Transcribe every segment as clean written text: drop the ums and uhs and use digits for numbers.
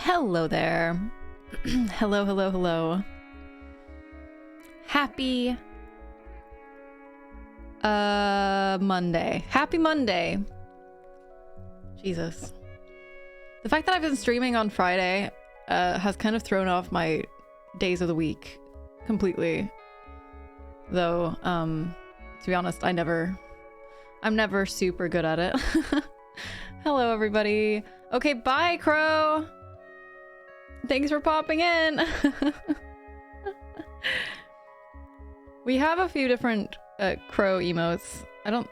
Hello there. Hello, hello, hello. Happy Monday. Happy Monday. Jesus. The fact that I've been streaming on Friday has kind of thrown off my days of the week completely. Though, to be honest, I'm never super good at it. Hello, everybody. Okay, bye, Crow. Thanks for popping in. We have a few different crow emotes.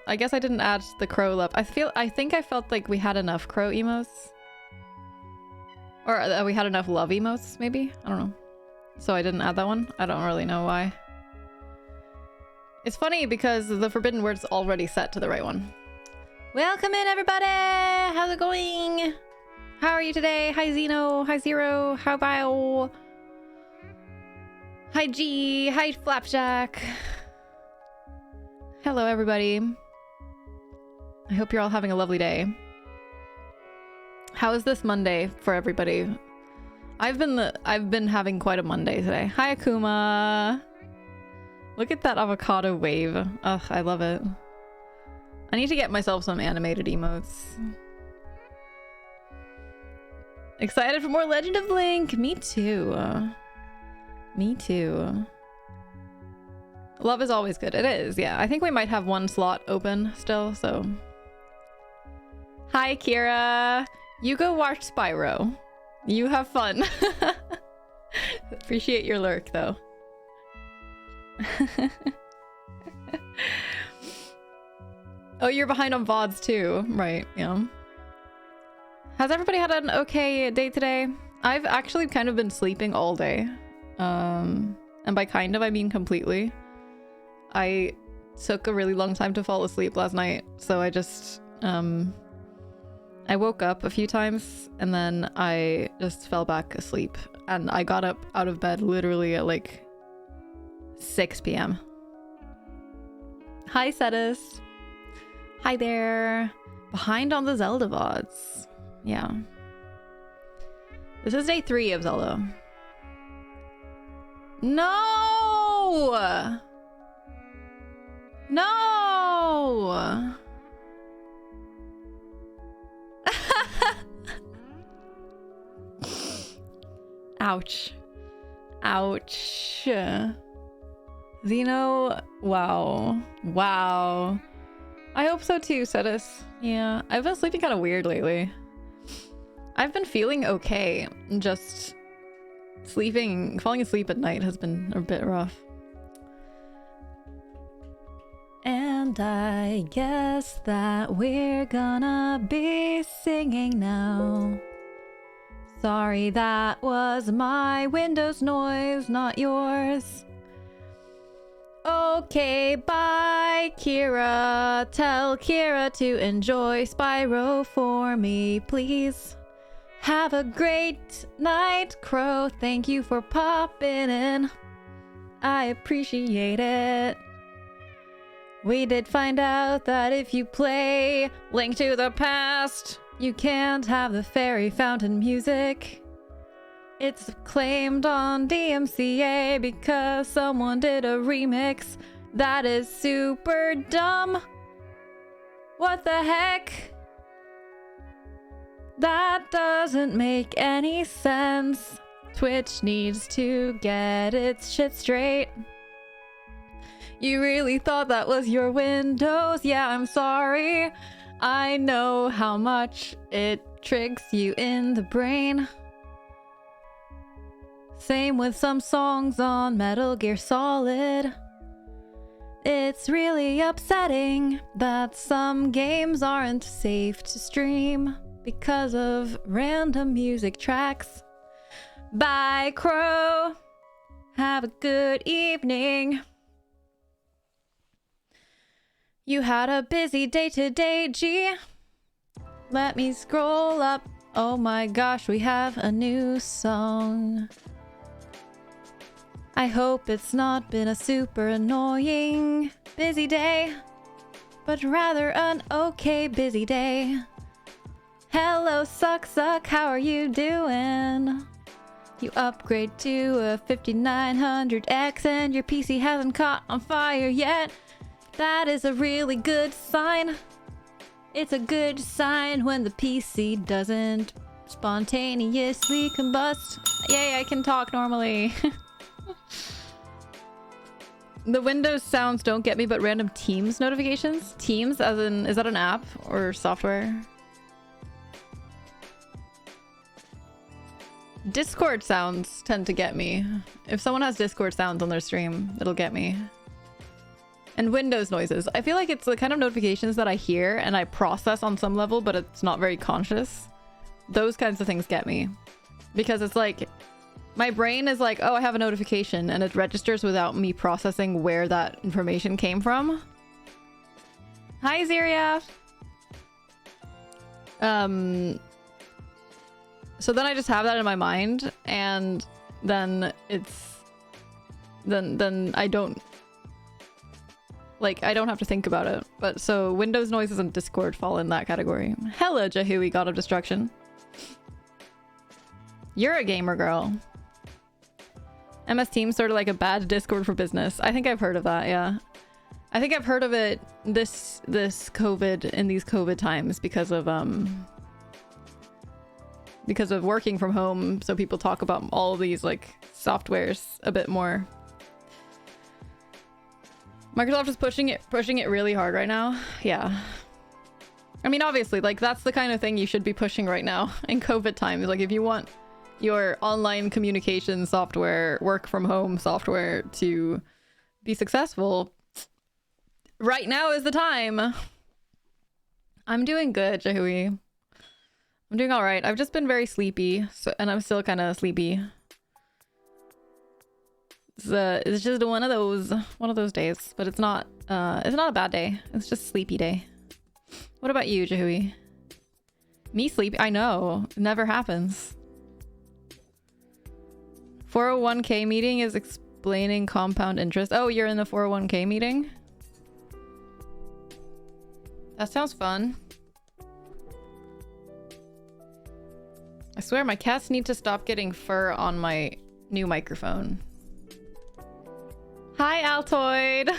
I guess I didn't add the crow love. I think I felt like we had enough crow emotes. Or we had enough love emotes, maybe? I don't know. So I didn't add that one. I don't really know why. It's funny because the forbidden word's already set to the right one. Welcome in, everybody! How's it going? How are you today? Hi, Zeno. Hi, Zero. How Bio? Hi, G. Hi, Flapjack. Hello, everybody. I hope you're all having a lovely day. How is this Monday for everybody? I've been having quite a Monday today. Hi, Akuma. Look at that avocado wave. Ugh, I love it. I need to get myself some animated emotes. Excited for more Legend of Link. Me too. Me too. Love is always good. It is, yeah. I think we might have one slot open still, so. Hi, Kira. You go watch Spyro. You have fun. Appreciate your lurk, though. Oh, you're behind on VODs too. Right, yeah. Has everybody had an okay day today? I've actually kind of been sleeping all day. And by kind of, I mean completely. I took a really long time to fall asleep last night, so I just, I woke up a few times and then I just fell back asleep. And I got up out of bed literally at like 6 p.m. Hi, Cetus. Hi there. Behind on the Zelda VODs. Yeah. This is day 3 of Zelda. No! No! Ouch. Ouch. Zeno, wow. Wow. I hope so too, Cetus. Yeah, I've been sleeping kind of weird lately. I've been feeling okay, just falling asleep at night has been a bit rough. And I guess that we're gonna be singing now. Sorry, that was my Windows noise, not yours. Okay, bye, Kira. Tell Kira to enjoy Spyro for me, please. Have a great night, Crow. Thank you for popping in. I appreciate it. We did find out that if you play Link to the Past, you can't have the fairy fountain music. It's claimed on DMCA because someone did a remix. That is super dumb. What the heck? That doesn't make any sense. Twitch needs to get its shit straight. You really thought that was your Windows? Yeah, I'm sorry. I know how much it tricks you in the brain. Same with some songs on Metal Gear Solid. It's really upsetting that some games aren't safe to stream because of random music tracks. Bye, Crow. Have a good evening. You had a busy day today, G. Let me scroll up. Oh my gosh, we have a new song. I hope it's not been a super annoying busy day, but rather an okay busy day. Hello, Suck, how are you doing? You upgrade to a 5900X and your PC hasn't caught on fire yet. That is a really good sign. It's a good sign when the PC doesn't spontaneously combust. Yay, I can talk normally. The Windows sounds don't get me, but random Teams notifications? Teams as in, is that an app or software? Discord sounds tend to get me. If someone has Discord sounds on their stream, it'll get me. And Windows noises. I feel like it's the kind of notifications that I hear and I process on some level, but it's not very conscious. Those kinds of things get me. Because it's like, my brain is like, oh, I have a notification, and it registers without me processing where that information came from. Hi, Ziria! So then I just have that in my mind, and then it's... Then I don't... Like, I don't have to think about it. But so Windows noises and Discord fall in that category. Hello, Jahui, God of Destruction. You're a gamer girl. MS Teams sort of like a bad Discord for business. I think I've heard of that, yeah. I think I've heard of it this COVID, in these COVID times, because of working from home, so people talk about all of these like softwares a bit more. Microsoft is pushing it really hard right now. Yeah. I mean, obviously, like, that's the kind of thing you should be pushing right now in COVID times. Like, if you want your online communication software, work from home software to be successful, right now is the time. I'm doing good, Jahui. I'm doing all right. I've just been very sleepy, and I'm still kind of sleepy. It's just one of those days, but it's not a bad day. It's just a sleepy day. What about you, Jahui? Me sleepy? I know. It never happens. 401k meeting is explaining compound interest. Oh, you're in the 401k meeting? That sounds fun. I swear my cats need to stop getting fur on my new microphone. Hi, Altoid!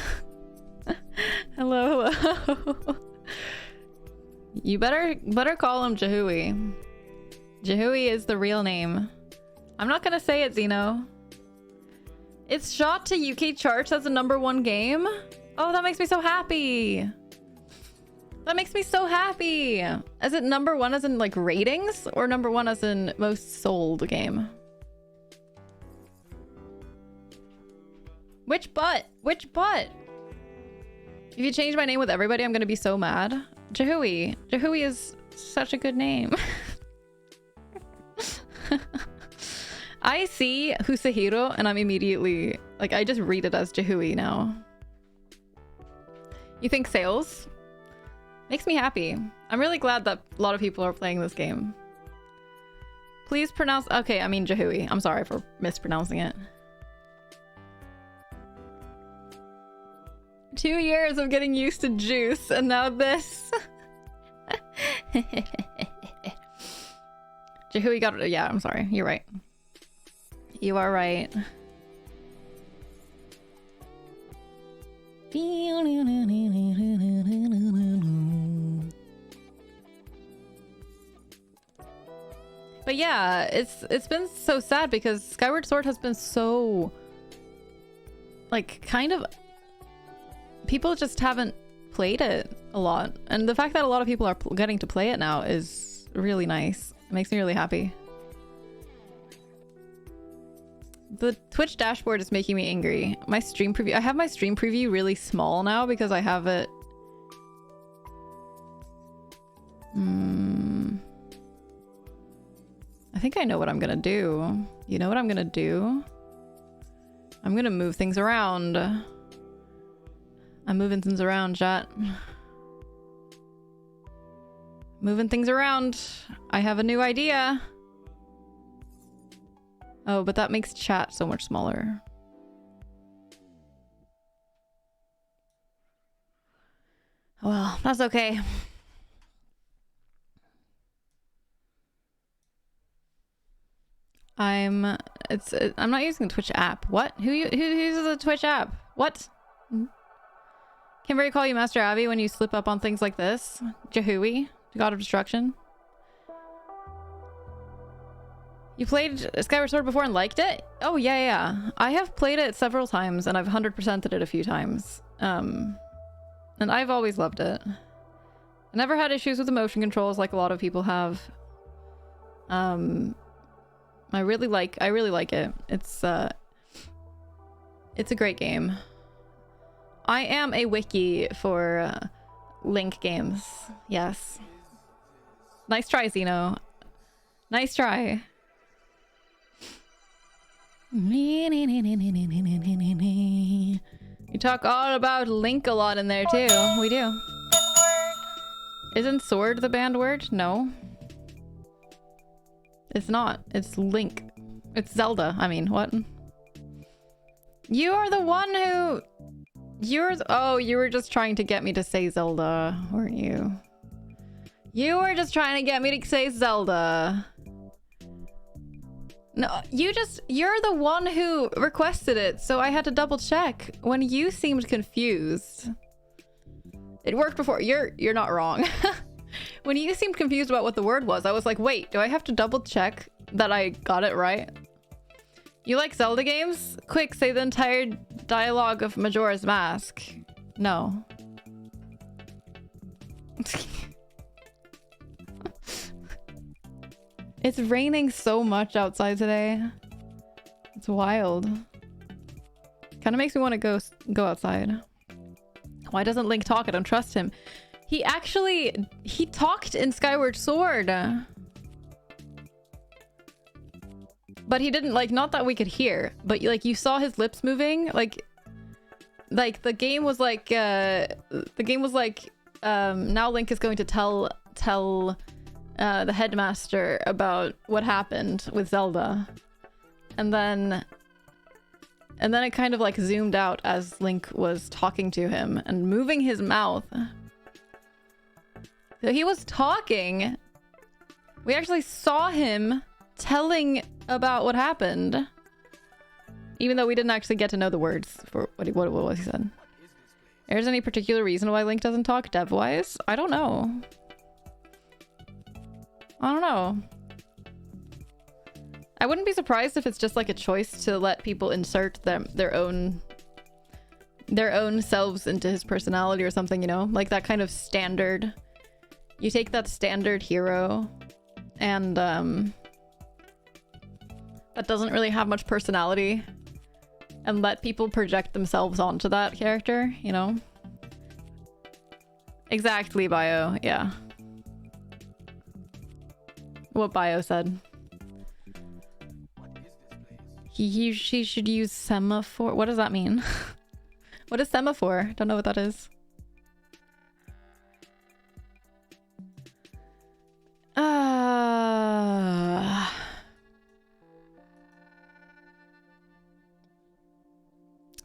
Hello, hello. You better call him Jahui. Jahui is the real name. I'm not gonna say it, Zeno. It's shot to UK charts as a #1 game? Oh, that makes me so happy! That makes me so happy! Is it #1 as in, like, ratings? Or #1 as in most sold game? Which butt? Which butt? If you change my name with everybody, I'm gonna be so mad. Jahui. Jahui is such a good name. I see Husahiro and I'm immediately... Like, I just read it as Jahui now. You think sales? Makes me happy. I'm really glad that a lot of people are playing this game. Please pronounce... Okay, I mean Jahui. I'm sorry for mispronouncing it. 2 years of getting used to juice, and now this. Jahui got it. Yeah, I'm sorry. You're right. You are right. But yeah, it's been so sad because Skyward Sword has been so, like, kind of, people just haven't played it a lot, and the fact that a lot of people are getting to play it now is really nice. It makes me really happy. The Twitch dashboard is making me angry. My stream preview, I have my stream preview really small now because I have it I think I know what I'm gonna do. You know what I'm gonna do? I'm gonna move things around. I'm moving things around, chat. Moving things around. I have a new idea. Oh, but that makes chat so much smaller. Well, that's okay. I'm not using the Twitch app. What? Who uses the Twitch app? What? Can very call you Master Abby when you slip up on things like this? Jahui, God of Destruction. You played Skyward Sword before and liked it? Oh yeah. I have played it several times and I've 100%ed it a few times. And I've always loved it. I never had issues with the motion controls like a lot of people have. I really like it. It's a great game. I am a wiki for Link games. Yes. Nice try, Xeno. Nice try. You talk all about Link a lot in there too. We do. Isn't sword the banned word? No. It's not. It's Link. It's Zelda. I mean, what? You are the one who... Oh, you were just trying to get me to say Zelda, weren't you? You were just trying to get me to say Zelda. No, you're the one who requested it, so I had to double check. When you seemed confused... It worked before. You're not wrong. When you seemed confused about what the word was, I was like, wait, do I have to double check that I got it right? You like Zelda games? Quick, say the entire dialogue of Majora's Mask. No. It's raining so much outside today. It's wild. Kind of makes me want to go outside. Why doesn't Link talk? I don't trust him. He talked in Skyward Sword. But he didn't, like, not that we could hear, but like you saw his lips moving, like the game was like now Link is going to tell the headmaster about what happened with Zelda. And then it kind of like zoomed out as Link was talking to him and moving his mouth. So he was talking. We actually saw him telling about what happened. Even though we didn't actually get to know the words for what was he said. There's any particular reason why Link doesn't talk dev-wise? I don't know. I wouldn't be surprised if it's just like a choice to let people insert their own selves into his personality or something, you know? Like that kind of standard. You take that standard hero and that doesn't really have much personality and let people project themselves onto that character, you know? Exactly, Bio. Yeah. What Bio said. She should use semaphore. What does that mean? What is semaphore? Don't know what that is.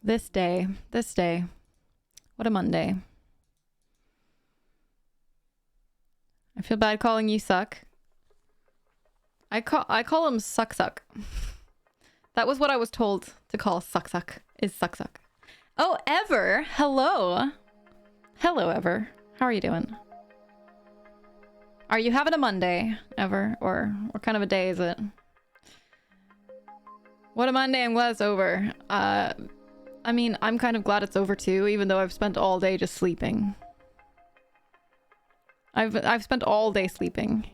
This day. What a Monday. I feel bad calling you suck. I call him suck. That was what I was told to call suck, is suck. Oh, Ever. Hello. Hello, Ever. How are you doing? Are you having a Monday, Ever? Or what kind of a day is it? What a Monday. I'm glad it's over. I mean, I'm kind of glad it's over too, even though I've spent all day just sleeping. I've spent all day sleeping.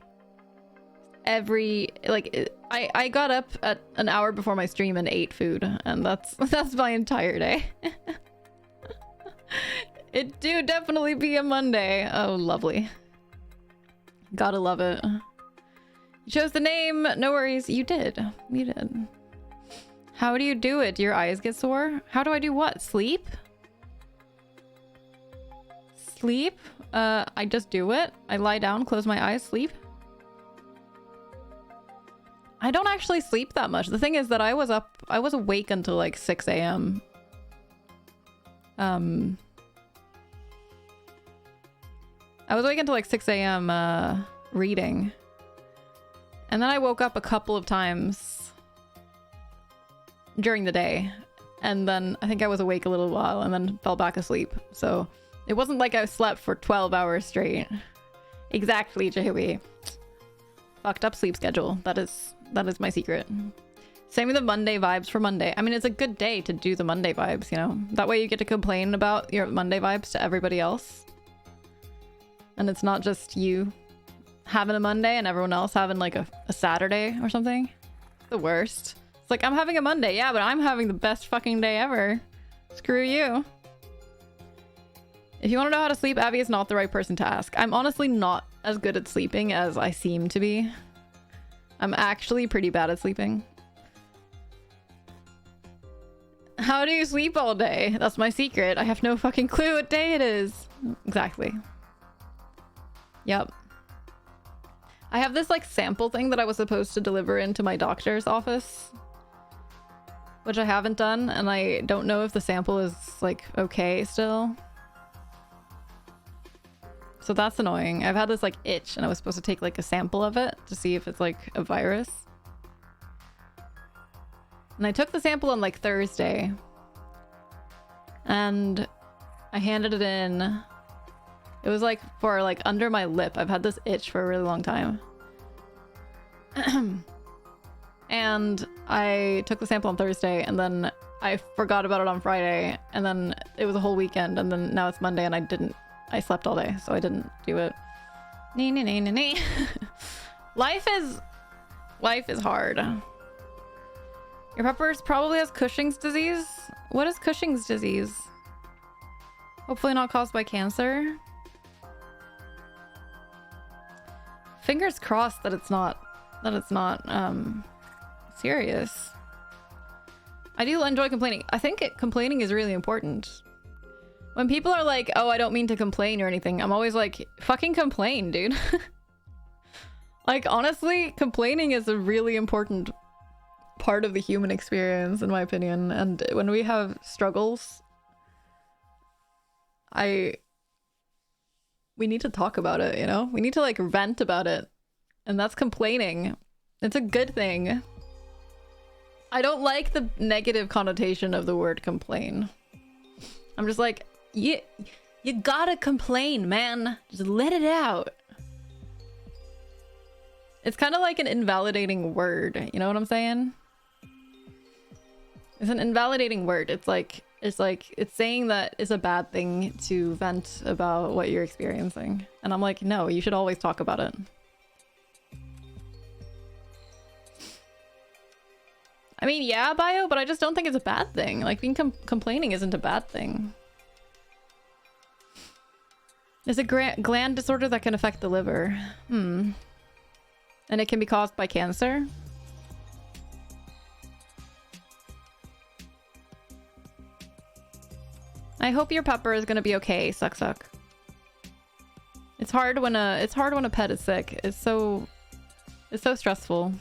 I got up at an hour before my stream and ate food, and that's my entire day. It do definitely be a Monday. Oh, lovely. Gotta love it. You chose the name. No worries. You did. How do you do it? Do your eyes get sore? How do I do what? Sleep? Sleep? I just do it. I lie down, close my eyes, sleep. I don't actually sleep that much. The thing is that I was awake until like 6 a.m. I was awake until like 6 a.m. Reading. And then I woke up a couple of times during the day, and then I think I was awake a little while and then fell back asleep. So it wasn't like I slept for 12 hours straight. Exactly, Jahui. Fucked up sleep schedule. That is my secret. Same with the Monday vibes for Monday. I mean, it's a good day to do the Monday vibes, you know? That way you get to complain about your Monday vibes to everybody else. And it's not just you having a Monday and everyone else having like a Saturday or something. The worst. It's like, I'm having a Monday, yeah, but I'm having the best fucking day ever. Screw you. If you want to know how to sleep, Abby is not the right person to ask. I'm honestly not as good at sleeping as I seem to be. I'm actually pretty bad at sleeping. How do you sleep all day? That's my secret. I have no fucking clue what day it is. Exactly. Yep. I have this like sample thing that I was supposed to deliver into my doctor's office, which I haven't done, and I don't know if the sample is like okay still. So that's annoying. I've had this like itch, and I was supposed to take like a sample of it to see if it's like a virus. And I took the sample on like Thursday, and I handed it in. It was like for like under my lip. I've had this itch for a really long time. And I took the sample on Thursday, and then I forgot about it on Friday, and then it was a whole weekend, and then now it's Monday, and I slept all day, so I didn't do it. Nee. Life is hard. Your peppers probably has Cushing's disease. What is Cushing's disease? Hopefully not caused by cancer. Fingers crossed that it's not serious. I do enjoy complaining. I think complaining is really important. When people are like, oh, I don't mean to complain or anything, I'm always like, fucking complain, dude. Like, honestly, complaining is a really important part of the human experience, in my opinion. And when we have struggles, we need to talk about it, you know? We need to like vent about it. And that's complaining. It's a good thing. I don't like the negative connotation of the word complain. I'm just like, you gotta complain, man. Just let it out. It's kind of like an invalidating word. You know what I'm saying? It's an invalidating word. It's saying that it's a bad thing to vent about what you're experiencing. And I'm like, no, you should always talk about it. I mean, yeah, bio, but I just don't think it's a bad thing. Like, being complaining isn't a bad thing. It's a gland disorder that can affect the liver. And it can be caused by cancer. I hope your pupper is gonna be okay, suck. It's hard when a pet is sick. It's so stressful.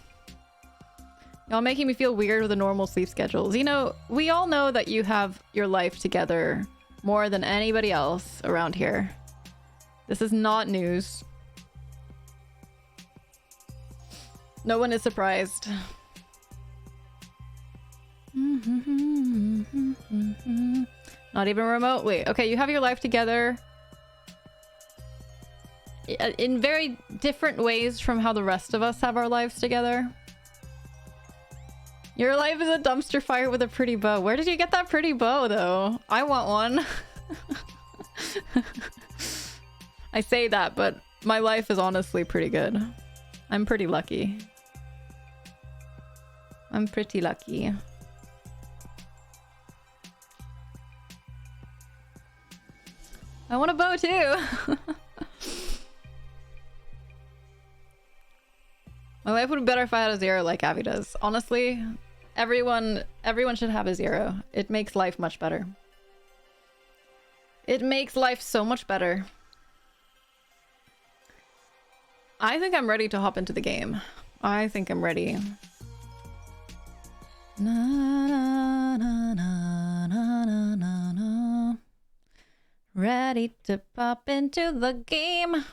Y'all making me feel weird with the normal sleep schedules. You know, we all know that you have your life together more than anybody else around here. This is not news. No one is surprised. Not even remotely. Okay, you have your life together in very different ways from how the rest of us have our lives together. Your life is a dumpster fire with a pretty bow. Where did you get that pretty bow, though? I want one. I say that, but my life is honestly pretty good. I'm pretty lucky. I'm pretty lucky. I want a bow, too. My life would be better if I had a zero like Abby does. Honestly, everyone should have a zero. It makes life much better. It makes life so much better. I think I'm ready to hop into the game. I think I'm ready. Na, na, na, na, na, na, na, na. Ready to pop into the game.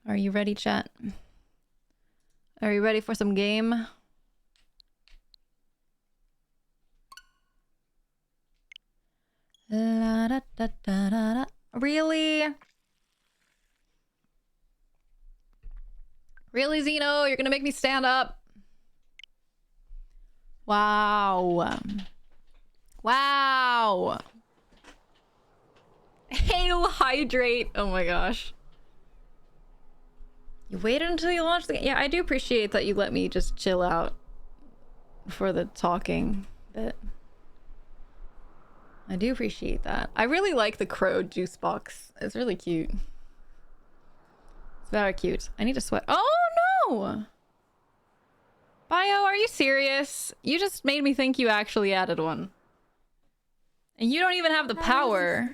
Are you ready, chat? Are you ready for some game? La, da, da, da, da, da. Really? Really, Zeno? You're gonna make me stand up? Wow. Wow. Hail hydrate. Oh my gosh. You waited until you launched the game. Yeah, I do appreciate that you let me just chill out for the talking bit. I do appreciate that. I really like the crow juice box. It's really cute. It's very cute. I need to sweat. Oh no! Bio, are you serious? You just made me think you actually added one. And you don't even have the power.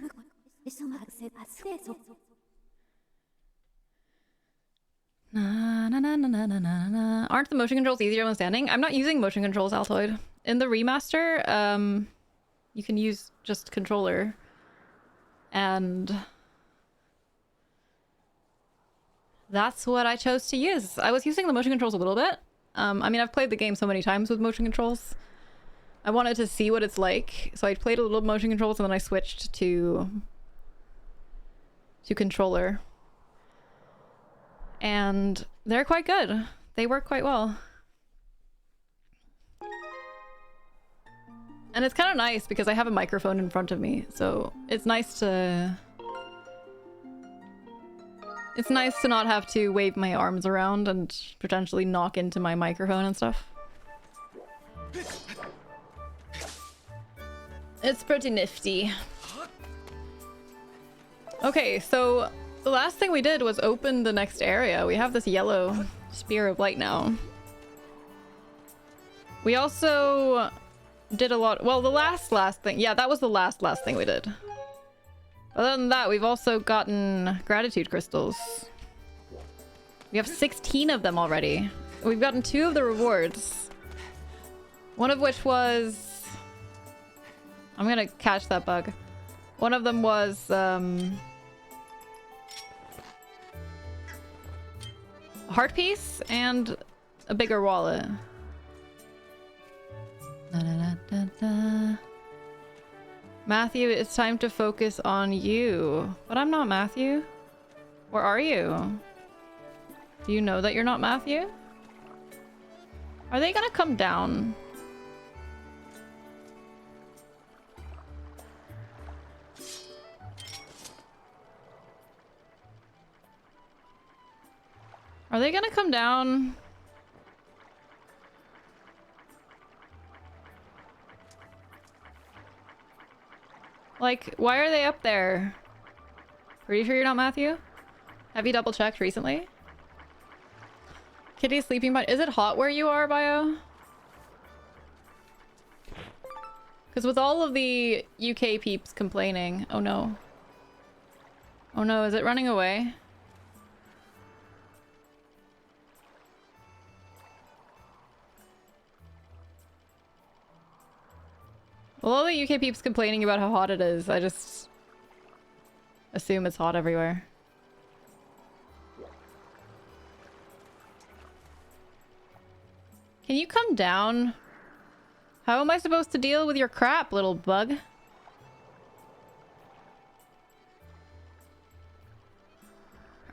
Na, na, na, na, na, na, na. Aren't the motion controls easier when standing? I'm not using motion controls, Altoid. In the remaster, you can use just controller. And that's what I chose to use. I was using the motion controls a little bit. I mean, I've played the game so many times with motion controls. I wanted to see what it's like, so I played a little motion controls and then I switched to controller. And they're quite good. They work quite well. And it's kind of nice because I have a microphone in front of me, so it's nice to... It's nice to not have to wave my arms around and potentially knock into my microphone and stuff. It's pretty nifty. Okay, so the last thing we did was open the next area. We have this yellow spear of light now. We also did a lot... Well, the last thing... Yeah, that was the last thing we did. Other than that, we've also gotten gratitude crystals. We have 16 of them already. We've gotten 2 of the rewards. One of which was... I'm gonna catch that bug. One of them was, heart piece and a bigger wallet. Da, da, da, da. Matthew, it's time to focus on you. But I'm not Matthew. Or are you? Do you know that you're not Matthew? Are they gonna come down? Are they gonna come down? Like, why are they up there? Are you sure you're not Matthew? Have you double checked recently? Kitty sleeping bag. Is it hot where you are, Bio? Because with all of the UK peeps complaining... Oh no. Oh no, is it running away? Well, all the UK peeps complaining about how hot it is, I just assume it's hot everywhere. Can you come down? How am I supposed to deal with your crap, little bug?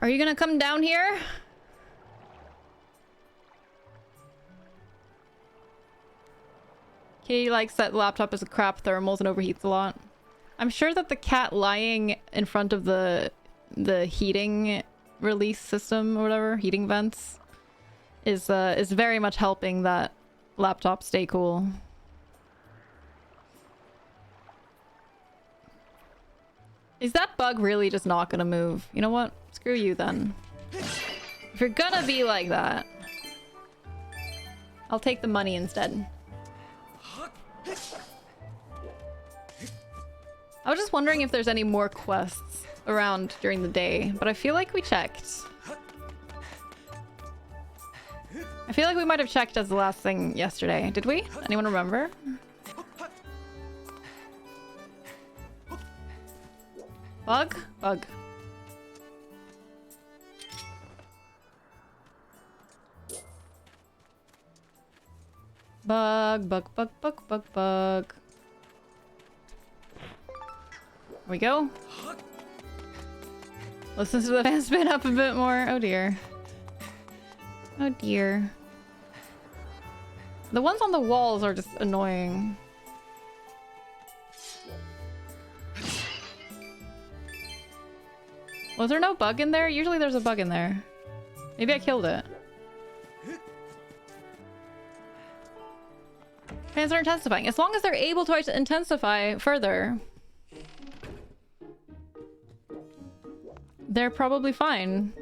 Are you gonna come down here? Kitty likes that the laptop is a crap thermals and overheats a lot. I'm sure that the cat lying in front of the heating release system or whatever, heating vents, is very much helping that laptop stay cool. Is that bug really just not gonna move? You know what? Screw you then. If you're gonna be like that, I'll take the money instead. I was just wondering if there's any more quests around during the day, but I feel like we checked. I feel like we might have checked as the last thing yesterday. Did we? Anyone remember? Bug? Bug. Bug, bug, bug, bug, bug, bug. Here we go. Listen to the fan spin up a bit more. Oh dear. Oh dear. The ones on the walls are just annoying. Was there no bug in there? Usually there's a bug in there. Maybe I killed it. Fans are intensifying. As long as they're able to intensify further, they're probably fine.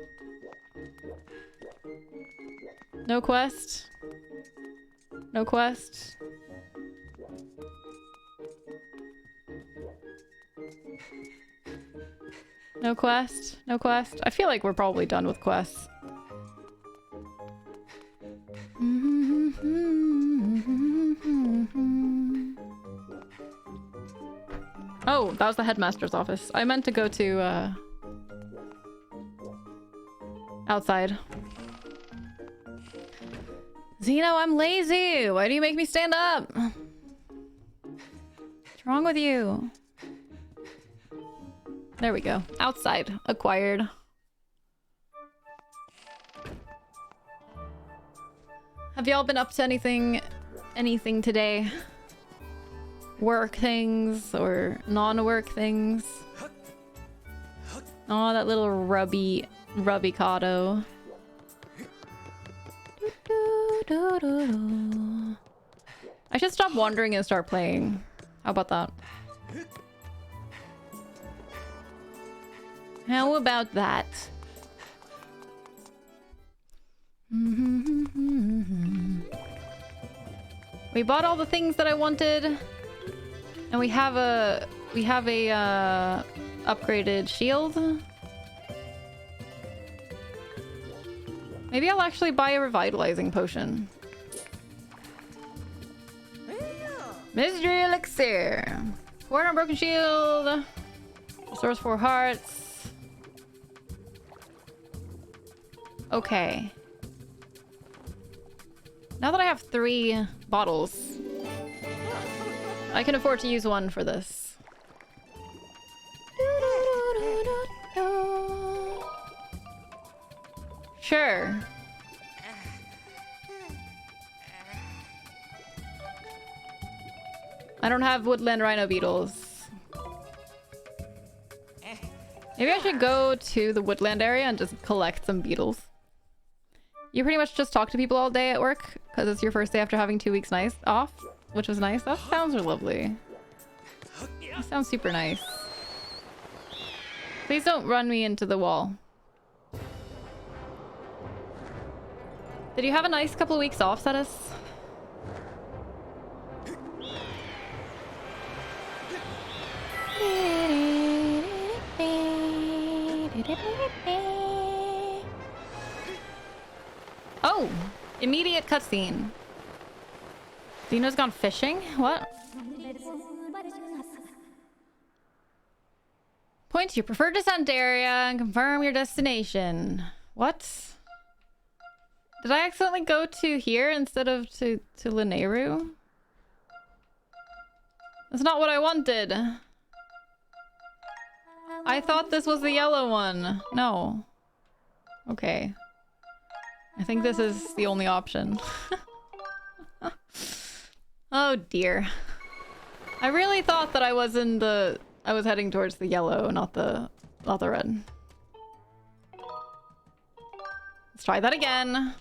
No quest. No quest. No quest. No quest. I feel like we're probably done with quests. Oh, that was the headmaster's office. I meant to go to, outside. Zeno, I'm lazy! Why do you make me stand up? What's wrong with you? There we go. Outside. Acquired. Have y'all been up to anything today? Work things or non-work things? Oh, that little rubby Cado. I should stop wandering and start playing. How about that? How about that? We bought all the things that I wanted, and we have a upgraded shield. Maybe I'll actually buy a revitalizing potion. Mystery elixir. Ward on broken shield. Restores 4 hearts. Okay. Now that I have 3 bottles, I can afford to use one for this. Sure. I don't have woodland rhino beetles. Maybe I should go to the woodland area and just collect some beetles. You pretty much just talk to people all day at work because it's your first day after having 2 weeks off, which was nice. That sounds lovely. That sounds super nice. Please don't run me into the wall. Did you have a nice couple of weeks off, Cetus? Oh! Immediate cutscene. Zeno's gone fishing? What? Point to your preferred descent area and confirm your destination. What? Did I accidentally go to here instead of to Neru? That's not what I wanted. I thought this was the yellow one. No. Okay. I think this is the only option. Oh dear. I really thought that I was heading towards the yellow, not the red. Let's try that again.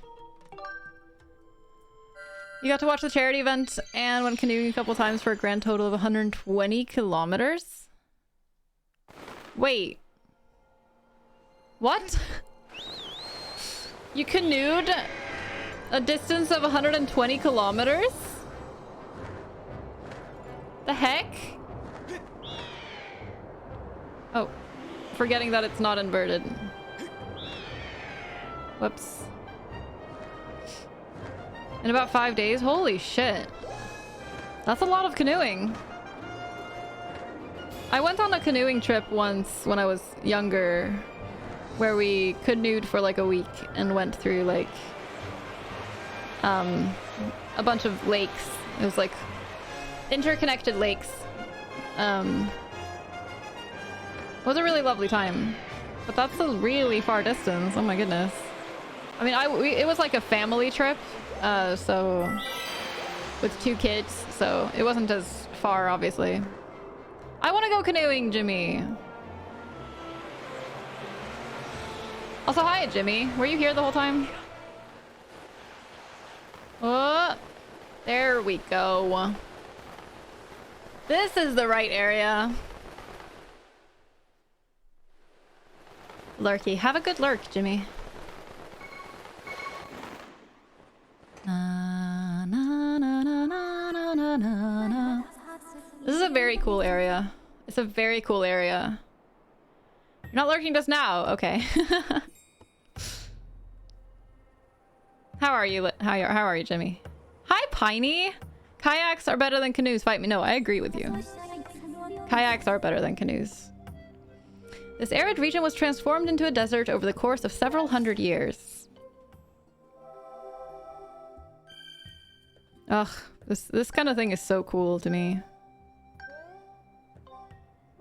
You got to watch the charity event and went canoeing a couple times for a grand total of 120 kilometers? Wait. What? You canoed a distance of 120 kilometers? The heck? Oh, forgetting that it's not inverted. Whoops. In about 5 days? Holy shit. That's a lot of canoeing. I went on a canoeing trip once when I was younger, where we canoed for like a week and went through like a bunch of lakes. It was like interconnected lakes. It was a really lovely time, but that's a really far distance. Oh my goodness. I mean, it was like a family trip, so with 2 kids, so it wasn't as far, obviously. I want to go canoeing, Jimmy. Also, hi, Jimmy. Were you here the whole time? Oh, there we go. This is the right area. Lurky. Have a good lurk, Jimmy. Na, na, na, na, na, na, na, na. This is a very cool area. It's a very cool area. You're not lurking just now. Okay. How are you? How are you, Jimmy? Hi, Piney. Kayaks are better than canoes. Fight me. No, I agree with you. Kayaks are better than canoes. This arid region was transformed into a desert over the course of several hundred years. Ugh, this kind of thing is so cool to me.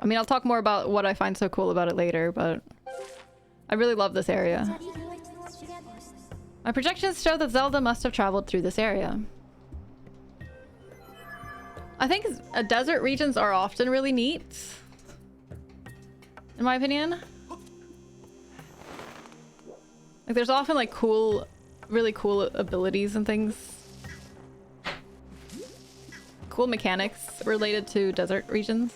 I mean, I'll talk more about what I find so cool about it later, but I really love this area. My projections show that Zelda must have traveled through this area. I think desert regions are often really neat, in my opinion. Like, there's often like really cool abilities and things. Cool mechanics related to desert regions.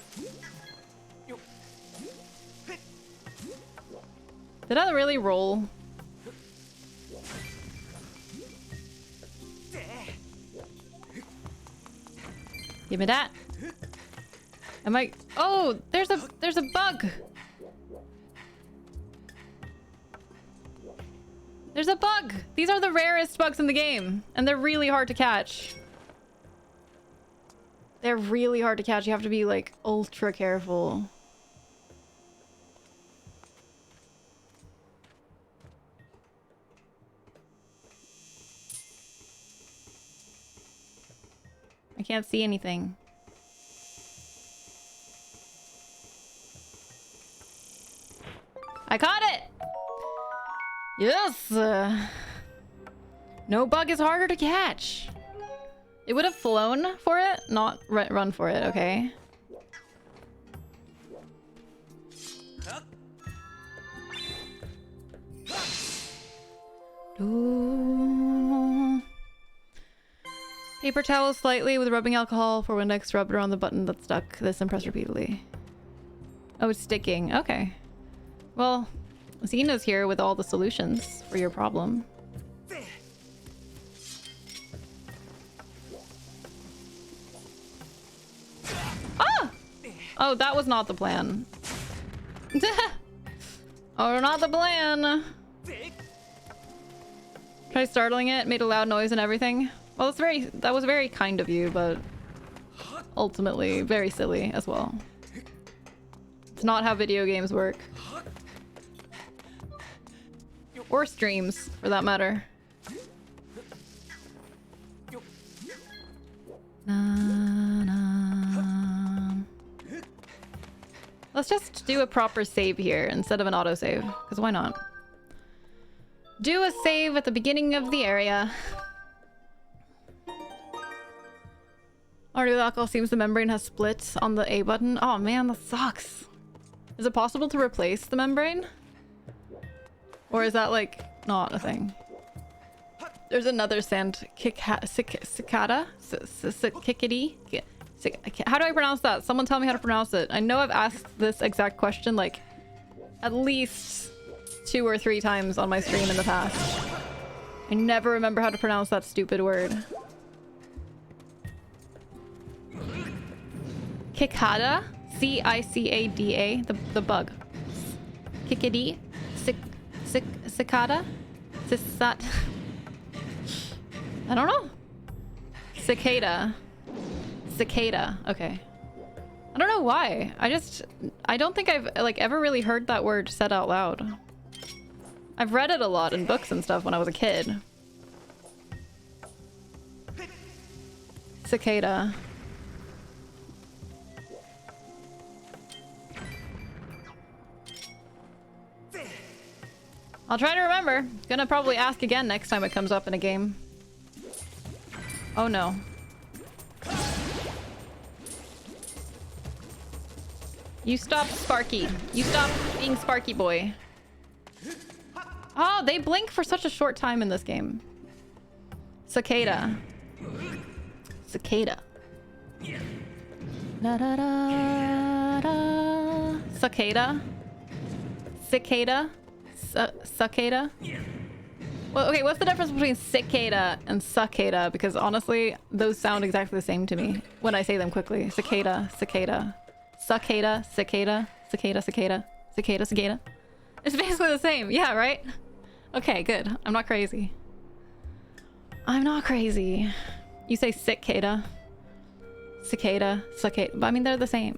Did I really roll? Give me that. Am I? Oh, there's a bug. There's a bug. These are the rarest bugs in the game, and they're really hard to catch. They're really hard to catch. You have to be like ultra careful. I can't see anything. I caught it! Yes! No bug is harder to catch. It would have flown for it, not run for it, okay? Ooh. Paper towel slightly with rubbing alcohol for Windex. Rub it around the button that's stuck. This and press repeatedly. Oh, it's sticking. Okay. Well, Xena's here with all the solutions for your problem. Ah! Oh, that was not the plan. Oh, not the plan. Try startling it. Made a loud noise and everything. Well, that was very kind of you, but ultimately very silly as well. It's not how video games work. Or streams, for that matter. Let's just do a proper save here instead of an autosave, because why not? Do a save at the beginning of the area. Alcohol seems the membrane has split on the A button. Oh man, that sucks. Is it possible to replace the membrane? Or is that like not a thing? There's another sand cicada? Cicady? How do I pronounce that? Someone tell me how to pronounce it. I know I've asked this exact question like at least 2 or 3 times on my stream in the past. I never remember how to pronounce that stupid word. Cicada? C-I-C-A-D-A. The bug. Cicady? Cicada? Cicada? I don't know. Cicada. Cicada. Okay. I don't know why. I don't think I've like ever really heard that word said out loud. I've read it a lot in books and stuff when I was a kid. Cicada. I'll try to remember. Gonna probably ask again next time it comes up in a game. Oh no. You stop, Sparky. You stop being Sparky boy. Oh, they blink for such a short time in this game. Cicada. Cicada. Da da da da. Cicada. Cicada. Cicada. Well, okay, what's the difference between cicada and cicada? Because honestly, those sound exactly the same to me when I say them quickly. Cicada, cicada. Cicada, cicada, cicada, cicada, cicada, cicada. It's basically the same. Yeah, right? Okay, good. I'm not crazy. I'm not crazy. You say cicada. Cicada, cicada. But I mean, they're the same.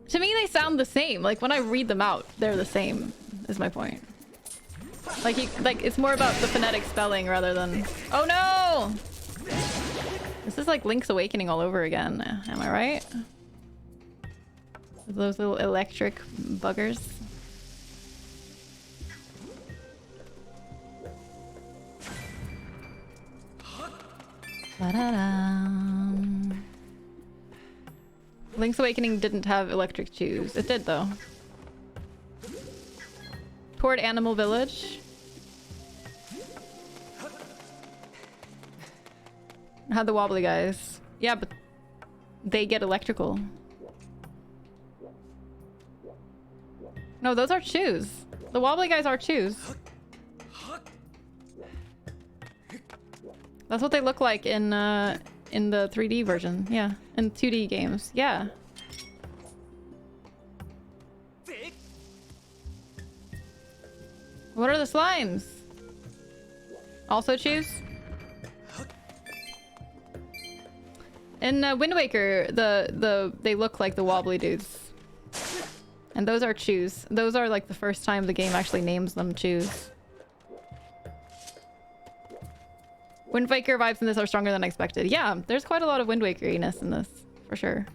To me, they sound the same. Like, when I read them out, they're the same, is my point. Like, it's more about the phonetic spelling rather than... Oh no! This is like Link's Awakening all over again. Am I right? Those little electric buggers. Ba-da-dum. Link's Awakening didn't have electric shoes. It did though. Toward Animal Village. Had the wobbly guys. Yeah, but they get electrical. No, those are shoes. The wobbly guys are shoes. That's what they look like in the 3D version. Yeah, in 2D games. Yeah. What are the slimes? Also shoes? In Wind Waker, they look like the wobbly dudes. And those are chews. Those are like the first time the game actually names them chews. Wind Waker vibes in this are stronger than expected. Yeah, there's quite a lot of Wind Waker-iness in this, for sure.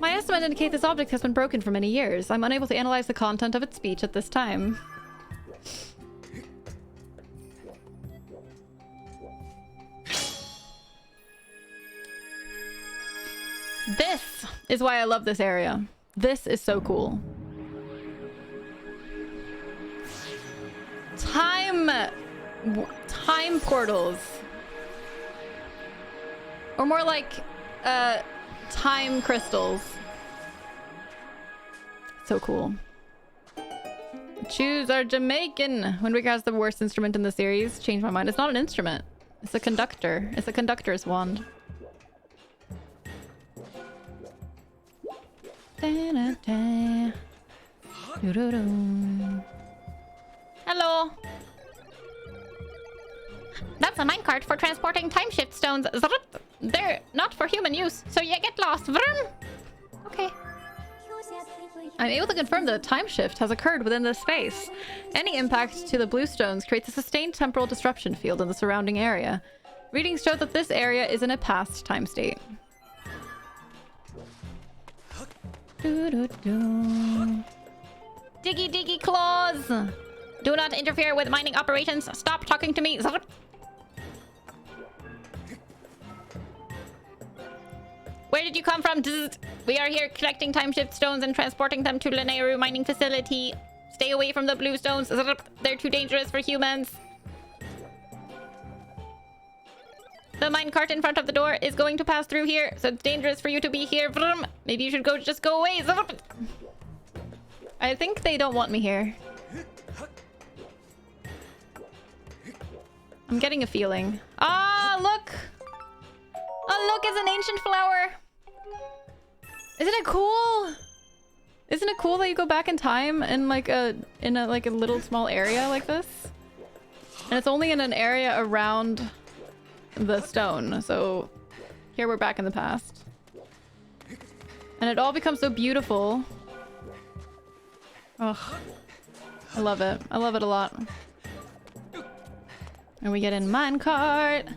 My estimate indicates this object has been broken for many years. I'm unable to analyze the content of its speech at this time. This is why I love this area. This is so cool. Time portals. Or more like time crystals. So cool. Choose are Jamaican. Wind Waker has the worst instrument in the series. Changed my mind. It's not an instrument. It's a conductor. It's a conductor's wand. Hello. That's a minecart for transporting timeshift stones. They're not for human use, so you get lost. Okay. I'm able to confirm that a time shift has occurred within this space. Any impact to the blue stones creates a sustained temporal disruption field in the surrounding area. Readings show that this area is in a past time state. Diggy diggy claws! Do not interfere with mining operations. Stop talking to me. Where did you come from? We are here collecting timeshift stones and transporting them to the Neru mining facility. Stay away from the blue stones. They're too dangerous for humans. The minecart in front of the door is going to pass through here, so it's dangerous for you to be here. Maybe you should just go away. I think they don't want me here. I'm getting a feeling. Ah, look! Oh, look, it's an ancient flower! Isn't it cool? Isn't it cool that you go back in time in like a little small area like this? And it's only in an area around the stone, so here we're back in the past. And it all becomes so beautiful. Ugh. I love it. I love it a lot. And we get in minecart.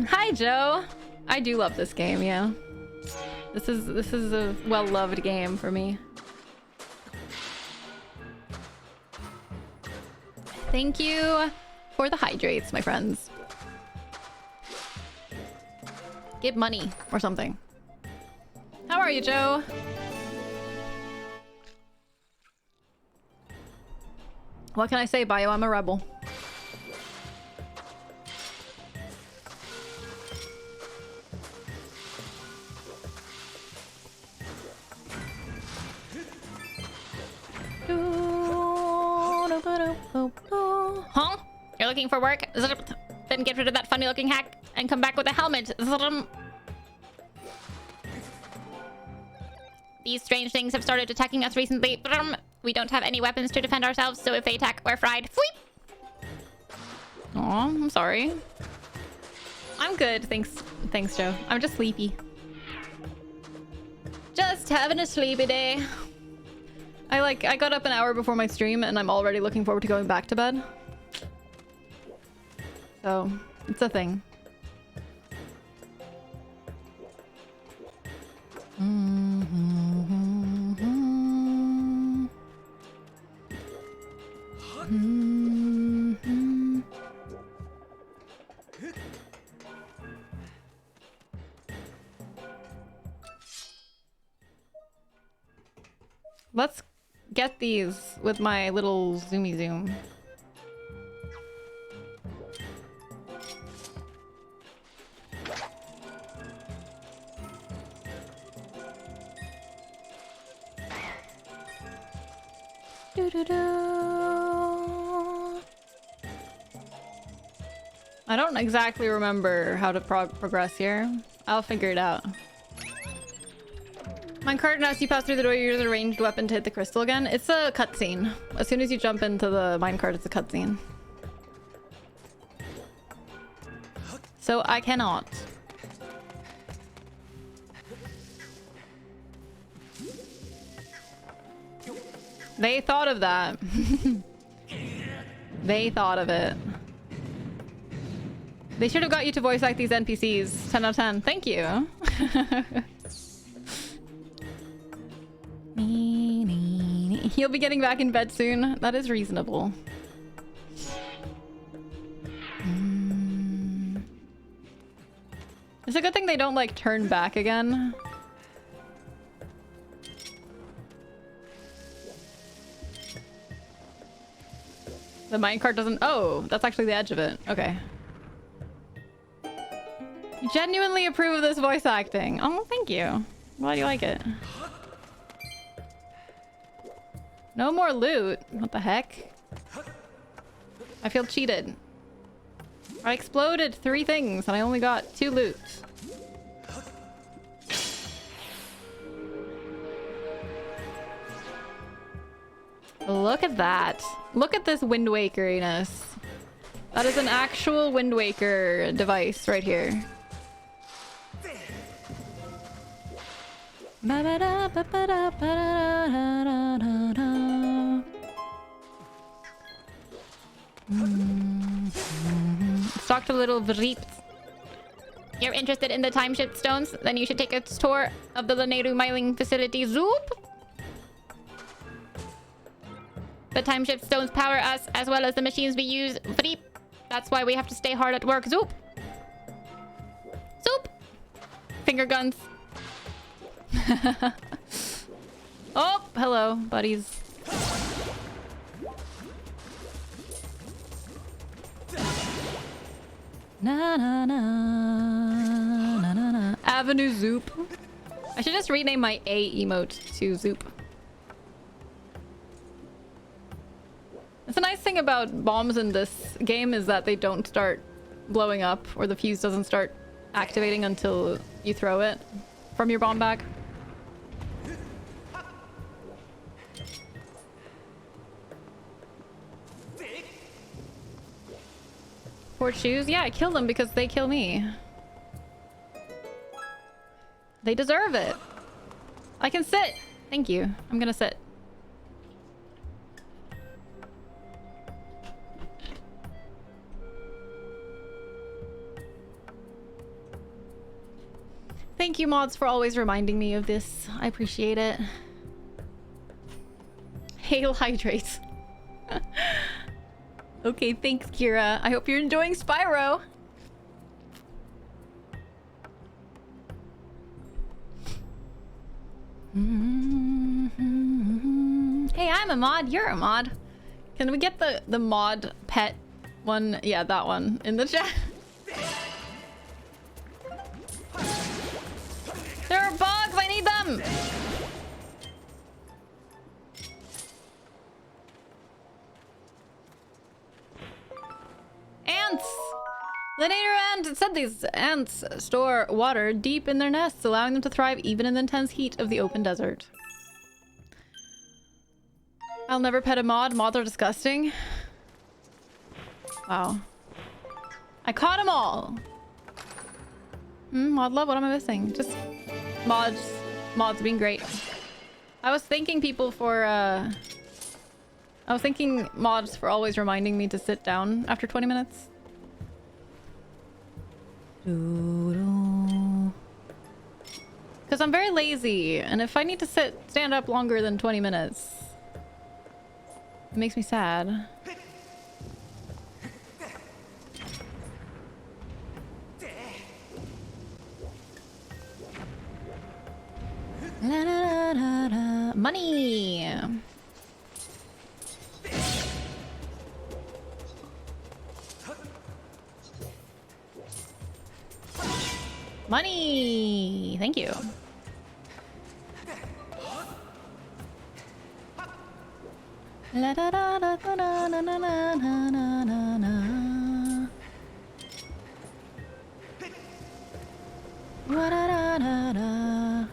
Hi, Joe. I do love this game, yeah. This is a well-loved game for me. Thank you for the hydrates, my friends. Give money or something. How are you, Joe? What can I say, Bio? I'm a rebel. Huh? You're looking for work? Then get rid of that funny-looking hack and come back with a helmet. These strange things have started attacking us recently. We don't have any weapons to defend ourselves, so if they attack, we're fried. Aw, I'm sorry. I'm good, thanks, Joe. I'm just sleepy. Just having a sleepy day. I got up an hour before my stream and I'm already looking forward to going back to bed. So, it's a thing. Let's get these with my little zoomy zoom. I don't exactly remember how to progress here. I'll figure it out. Minecart, now as you pass through the door, you use a ranged weapon to hit the crystal again. It's a cutscene. As soon as you jump into the minecart, it's a cutscene. So I cannot. They thought of that. They thought of it. They should have got you to voice act these NPCs. 10 out of 10. Thank you. He'll be getting back in bed soon. That is reasonable. It's a good thing they don't like turn back again. The minecart doesn't... Oh, that's actually the edge of it. Okay. You genuinely approve of this voice acting. Oh, thank you. Why do you like it? No more loot. What the heck? I feel cheated. I exploded 3 things and I only got 2 loot. Look at that. Look at this Wind Wakeriness. That is an actual Wind Waker device right here. Let's talk to little Vreeps. You're interested in the time shift stones? Then you should take a tour of the Neru mining facility. Zoop! The time shift stones power us as well as the machines we use. Vreep! That's why we have to stay hard at work. Zoop! Zoop! Finger guns. Oh, hello, buddies. Na na na na na na. Avenue Zoop. I should just rename my A emote to Zoop. It's a nice thing about bombs in this game is that they don't start blowing up or the fuse doesn't start activating until you throw it from your bomb bag. Horseshoes? Yeah, I kill them because they kill me. They deserve it. I can sit. Thank you. I'm gonna sit. Thank you, mods, for always reminding me of this. I appreciate it. Hail hydrates. Okay, thanks, Kira. I hope you're enjoying Spyro. Hey, I'm a mod. You're a mod. Can we get the mod pet one? Yeah, that one in the chat. There are bugs. I need them. Ants! The nader ant said these ants store water deep in their nests, allowing them to thrive even in the intense heat of the open desert. I'll never pet a mod. Mods are disgusting. Wow. I caught them all! Mod love? What am I missing? Just mods being great. I was thanking people for, I was thanking mods for always reminding me to sit down after 20 minutes. Because I'm very lazy, and if I need to stand up longer than 20 minutes, it makes me sad. La, da, da, da. Money! Money! Thank you. La da da da da da na na na na na na. Wa da da da da.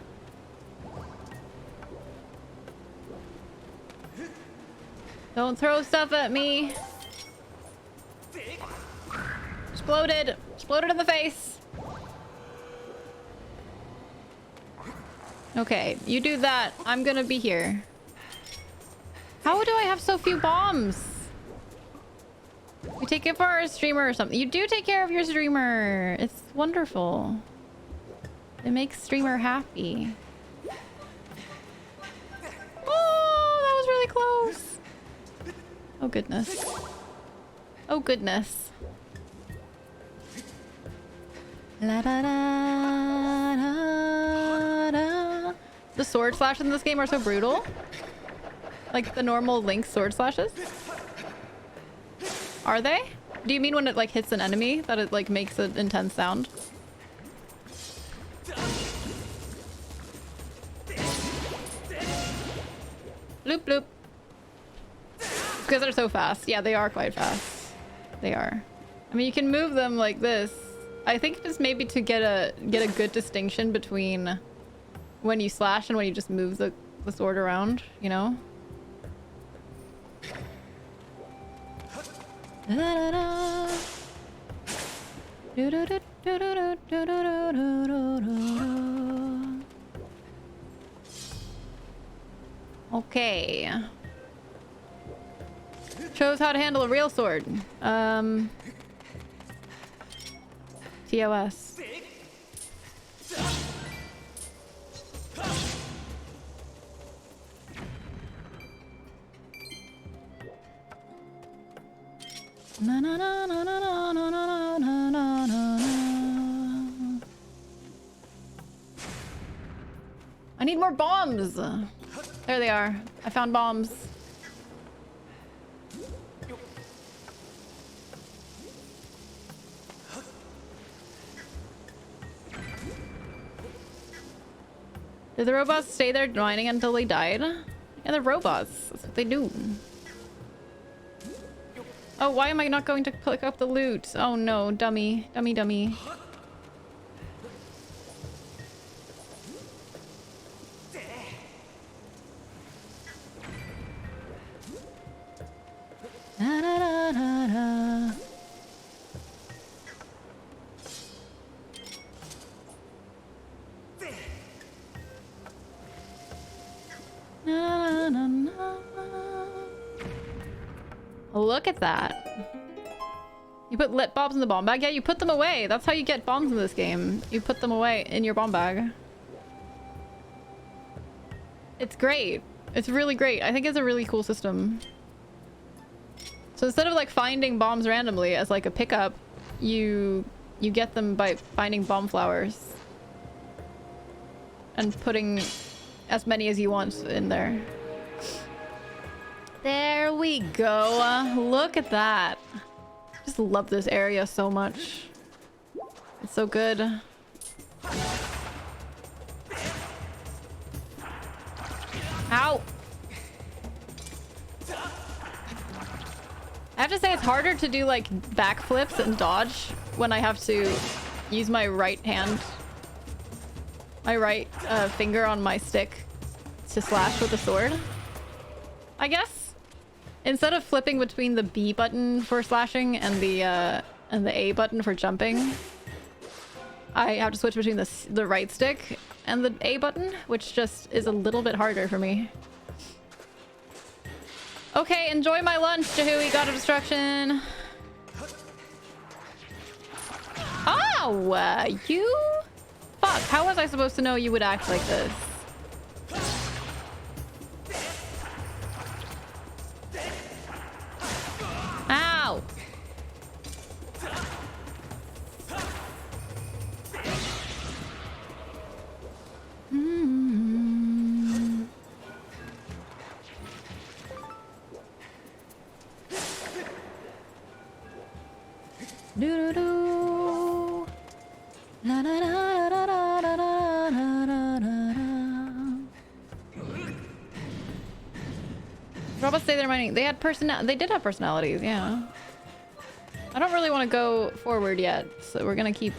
Don't throw stuff at me. Exploded. Exploded in the face. Okay, you do that. I'm gonna be here. How do I have so few bombs? We take it for our streamer or something. You do take care of your streamer. It's wonderful. It makes streamer happy. Oh, that was really close. Oh goodness. Oh goodness. La da da da da. The sword slashes in this game are so brutal. Like the normal Link sword slashes? Are they? Do you mean when it like hits an enemy that it like makes an intense sound? Bloop bloop. Because they're so fast. Yeah, they are quite fast. They are. I mean, you can move them like this. I think just maybe to get a good distinction between when you slash and when you just move the sword around, you know? Da-da-da. Do-do-do-do-do-do-do-do-do-do-do. Okay. Shows how to handle a real sword. TOS. Na na na na na na na na na na na. I need more bombs. There they are. I found bombs. Did the robots stay there mining until they died? Yeah, they're robots. That's what they do. Oh, why am I not going to pick up the loot? Oh no, dummy. Dummy, dummy. Da, da, da, da, da. Na, na, na. Look at that. You put lit bombs in the bomb bag? Yeah, you put them away. That's how you get bombs in this game. You put them away in your bomb bag. It's great. It's really great. I think it's a really cool system. So instead of like finding bombs randomly as like a pickup, you get them by finding bomb flowers and putting as many as you want in there. There we go. Look at that. Just love this area so much. It's so good. Ow! I have to say it's harder to do like backflips and dodge when I have to use my right hand, my right finger on my stick to slash with the sword. I guess instead of flipping between the B button for slashing and the A button for jumping, I have to switch between the right stick and the A button, which just is a little bit harder for me. Okay, enjoy my lunch, Jahui. God of Destruction. Oh, you? Fuck, how was I supposed to know you would act like this? Ow! Do do do. La da da da da da da da da da. Robots say they're mining. They did have personalities, yeah. I don't really want to go forward yet, so we're gonna keep.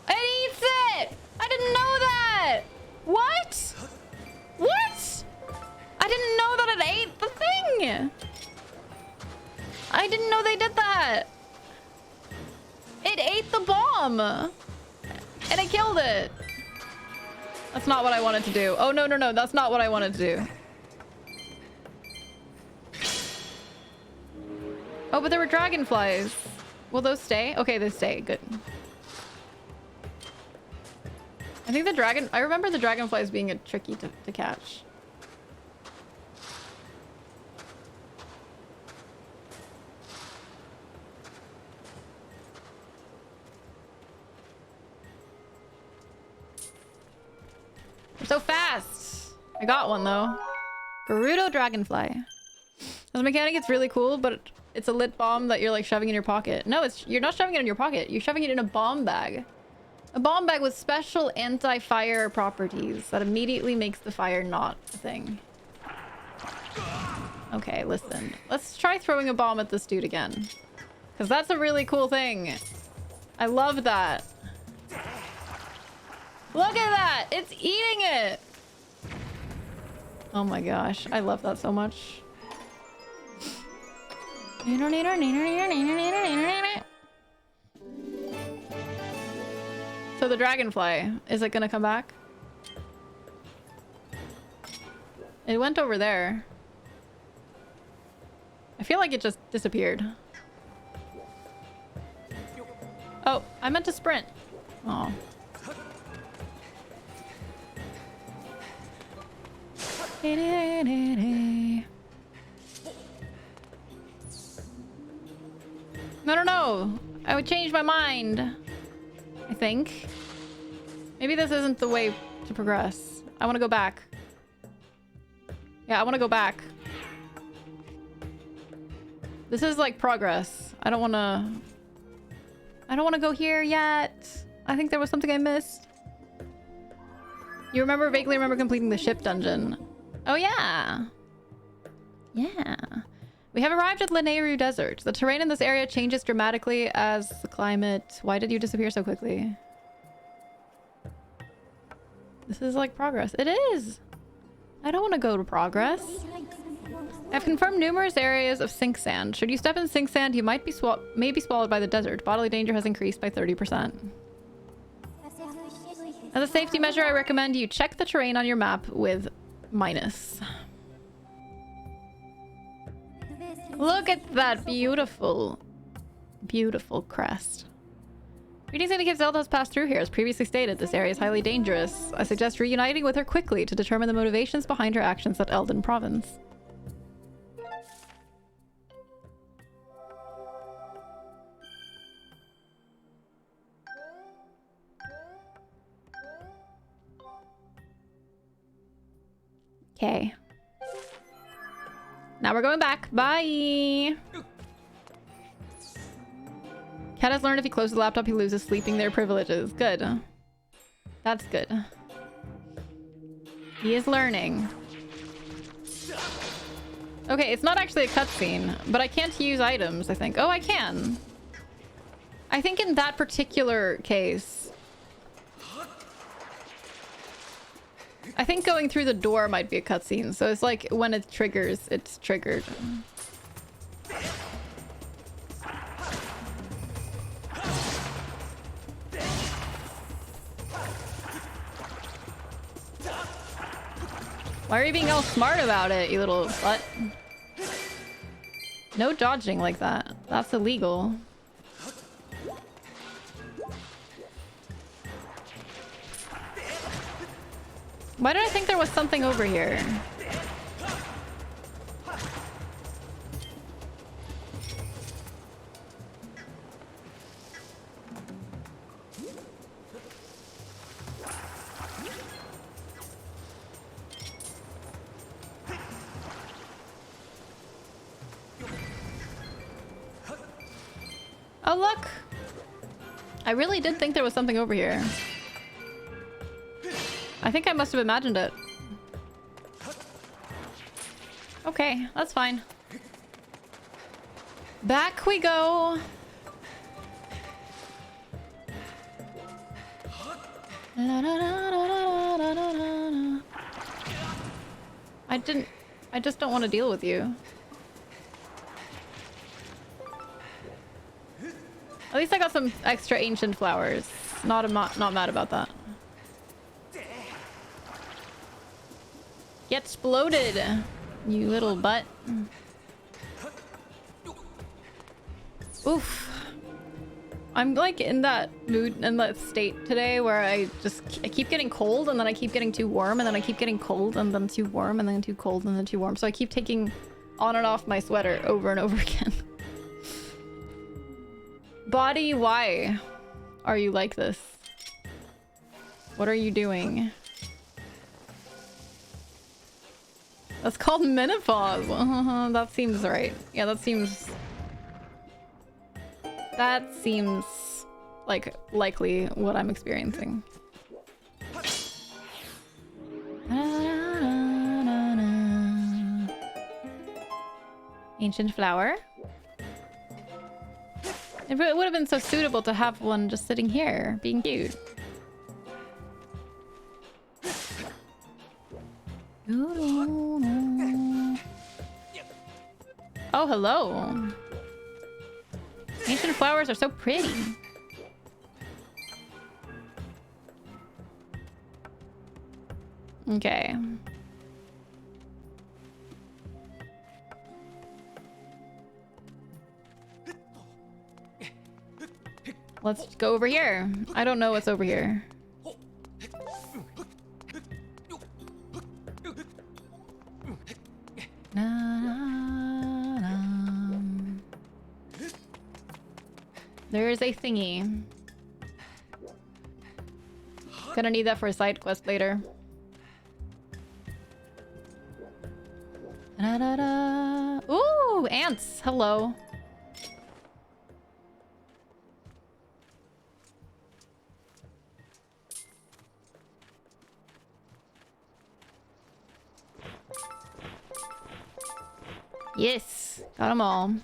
It eats it! I didn't know that! What? What? I didn't know that it ate the thing! I didn't know they did that! It ate the bomb! And it killed it! That's not what I wanted to do. Oh, no, no, no. That's not what I wanted to do. Oh, but there were dragonflies. Will those stay? Okay, they stay. Good. I think I remember the dragonflies being tricky to catch. They're so fast! I got one though. Gerudo dragonfly. As a mechanic, it's really cool, but it's a lit bomb that you're like shoving in your pocket. No, you're not shoving it in your pocket. You're shoving it in a bomb bag. A bomb bag with special anti-fire properties that immediately makes the fire not a thing. Okay, listen. Let's try throwing a bomb at this dude again. Because that's a really cool thing. I love that. Look at that! It's eating it! Oh my gosh, I love that so much. So the dragonfly, is it gonna come back? It went over there. I feel like it just disappeared. Oh, I meant to sprint. Oh. No. I would change my mind. I think. Maybe this isn't the way to progress. I want to go back. Yeah, I want to go back. This is like progress. I don't want to go here yet. I think there was something I missed. You vaguely remember completing the ship dungeon. Oh yeah. Yeah. We have arrived at Neru Desert. The terrain in this area changes dramatically as the climate... Why did you disappear so quickly? This is like progress. It is! I don't want to go to progress. I've confirmed numerous areas of sink sand. Should you step in sink sand, you might be swallowed by the desert. Bodily danger has increased by 30%. As a safety measure, I recommend you check the terrain on your map with minus. Look at that beautiful, beautiful crest. Greetings indicates Zelda has passed through here. As previously stated, this area is highly dangerous. I suggest reuniting with her quickly to determine the motivations behind her actions at Elden Province. Okay. Now we're going back. Bye! Cat has learned if he closes the laptop, he loses sleeping there privileges. Good. That's good. He is learning. Okay, it's not actually a cutscene, but I can't use items, I think. Oh, I can. I think in that particular case... I think going through the door might be a cutscene, so it's like when it triggers, it's triggered. Why are you being all smart about it, you little butt? No dodging like that. That's illegal. Why did I think there was something over here? Oh, look! I really did think there was something over here. I think I must have imagined it. Okay, that's fine. Back we go. I just don't want to deal with you. At least I got some extra ancient flowers. Not mad about that. Get exploded, you little butt. Oof. I'm like in that mood and that state today where I keep getting cold and then I keep getting too warm and then I keep getting cold and then too warm and then too cold and then too warm. So I keep taking on and off my sweater over and over again. Body, why are you like this? What are you doing? That's called menopause. That seems right. Yeah, that seems like likely what I'm experiencing. Ancient flower. It would have been so suitable to have one just sitting here, being cute. Ooh. Oh, hello. Ancient flowers are so pretty. Okay. Let's go over here. I don't know what's over here. There is a thingy. Gonna need that for a side quest later. Da-da-da. Ooh, ants. Hello. Yes, got them all.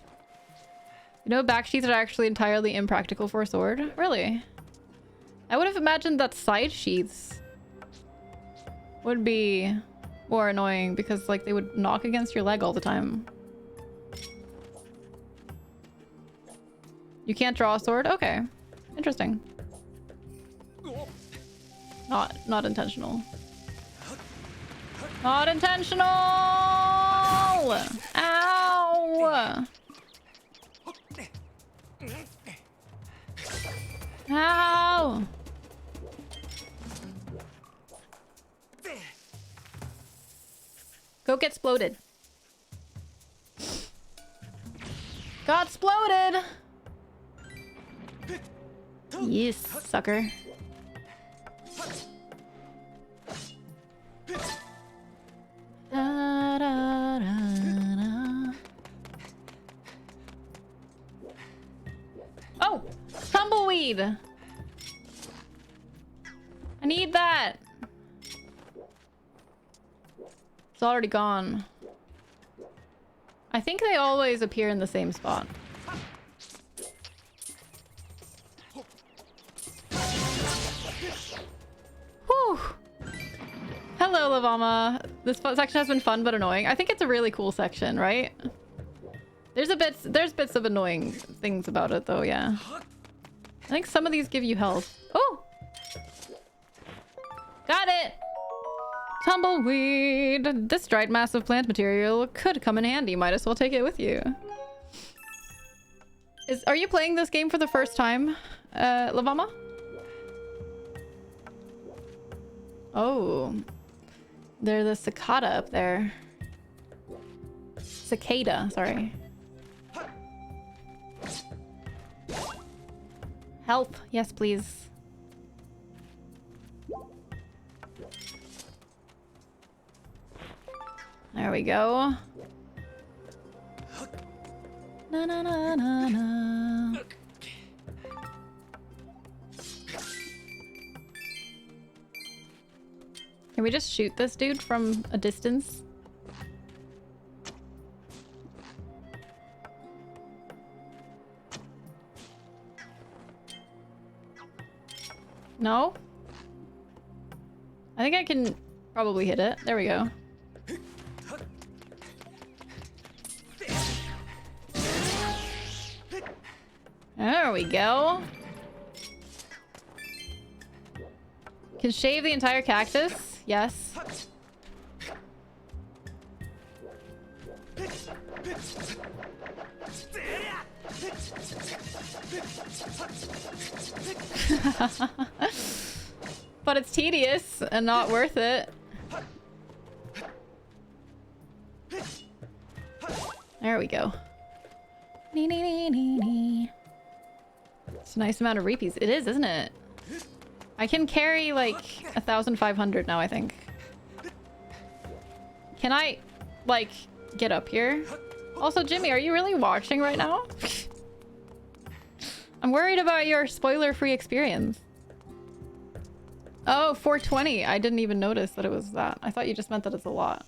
You know, back sheaths are actually entirely impractical for a sword? Really? I would have imagined that side sheaths would be more annoying because, like, they would knock against your leg all the time. You can't draw a sword? Okay. Interesting. Not intentional. Not intentional! Ow! Ow! Go get exploded. Got exploded! Yes, sucker. Da, da, da, da. Oh! Tumbleweed! I need that! It's already gone. I think they always appear in the same spot. Whew! Hello, Lavama. This section has been fun but annoying. I think it's a really cool section, right? There's bits of annoying things about it, though, yeah. I think some of these give you health. Oh! Got it! Tumbleweed! This dried mass of plant material could come in handy. Might as well take it with you. Are you playing this game for the first time, Lavama? Oh. There's the cicada up there. Cicada, sorry. Help. Yes, please. There we go. Na na na na na. Can we just shoot this dude from a distance? No? I think I can probably hit it. There we go. There we go. Can shave the entire cactus? Yes. But it's tedious and not worth it. There we go. Nee, nee, nee, nee, nee. It's a nice amount of repeats. It is, isn't it? I can carry like 1,500 now, I think. Can I, like, get up here? Also, Jimmy, are you really watching right now? I'm worried about your spoiler-free experience. Oh, 420. I didn't even notice that it was that. I thought you just meant that it's a lot.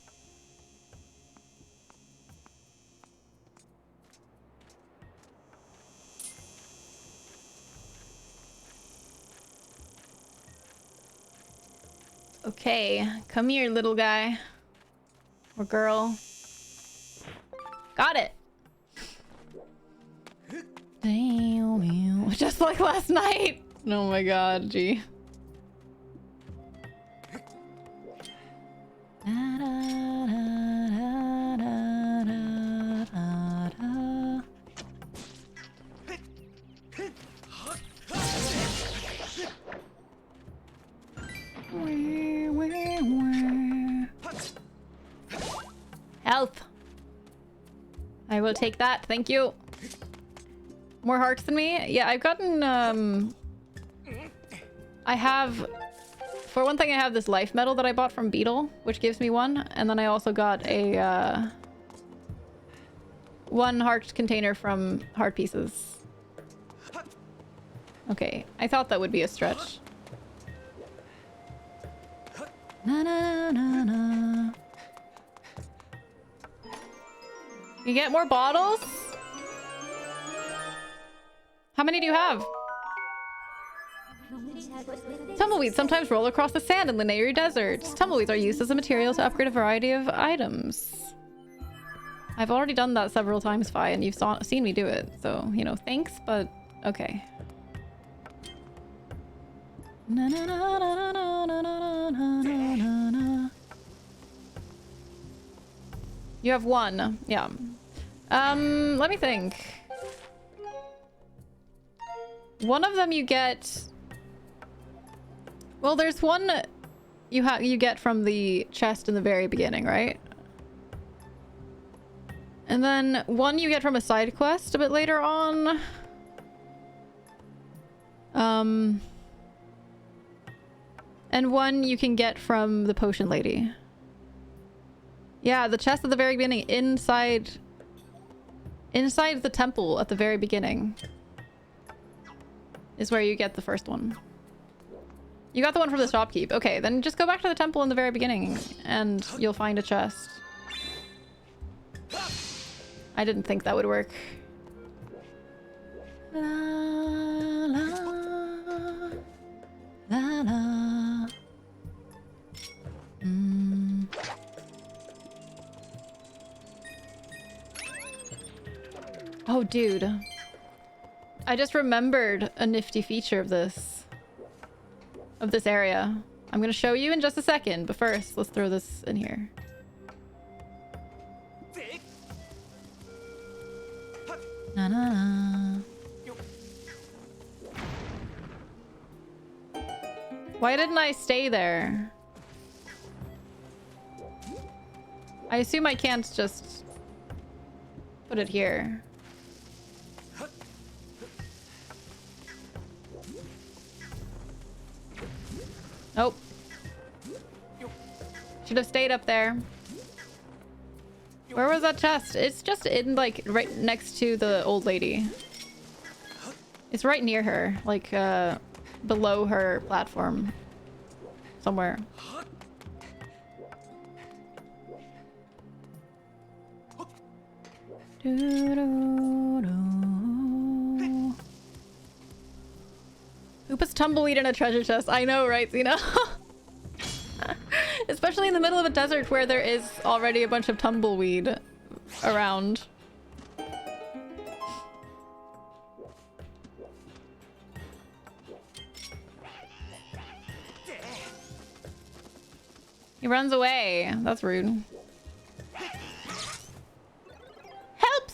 Okay, come here, little guy. Or girl. Got it. Just like last night. Oh my god, gee. Health. I will take that. Thank you. More hearts than me? Yeah, I've gotten, I have... For one thing, I have this life medal that I bought from Beetle, which gives me one. And then I also got a, one heart container from Heart Pieces. Okay, I thought that would be a stretch. Na na na na. You get more bottles? How many do you have? Tumbleweeds sometimes roll across the sand in the Neru Desert. Tumbleweeds are used as a material to upgrade a variety of items. I've already done that several times, Fi, and you've seen me do it. So, you know, thanks, but okay. Na, na, na, na, na, na, na, na, na, na. You have one. Yeah. Let me think. One of them you get... Well, there's one you get from the chest in the very beginning, right? And then one you get from a side quest a bit later on. And one you can get from the potion lady. Yeah, the chest at the very beginning, inside the temple at the very beginning is where you get the first one. You got the one from the shopkeep. Okay, then just go back to the temple in the very beginning and you'll find a chest. I didn't think that would work. La, la, la, la. Oh, dude. I just remembered a nifty feature of this area. I'm gonna show you in just a second, but first, let's throw this in here. Na, na, na. Why didn't I stay there? I assume I can't just put it here. Oh. Should have stayed up there. Where was that chest? It's just in, like, right next to the old lady. It's right near her, like, below her platform. Somewhere. Who puts tumbleweed in a treasure chest? I know, right, Zena? Especially in the middle of a desert where there is already a bunch of tumbleweed around. He runs away. That's rude. Help!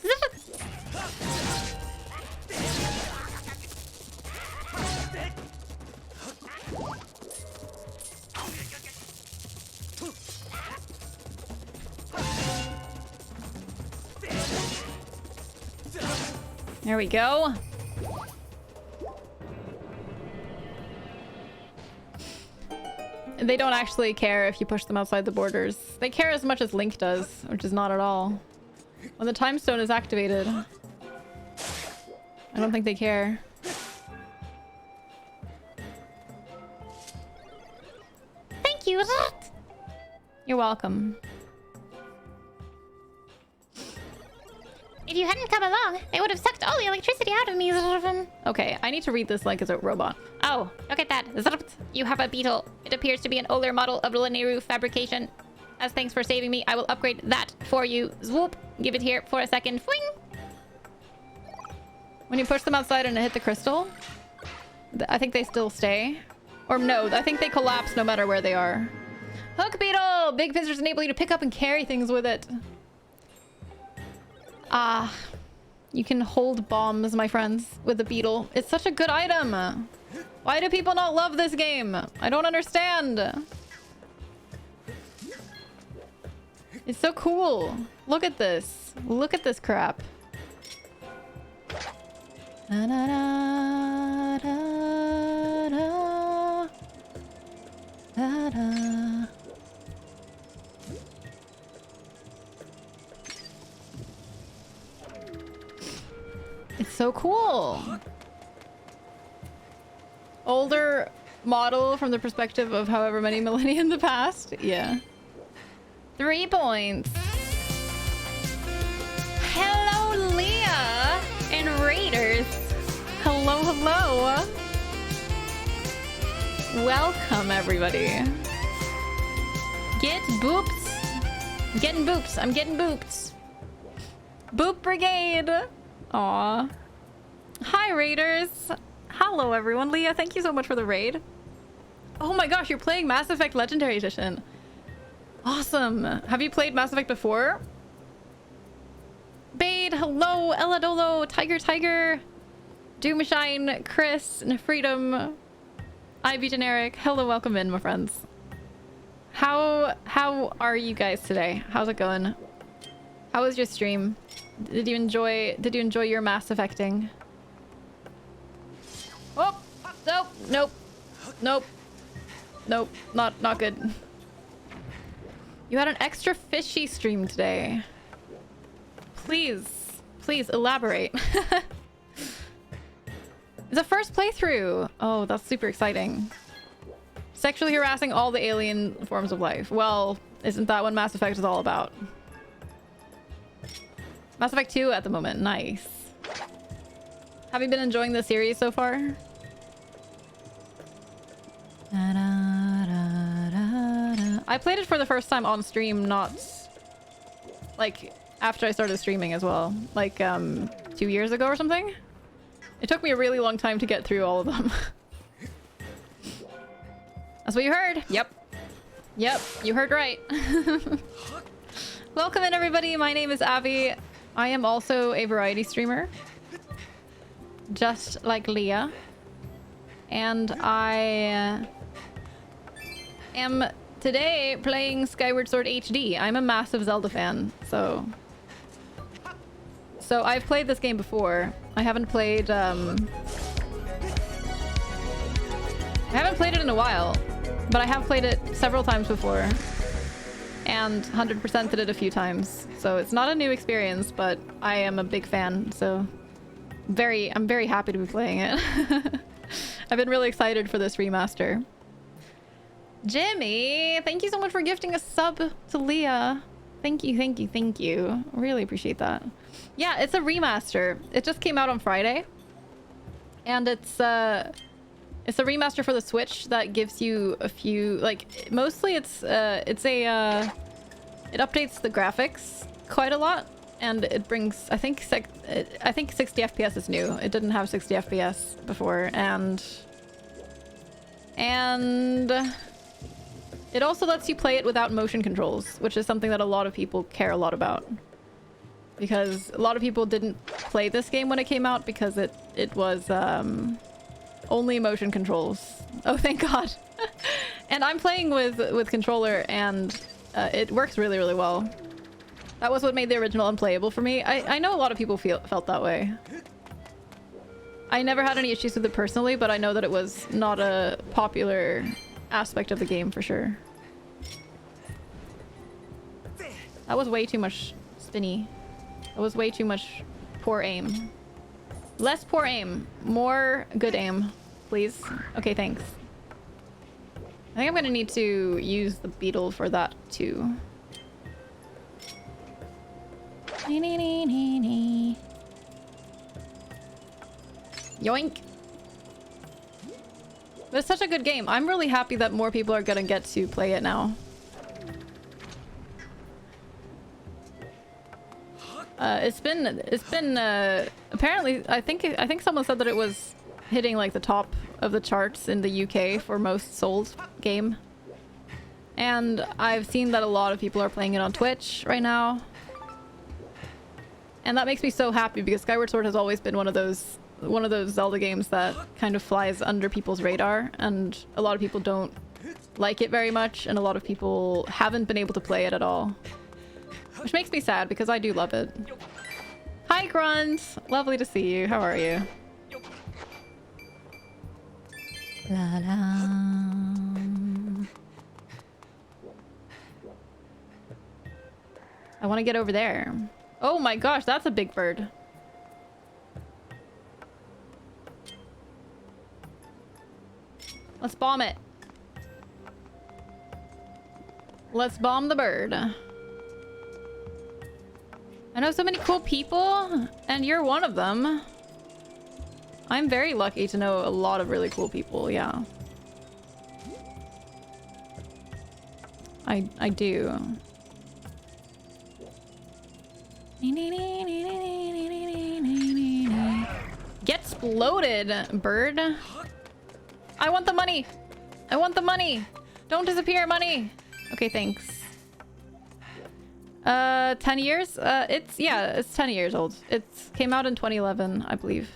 There we go. They don't actually care if you push them outside the borders. They care as much as Link does, which is not at all. When the time stone is activated, I don't think they care. Thank you. You're welcome. If you hadn't come along, they would have sucked all the electricity out of me. Okay, I need to read this like it's a robot. Oh, look at that. You have a beetle. It appears to be an older model of the Neru fabrication. As thanks for saving me, I will upgrade that for you. Swoop. Give it here for a second. Fwing. When you push them outside and hit the crystal, I think they still stay. Or no, I think they collapse no matter where they are. Hook beetle! Big pincers enable you to pick up and carry things with it. Ah. You can hold bombs, my friends, with the beetle. It's such a good item. Why do people not love this game? I don't understand. It's so cool. Look at this. Look at this crap. Da, da, da, da, da, da, da. It's so cool. Older model from the perspective of however many millennia in the past. Yeah. 3 points. Hello, Leah and Raiders. Hello, hello. Welcome, everybody. Get booped. I'm getting booped. I'm getting booped. Boop Brigade. Aw. Hi, Raiders. Hello, everyone. Leah, thank you so much for the raid. Oh my gosh, you're playing Mass Effect Legendary Edition. Awesome. Have you played Mass Effect before? Bade, hello. Ella Dolo, Tiger, Doomshine, Chris, Freedom, Ivy Generic. Hello, welcome in, my friends. How are you guys today? How's it going? How was your stream? Did you enjoy your Mass Effecting? Oh, nope, not good. You had an extra fishy stream today. Please elaborate. It's a first playthrough. Oh, that's super exciting. Sexually harassing all the alien forms of life. Well, isn't that what Mass Effect is all about? Mass Effect 2 at the moment. Nice. Have you been enjoying the series so far? I played it for the first time on stream, not like after I started streaming as well. Like 2 years ago or something. It took me a really long time to get through all of them. That's what you heard. Yep, you heard right. Welcome in, everybody. My name is Avi. I am also a variety streamer, just like Leah. And I am today playing Skyward Sword HD. I'm a massive Zelda fan, so I've played this game before. I haven't played it in a while, but I have played it several times before. And 100%ed it a few times. So it's not a new experience, but I am a big fan, so I'm very happy to be playing it. I've been really excited for this remaster. Jimmy, thank you so much for gifting a sub to Leah. Thank you. Really appreciate that. Yeah, it's a remaster. It just came out on Friday. And it's a remaster for the Switch that gives you a few, like, mostly it updates the graphics quite a lot, and it brings, I think 60 FPS is new. It didn't have 60 FPS before, and it also lets you play it without motion controls, which is something that a lot of people care a lot about. Because a lot of people didn't play this game when it came out because it was only motion controls. Oh, thank God. And I'm playing with controller, and it works really, really well. That was what made the original unplayable for me. I know a lot of people felt that way. I never had any issues with it personally, but I know that it was not a popular aspect of the game for sure. That was way too much spinny. That was way too much poor aim. Less poor aim. More good aim, please. Okay, thanks. I think I'm gonna need to use the beetle for that too. Yoink. But it's such a good game. I'm really happy that more people are gonna get to play it now. It's been apparently apparently, I think someone said that it was hitting like the top of the charts in the UK for most sold game. And I've seen that a lot of people are playing it on Twitch right now. And that makes me so happy because Skyward Sword has always been one of those Zelda games that kind of flies under people's radar, and a lot of people don't like it very much, and a lot of people haven't been able to play it at all. Which makes me sad because I do love it. Hi Grunt! Lovely to see you. How are you? La la. I want to get over there. Oh my gosh, that's a big bird. Let's bomb it. Let's bomb the bird. I know so many cool people, and you're one of them. I'm very lucky to know a lot of really cool people, yeah. I do. Get exploded, bird. I want the money. I want the money. Don't disappear, money. Okay, thanks. 10 years? It's 10 years old. It came out in 2011, I believe.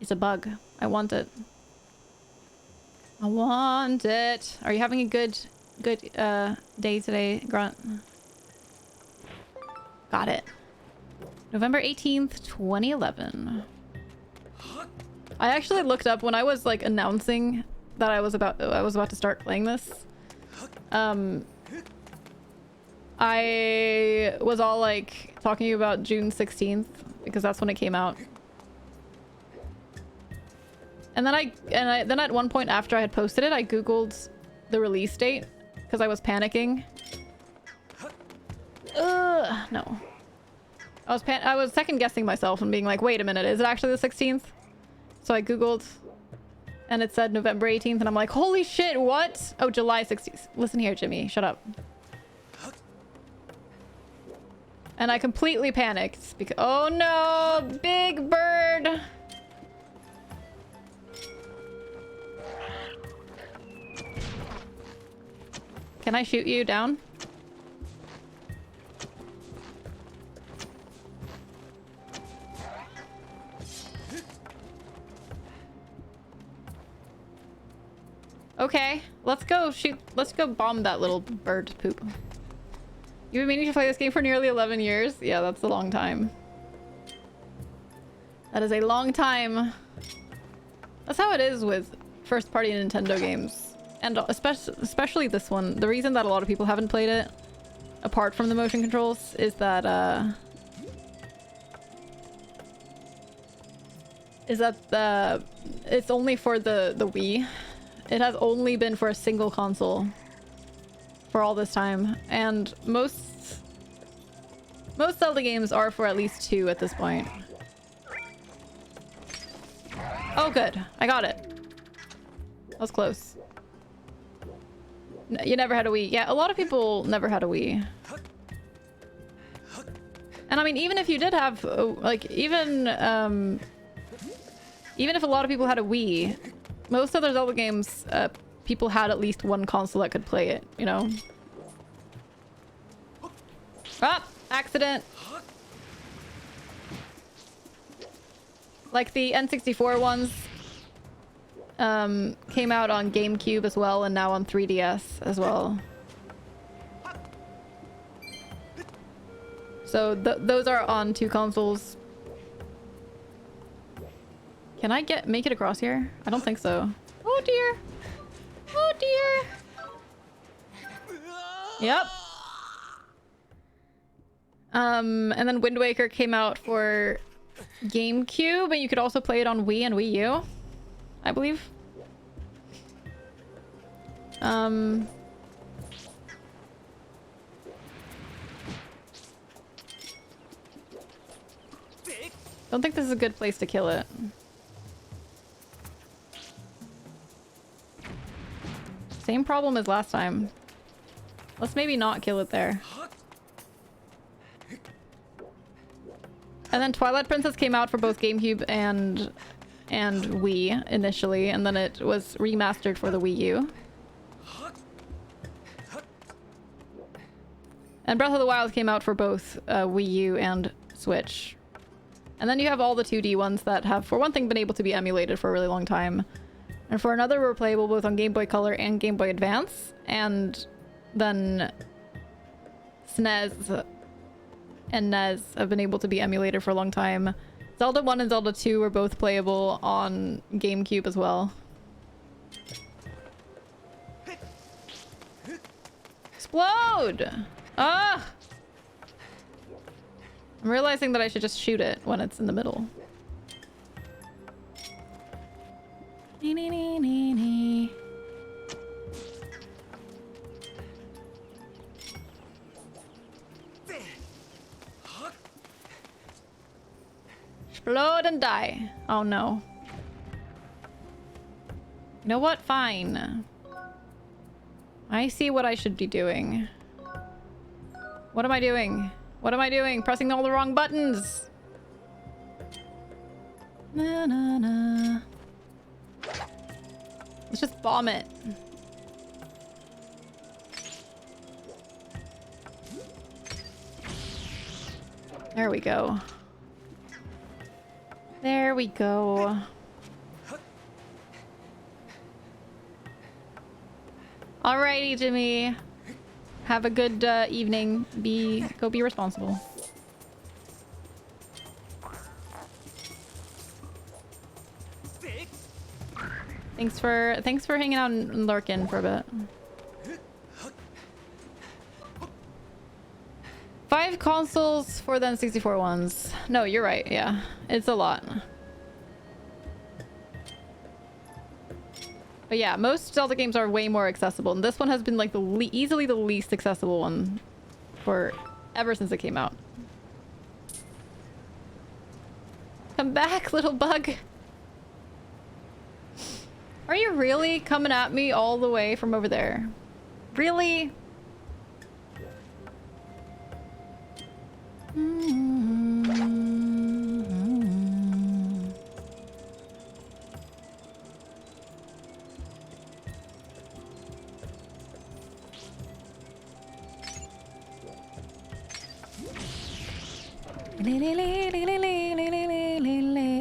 It's a bug. I want it. I want it. Are you having a good day today, Grunt? Got it. November 18th, 2011. I actually looked up when I was like announcing that I was about to start playing this. I was all like talking about June 16th because that's when it came out. And then at one point after I had posted it, I googled the release date because I was panicking. No. I was second guessing myself and being like, wait a minute, is it actually the 16th? So I googled and it said November 18th and I'm like, holy shit, what? Oh, July 16th. Listen here, Jimmy, shut up. And I completely panicked because, oh no, big bird. Can I shoot you down? Okay, let's go shoot. Let's go bomb that little bird poop. You've been meaning to play this game for nearly 11 years? Yeah, that's a long time. That is a long time. That's how it is with first-party Nintendo games. And especially this one. The reason that a lot of people haven't played it, apart from the motion controls, is that it's only for the Wii. It has only been for a single console for all this time, and most Zelda games are for at least 2 at this point. Oh good, I got it. That was close. You never had a Wii. Yeah, a lot of people never had a Wii. And I mean, even if you did have, like, even if a lot of people had a Wii, most other Zelda games, people had at least one console that could play it, you know? Ah! Accident! Like the N64 ones came out on GameCube as well, and now on 3DS as well. So those are on 2 consoles. Can I make it across here? I don't think so. Oh dear! Oh dear! Yep. And then Wind Waker came out for GameCube, and you could also play it on Wii and Wii U, I believe. Don't think this is a good place to kill it. Same problem as last time. Let's maybe not kill it there. And then Twilight Princess came out for both GameCube and Wii initially, and then it was remastered for the Wii U. And Breath of the Wild came out for both Wii U and Switch. And then you have all the 2D ones that have, for one thing, been able to be emulated for a really long time. And for another, were playable both on Game Boy Color and Game Boy Advance. And then SNES and NES have been able to be emulated for a long time. Zelda 1 and Zelda 2 were both playable on GameCube as well. Explode! Ah! I'm realizing that I should just shoot it when it's in the middle. Nee, nee, nee, nee, nee. Explode and die. Oh no. You know what? Fine. I see what I should be doing. What am I doing? What am I doing? Pressing all the wrong buttons. Na na na. Let's just bomb it. There we go. There we go. Alrighty, Jimmy. Have a good evening. Go be responsible. Thanks for hanging out and lurking for a bit. 5 consoles for the N64 ones. No, you're right. Yeah, it's a lot. But yeah, most Zelda games are way more accessible, and this one has been like the easily the least accessible one for ever since it came out. Come back, little bug. Are you really coming at me all the way from over there? Really?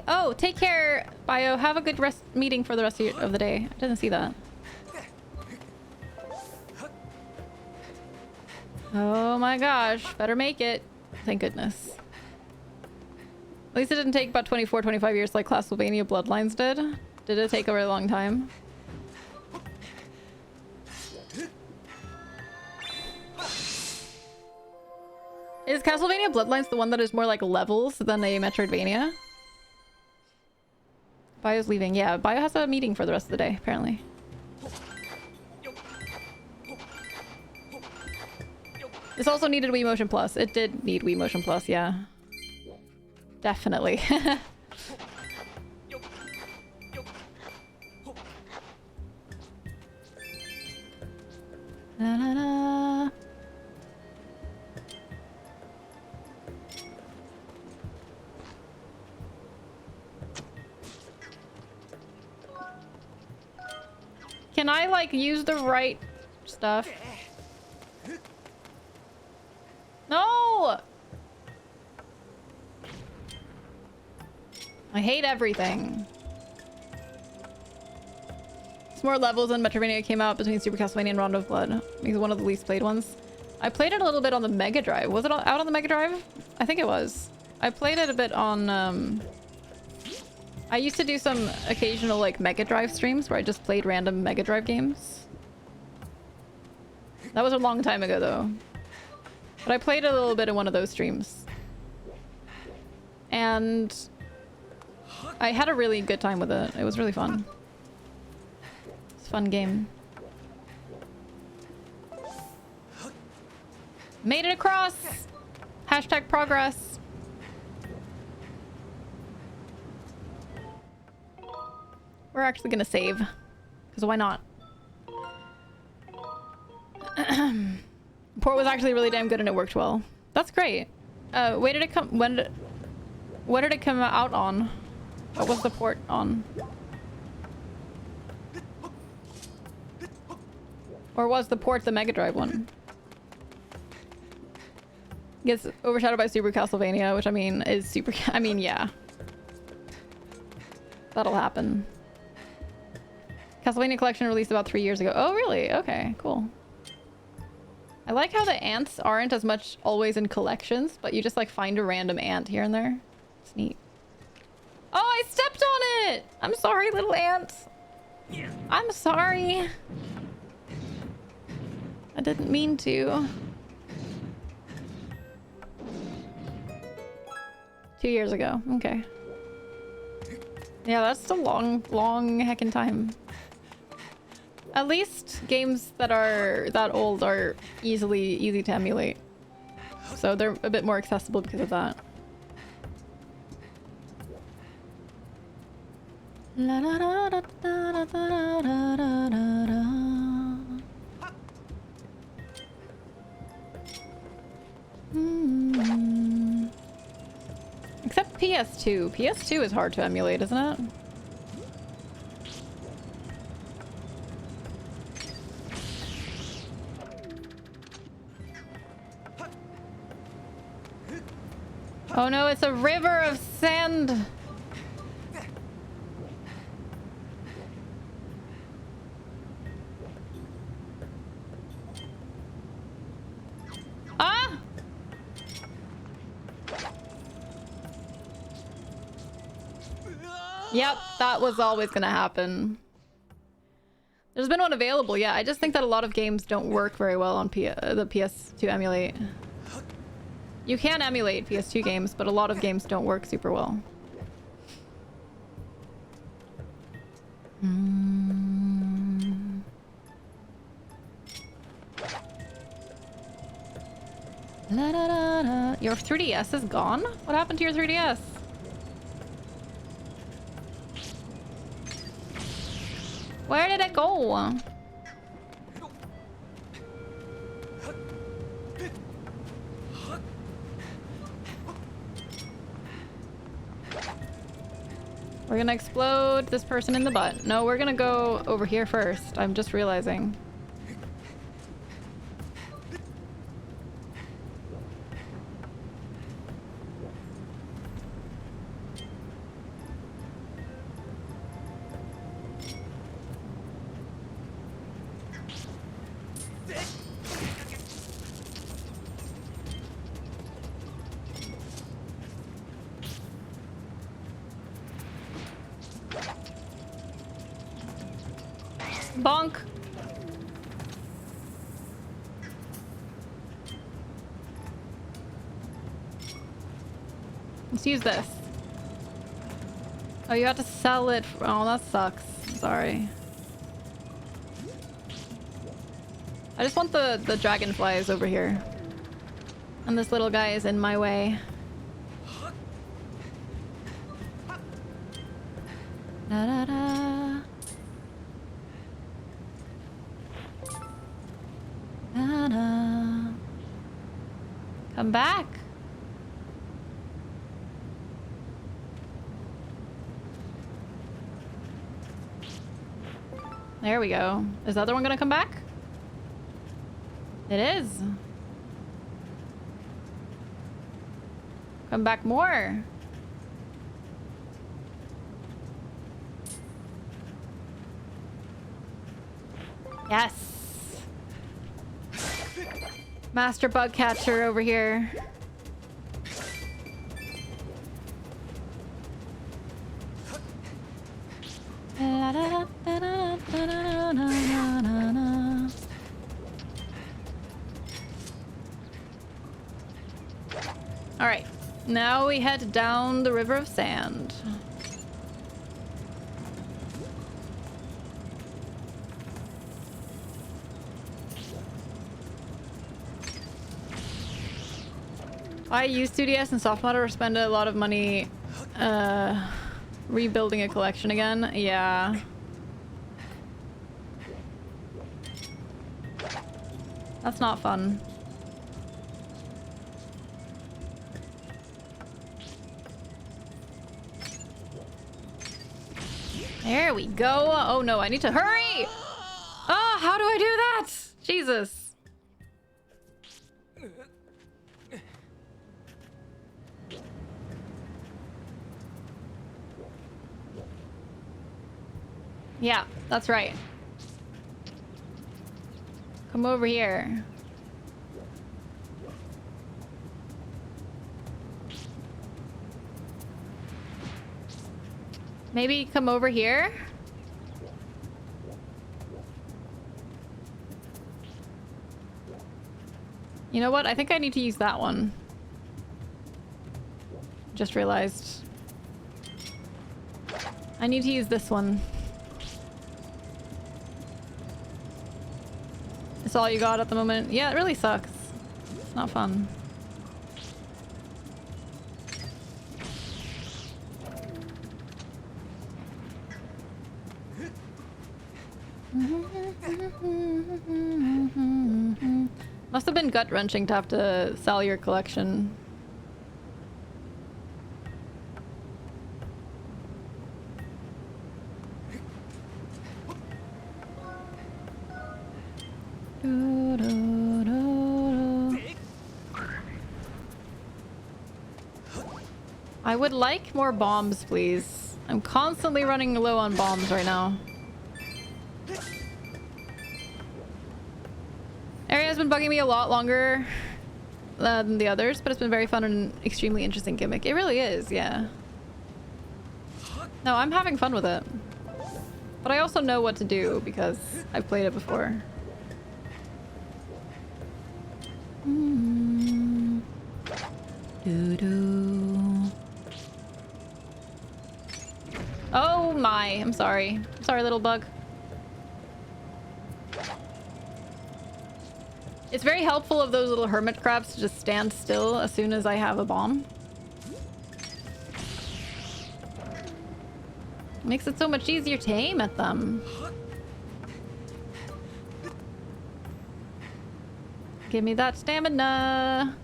Oh, take care, Bio. Have a good meeting for the rest of the day. I didn't see that. Oh my gosh. Better make it. Thank goodness. At least it didn't take about 25 years like Castlevania Bloodlines did. Did it take a really long time? Is Castlevania Bloodlines the one that is more like levels than a Metroidvania? Bio's leaving. Yeah, Bio has a meeting for the rest of the day, apparently. This also needed Wii Motion Plus. It did need Wii Motion Plus, yeah. Definitely. La, la, la. Can I, like, use the right stuff? No! I hate everything. It's more levels than Metroidvania came out between Super Castlevania and Rondo of Blood. It's one of the least played ones. I played it a little bit on the Mega Drive. Was it out on the Mega Drive? I think it was. I played it a bit on, I used to do some occasional, like, Mega Drive streams where I just played random Mega Drive games. That was a long time ago, though. But I played a little bit in one of those streams. And I had a really good time with it. It was really fun. It's a fun game. Made it across! Hashtag progress. We're actually gonna save. Because why not? Port was actually really damn good and it worked well. That's great. Wait, did it come? When did What did it come out on? What was the port on? Or was the port the Mega Drive one? Gets overshadowed by Super Castlevania, which I mean is super. I mean, yeah. That'll happen. Castlevania Collection released about 3 years ago. Oh, really? Okay, cool. I like how the ants aren't as much always in collections, but you just like find a random ant here and there. It's neat. Oh, I stepped on it! I'm sorry, little ant. I'm sorry. I didn't mean to. 2 years ago. Okay. Yeah, that's a long heckin' time. At least games that are that old are easy to emulate. So they're a bit more accessible because of that. La da da da da da da da da da. Except PS2. PS2 is hard to emulate, isn't it? Oh no, it's a river of sand. Ah! Yep, that was always gonna happen. There's been one available, yeah. I just think that a lot of games don't work very well on the PS2 emulate. You can emulate PS2 games, but a lot of games don't work super well. La da da da. Your 3DS is gone? What happened to your 3DS? Where did it go? We're gonna explode this person in the butt. No, we're gonna go over here first. I'm just realizing. Bonk. Let's use this. Oh, you have to sell it. Oh, that sucks. Sorry. I just want the dragonflies over here. And this little guy is in my way. Da da da. Da da. Come back. There we go. Is the other one gonna come back? It is. Come back more. Yes. Master bug catcher over here. All right, now we head down the river of sand. I use 2DS and soft mod or spend a lot of money rebuilding a collection again. Yeah. That's not fun. There we go. Oh no, I need to hurry! Oh, how do I do that? Jesus. Yeah, that's right. Come over here. Maybe come over here? You know what? I think I need to use that one. Just realized. I need to use this one. It's all you got at the moment. Yeah, it really sucks. It's not fun. Must have been gut-wrenching to have to sell your collection. I would like more bombs, please. I'm constantly running low on bombs right now. Area has been bugging me a lot longer than the others, but it's been very fun and extremely interesting gimmick. It really is, yeah. No, I'm having fun with it. But I also know what to do because I've played it before. Oh my, I'm sorry. Sorry, little bug. It's very helpful of those little hermit crabs to just stand still as soon as I have a bomb. Makes it so much easier to aim at them. Give me that stamina.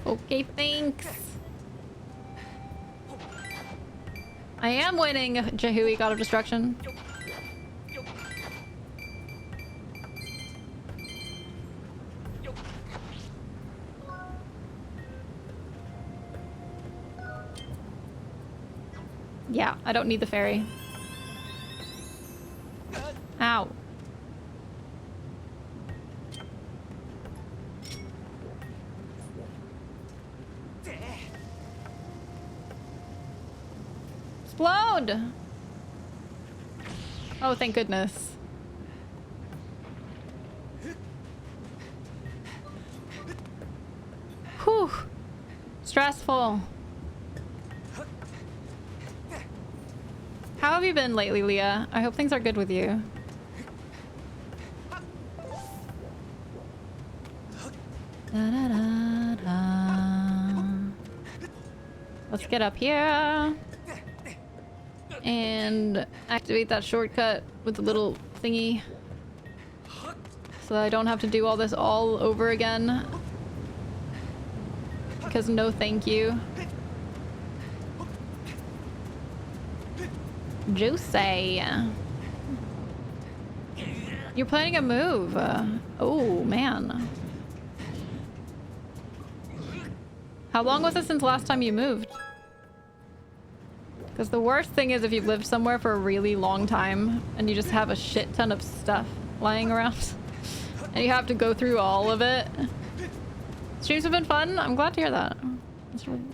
Okay, thanks. I am winning, Jahui, God of Destruction. Yeah, I don't need the fairy. Ow. Explode! Oh, thank goodness. Whew. Stressful. How have you been lately, Leah? I hope things are good with you. Da, da, da, da. Let's get up here and activate that shortcut with the little thingy so that I don't have to do all this all over again. Because no thank you. Juicy. You're planning a move. Oh, man. How long was it since last time you moved? Because the worst thing is if you've lived somewhere for a really long time and you just have a shit ton of stuff lying around and you have to go through all of it. Streams have been fun. I'm glad to hear that.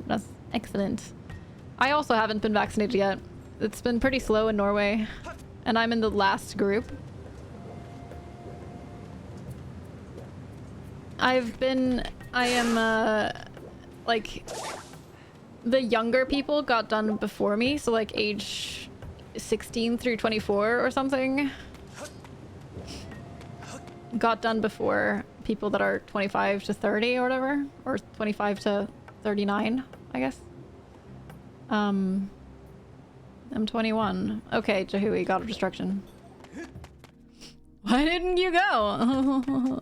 That's excellent. I also haven't been vaccinated yet. It's been pretty slow in Norway, and I'm in the last group. I am, like, the younger people got done before me, so like age 16 through 24 or something. Got done before people that are 25 to 30 or whatever, or 25 to 39, I guess. I'm 21. Okay, Jahui, God of Destruction. Why didn't you go?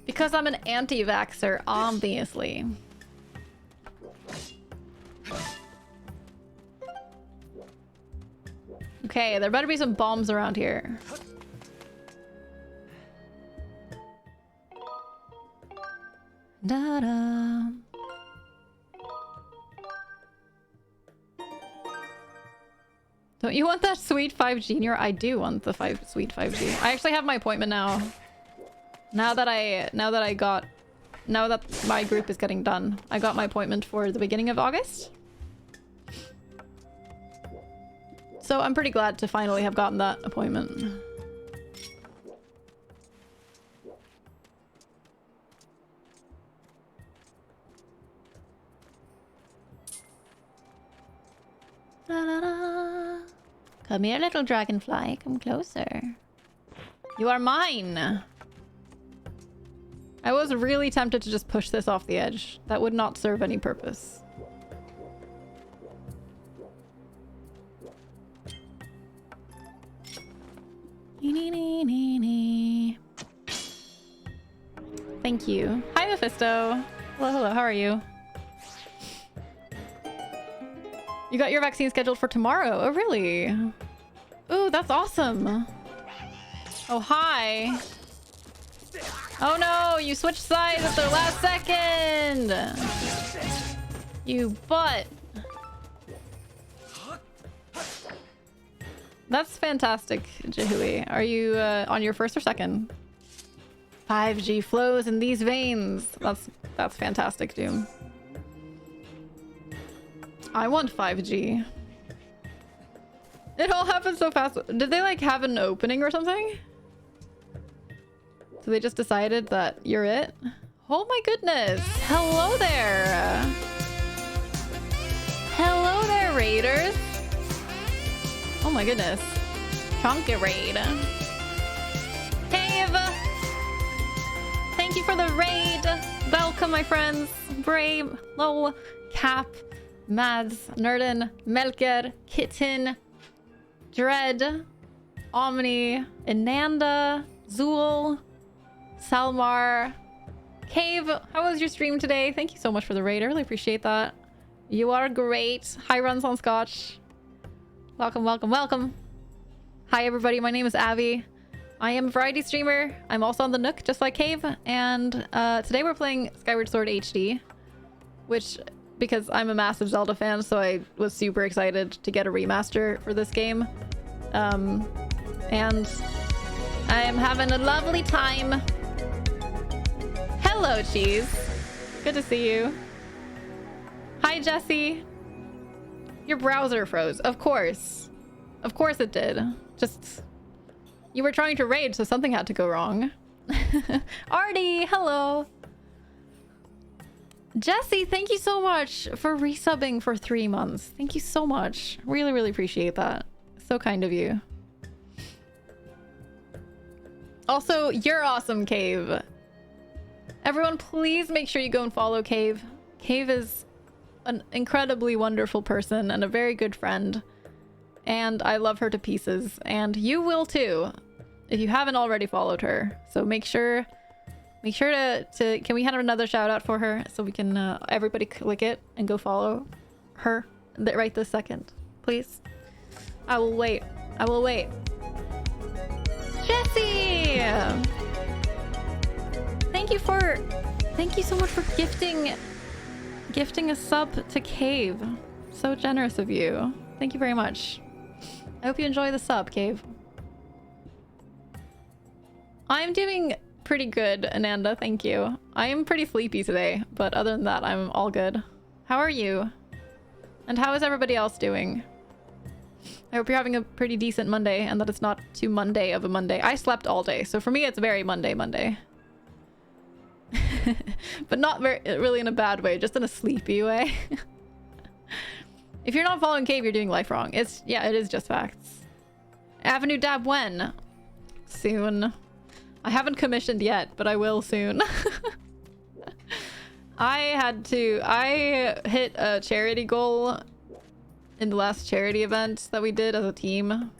Because I'm an anti-vaxxer, obviously. Okay, there better be some bombs around here. Da-da. Don't you want that sweet 5G in your? I do want the sweet 5G. I actually have my appointment now. Now that my group is getting done, I got my appointment for the beginning of August. So I'm pretty glad to finally have gotten that appointment. La, la, la. Come here, little dragonfly. Come closer. You are mine. I was really tempted to just push this off the edge. That would not serve any purpose. Thank you. Hi, Mephisto. Hello, hello. How are you? You got your vaccine scheduled for tomorrow. Oh, really? Ooh, that's awesome. Oh, hi. Oh, no. You switched sides at the last second. You butt. That's fantastic, Jihui. Are you on your first or second? 5G flows in these veins. That's fantastic, Doom. I want 5G. It all happened so fast. Did they like have an opening or something? So they just decided that you're it? Oh my goodness. Hello there. Hello there, raiders. Oh my goodness. Chonky raid. Cave! Thank you for the raid. Welcome, my friends. Brave, Low, Cap, Mads, Nerden, Melker, Kitten, Dread, Omni, Inanda, Zool, Salmar, Cave. How was your stream today? Thank you so much for the raid. I really appreciate that. You are great. Hi, Runs on Scotch. Welcome, welcome, welcome. Hi, everybody. My name is Avi. I am a variety streamer. I'm also on the Nook, just like Cave. And today we're playing Skyward Sword HD, which, because I'm a massive Zelda fan, so I was super excited to get a remaster for this game. And I am having a lovely time. Hello, Cheese. Good to see you. Hi, Jesse. Your browser froze. Of course. Of course it did. Just... You were trying to raid, so something had to go wrong. Artie, hello. Jesse, thank you so much for resubbing for 3 months. Thank you so much. Really, really appreciate that. So kind of you. Also, you're awesome, Cave. Everyone, please make sure you go and follow Cave. Cave is an incredibly wonderful person and a very good friend. And I love her to pieces. And you will too, if you haven't already followed her. So make sure to can we have another shout out for her so we can everybody click it and go follow her right this second, please. I will wait. I will wait. Jesse, thank you so much for gifting a sub to Cave. So generous of you. Thank you very much. I hope you enjoy the sub, Cave. I'm doing pretty good, Ananda. Thank you. I am pretty sleepy today, but other than that, I'm all good. How are you? And how is everybody else doing? I hope you're having a pretty decent Monday and that it's not too Monday of a Monday. I slept all day, so for me, it's very Monday. But not really in a bad way, just in a sleepy way. If you're not following Cave, you're doing life wrong. It is just facts. Avenue Dab when? Soon. I haven't commissioned yet, but I will soon. I hit a charity goal in the last charity event that we did as a team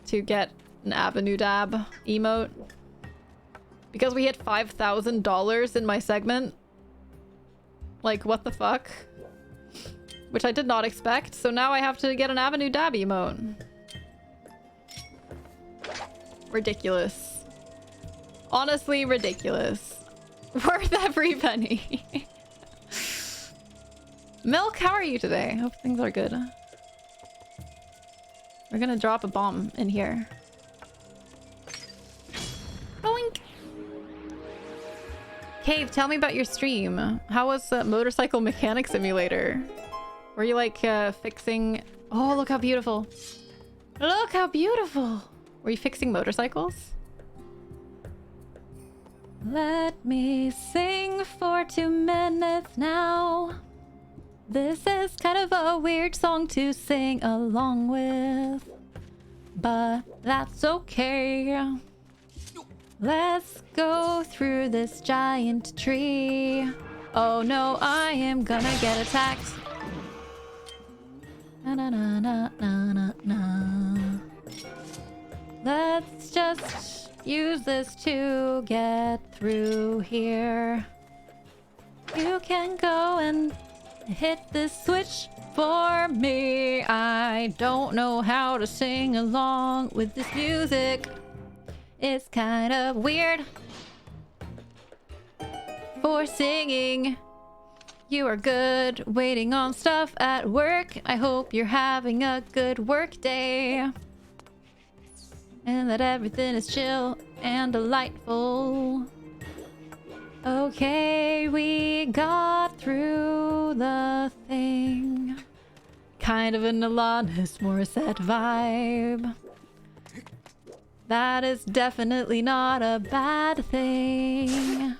to get an Avenue Dab emote. Because we hit $5,000 in my segment. Like, what the fuck? Which I did not expect, so now I have to get an Avenue Dab emote. Ridiculous. Honestly, ridiculous. Worth every penny. Milk, how are you today? Hope things are good. We're gonna drop a bomb in here. Boink. Cave, tell me about your stream. How was Motorcycle Mechanic Simulator? Were you like fixing... Oh, look how beautiful. Look how beautiful. Were you fixing motorcycles? Let me sing for 2 minutes now. This is kind of a weird song to sing along with, but that's okay. Let's go through this giant tree. Oh no, I am gonna get attacked. Na na na na na na na. Let's just use this to get through here. You can go and hit this switch for me. I don't know how to sing along with this music. It's kind of weird for singing. You are good waiting on stuff at work. I hope you're having a good work day. And that everything is chill and delightful. Okay, we got through the thing. Kind of an Alanis Morissette vibe. That is definitely not a bad thing.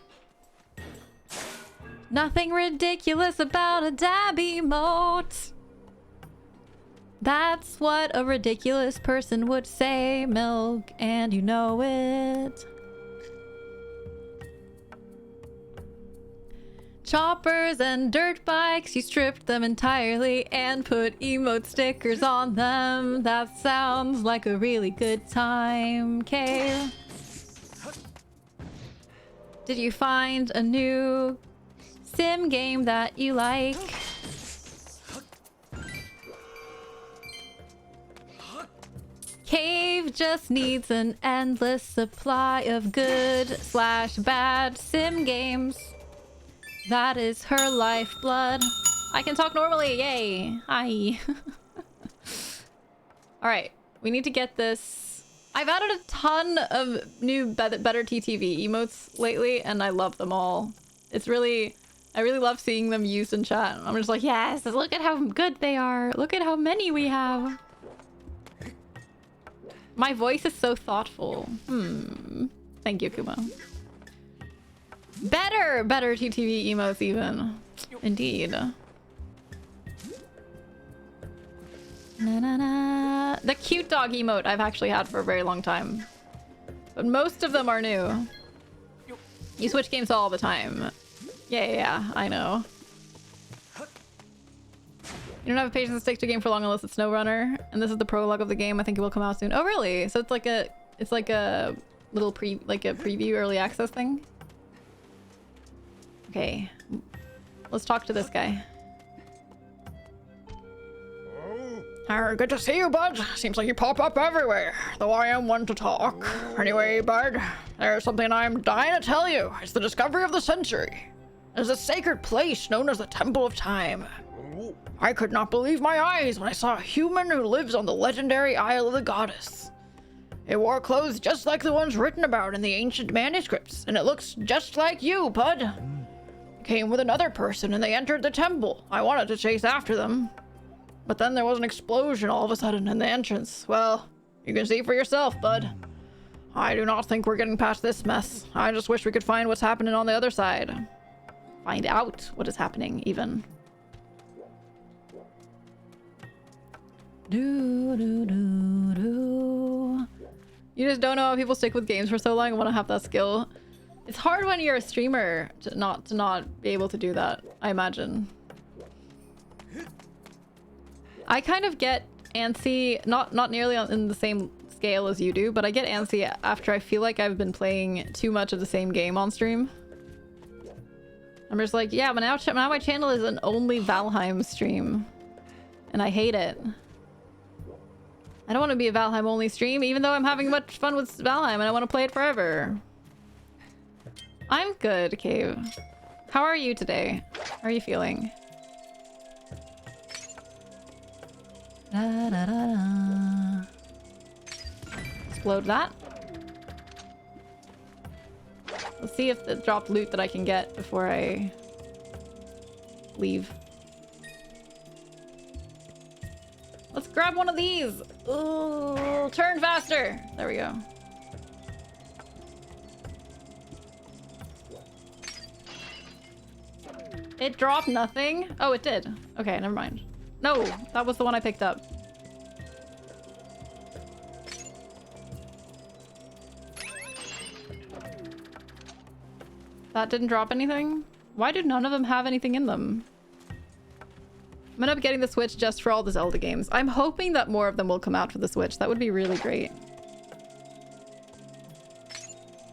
Nothing ridiculous about a dab emote. That's what a ridiculous person would say, Milk, and you know it. Choppers and dirt bikes, you stripped them entirely and put emote stickers on them. That sounds like a really good time, Kay. Did you find a new sim game that you like? Cave just needs an endless supply of good/bad sim games. That is her lifeblood. I can talk normally, yay! Hi. Alright, we need to get this. I've added a ton of new better TTV emotes lately, and I love them all. It's really... I really love seeing them used in chat. I'm just like, yes, look at how good they are. Look at how many we have. My voice is so thoughtful. Thank you, Kuma. Better TTV emotes even. Indeed. Na, na, na. The cute dog emote I've actually had for a very long time. But most of them are new. You switch games all the time. Yeah, I know. You don't have patience to stick to a game for long unless it's SnowRunner. And this is the prologue of the game. I think it will come out soon. Oh, really? So it's like a little preview early access thing? Okay. Let's talk to this guy. Good to see you, bud. Seems like you pop up everywhere, though I am one to talk. Anyway, bud, there's something I'm dying to tell you. It's the discovery of the century. There's a sacred place known as the Temple of Time. I could not believe my eyes when I saw a human who lives on the legendary Isle of the Goddess. It wore clothes just like the ones written about in the ancient manuscripts, and it looks just like you, bud. It came with another person and they entered the temple. I wanted to chase after them, but then there was an explosion all of a sudden in the entrance. Well, you can see for yourself, bud. I do not think we're getting past this mess. I just wish we could find what's happening on the other side. Find out what is happening, even. You just don't know how people stick with games for so long and want to have that skill. It's hard when you're a streamer to not be able to do that, I imagine. I kind of get antsy, not nearly in the same scale as you do, but I get antsy after I feel like I've been playing too much of the same game on stream. I'm just like, yeah, but now my channel is an only Valheim stream. And I hate it. I don't want to be a Valheim only stream, even though I'm having much fun with Valheim and I want to play it forever. I'm good, Cave. How are you today? How are you feeling? Da, da, da, da. Explode that. Let's see if it dropped loot that I can get before I leave. Let's grab one of these. Ooh, turn faster. There we go. It dropped nothing? Oh, it did. Okay, never mind. No, that was the one I picked up. That didn't drop anything? Why did none of them have anything in them? I'm gonna be getting the Switch just for all the Zelda games. I'm hoping that more of them will come out for the Switch. That would be really great.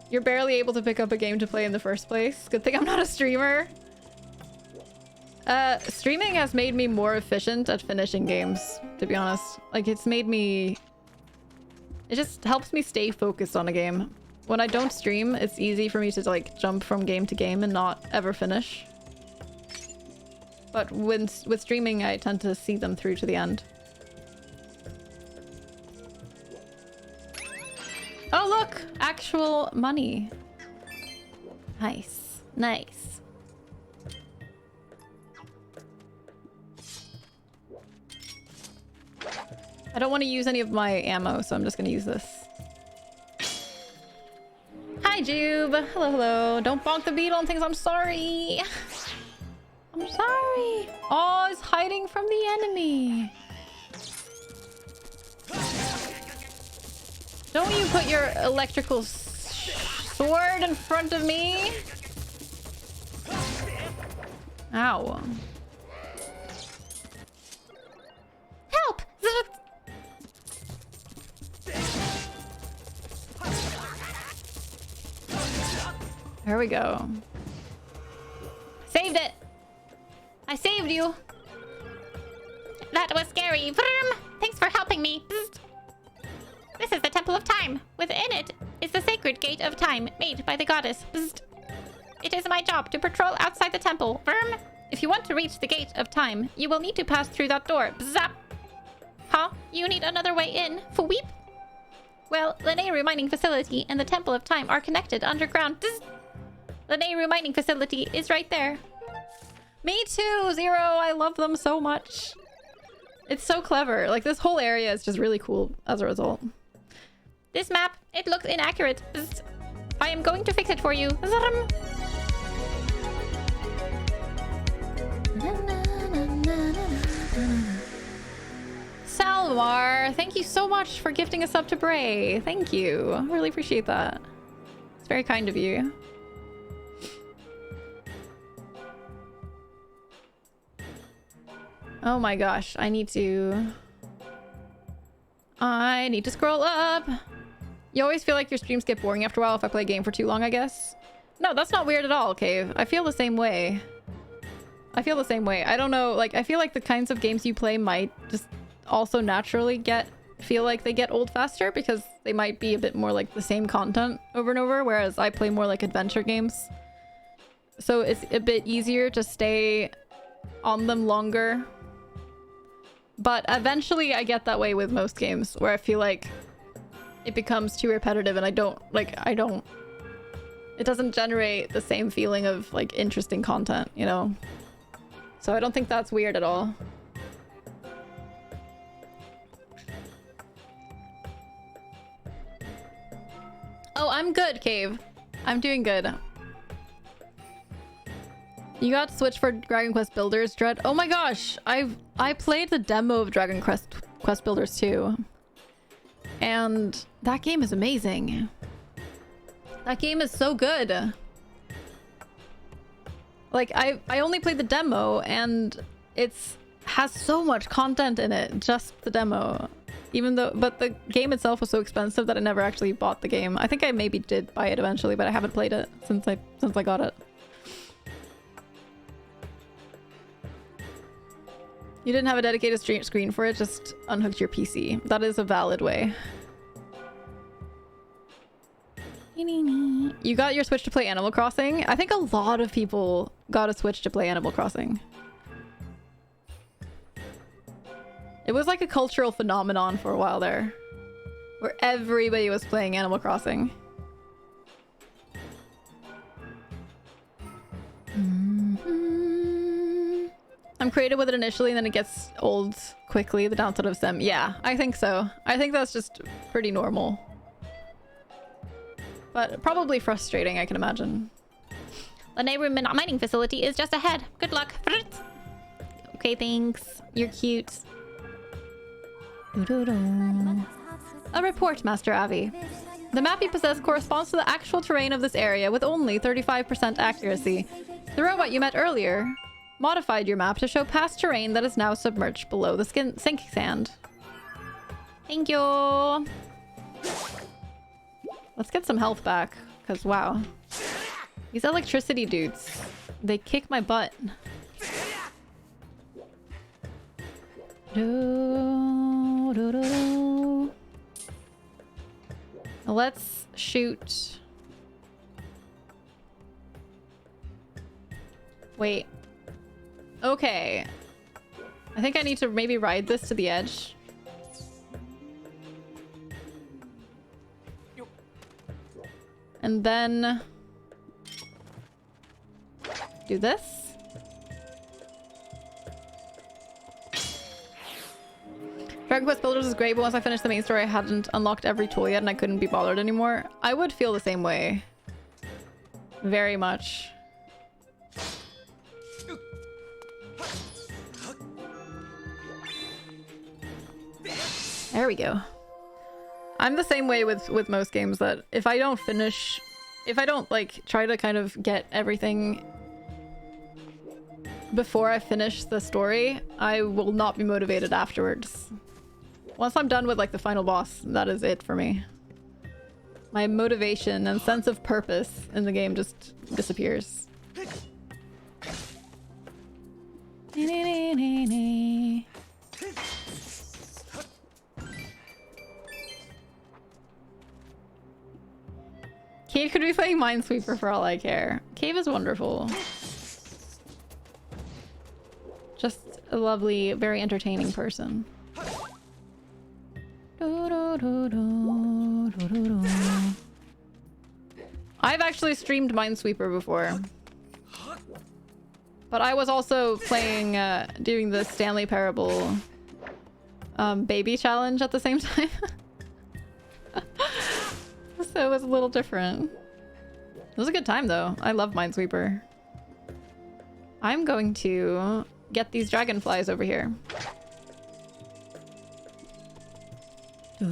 You're barely able to pick up a game to play in the first place. Good thing I'm not a streamer. Streaming has made me more efficient at finishing games, to be honest. Like, it's made me... It just helps me stay focused on a game. When I don't stream, it's easy for me to, like, jump from game to game and not ever finish. But with streaming, I tend to see them through to the end. Oh, look! Actual money. Nice. Nice. I don't want to use any of my ammo, so I'm just going to use this. Hi, Jube. Hello, hello. Don't bonk the beetle and things. I'm sorry. I'm sorry. Oh, it's hiding from the enemy. Don't you put your electrical sword in front of me? Ow. Help! There we go. Saved it! I saved you! That was scary. Vroom. Thanks for helping me. Bzzt. This is the Temple of Time. Within it is the sacred gate of time made by the goddess. Bzzt. It is my job to patrol outside the temple. Vroom. If you want to reach the gate of time, you will need to pass through that door. Bzap. Huh? You need another way in? Fweep? Well, the Neru mining facility and the Temple of Time are connected underground. Bzzt. The Neru mining facility is right there. Me too, Zero. I love them so much. It's so clever. Like, this whole area is just really cool as a result. This map, it looks inaccurate. Bzzt. I am going to fix it for you. Zrm. Salmar, thank you so much for gifting us up to Bray. Thank you. I really appreciate that. It's very kind of you. Oh my gosh, I need to scroll up. You always feel like your streams get boring after a while if I play a game for too long, I guess. No, that's not weird at all, Cave. I feel the same way. I feel the same way. I don't know, like, I feel like the kinds of games you play might just also naturally feel like they get old faster because they might be a bit more like the same content over and over, whereas I play more like adventure games. So it's a bit easier to stay on them longer. But eventually I get that way with most games where I feel like it becomes too repetitive and it doesn't generate the same feeling of like interesting content, you know? So I don't think that's weird at all. Oh, I'm good, Cave. I'm doing good. You got Switch for Dragon Quest Builders, Dread? Oh my gosh! I played the demo of Dragon Quest Builders too. And that game is amazing. That game is so good. Like, I only played the demo and has so much content in it, just the demo. But the game itself was so expensive that I never actually bought the game. I think I maybe did buy it eventually, but I haven't played it since I got it. You didn't have a dedicated screen for it, just unhooked your PC. That is a valid way. You got your Switch to play Animal Crossing? I think a lot of people got a Switch to play Animal Crossing. It was like a cultural phenomenon for a while there, where everybody was playing Animal Crossing. I'm creative with it initially and then it gets old quickly, the downside of Sim. Yeah, I think so. I think that's just pretty normal. But probably frustrating, I can imagine. The neighboring mining facility is just ahead. Good luck. Okay, thanks. You're cute. A report, Master Avi. The map you possess corresponds to the actual terrain of this area with only 35% accuracy. The robot you met earlier modified your map to show past terrain that is now submerged below the sink sand. Thank you. Let's get some health back, because wow. These electricity dudes, they kick my butt. Let's shoot. Wait. Okay. I think I need to maybe ride this to the edge. And then do this. Dragon Quest Builders is great, but once I finished the main story, I hadn't unlocked every tool yet and I couldn't be bothered anymore. I would feel the same way. Very much. There we go. I'm the same way with most games, that if I don't finish, if I don't like try to kind of get everything before I finish the story, I will not be motivated afterwards. Once I'm done with like the final boss, that is it for me. My motivation and sense of purpose in the game just disappears. Cave could be playing Minesweeper for all I care. Cave is wonderful. Just a lovely, very entertaining person. I've actually streamed Minesweeper before. But I was also playing, doing the Stanley Parable baby challenge at the same time. So it was a little different. It was a good time though. I love Minesweeper. I'm going to get these dragonflies over here. You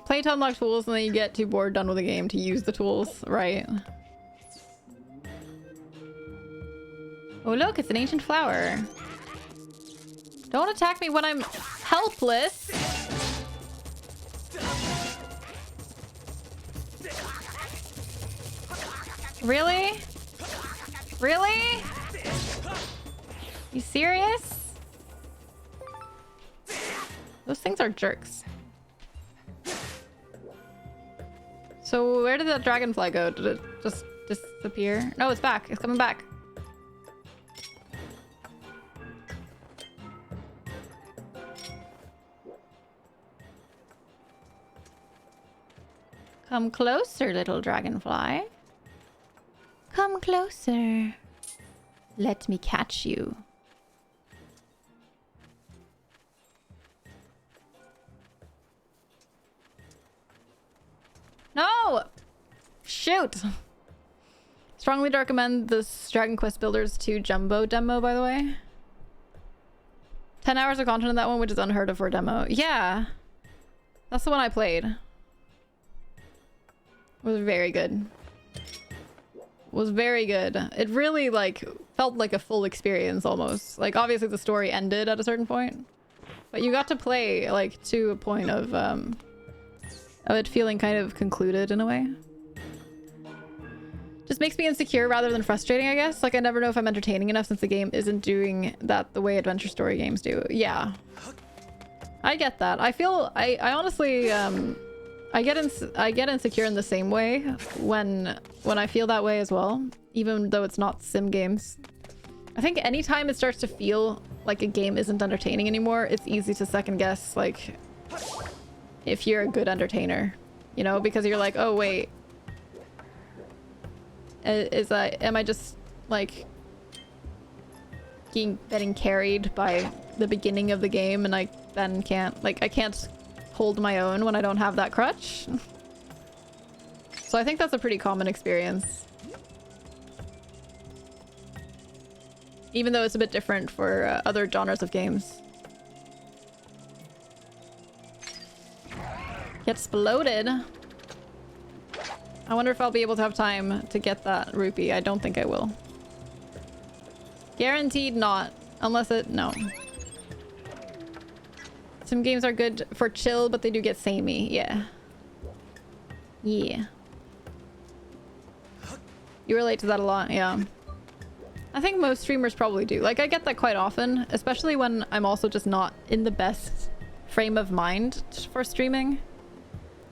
play to unlock tools and then you get too bored done with the game to use the tools, right? Oh look, it's an ancient flower. Don't attack me when I'm helpless. Really? Really? You serious? Those things are jerks. So where did that dragonfly go? Did it just disappear? No, it's back. It's coming back. Come closer, little dragonfly. Come closer. Let me catch you. No! Shoot! Strongly recommend this Dragon Quest Builders 2 Jumbo demo, by the way. 10 hours of content in that one, which is unheard of for a demo. Yeah. That's the one I played. Was very good. Was very good. It really like felt like a full experience almost. Like obviously the story ended at a certain point, but you got to play like to a point of of it feeling kind of concluded in a way. Just makes me insecure rather than frustrating, I guess. Like, I never know if I'm entertaining enough since the game isn't doing that the way adventure story games do. Yeah. I get that. I honestly, I get insecure in the same way when I feel that way as well, even though it's not sim games. I think anytime it starts to feel like a game isn't entertaining anymore, it's easy to second guess, like, if you're a good entertainer, you know, because you're like, oh wait, am I just like getting carried by the beginning of the game, and I then I can't hold my own when I don't have that crutch? So I think that's a pretty common experience, even though it's a bit different for other genres of games. Get exploded. I wonder if I'll be able to have time to get that rupee. I don't think I will. Guaranteed not. Unless it... no. Some games are good for chill, but they do get samey. Yeah. Yeah. You relate to that a lot, yeah. I think most streamers probably do. Like, I get that quite often, especially when I'm also just not in the best frame of mind for streaming.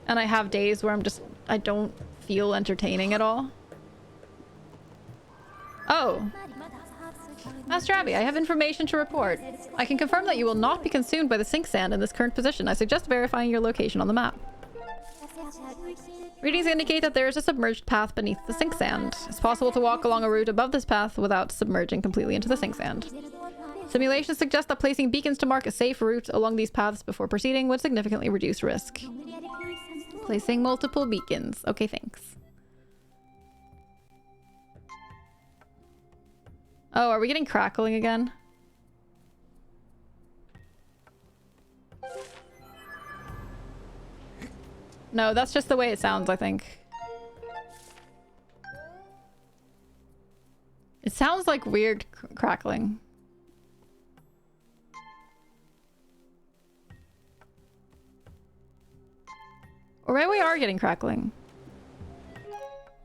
And I have days where I don't feel entertaining at all. Oh. Master Abby, I have information to report. I can confirm that you will not be consumed by the sink sand in this current position. I suggest verifying your location on the map. Readings indicate that there is a submerged path beneath the sink sand. It's possible to walk along a route above this path without submerging completely into the sink sand. Simulations suggest that placing beacons to mark a safe route along these paths before proceeding would significantly reduce risk. Placing multiple beacons. Okay, thanks. Oh, are we getting crackling again? No, that's just the way it sounds, I think. It sounds like weird crackling. Or maybe we are getting crackling.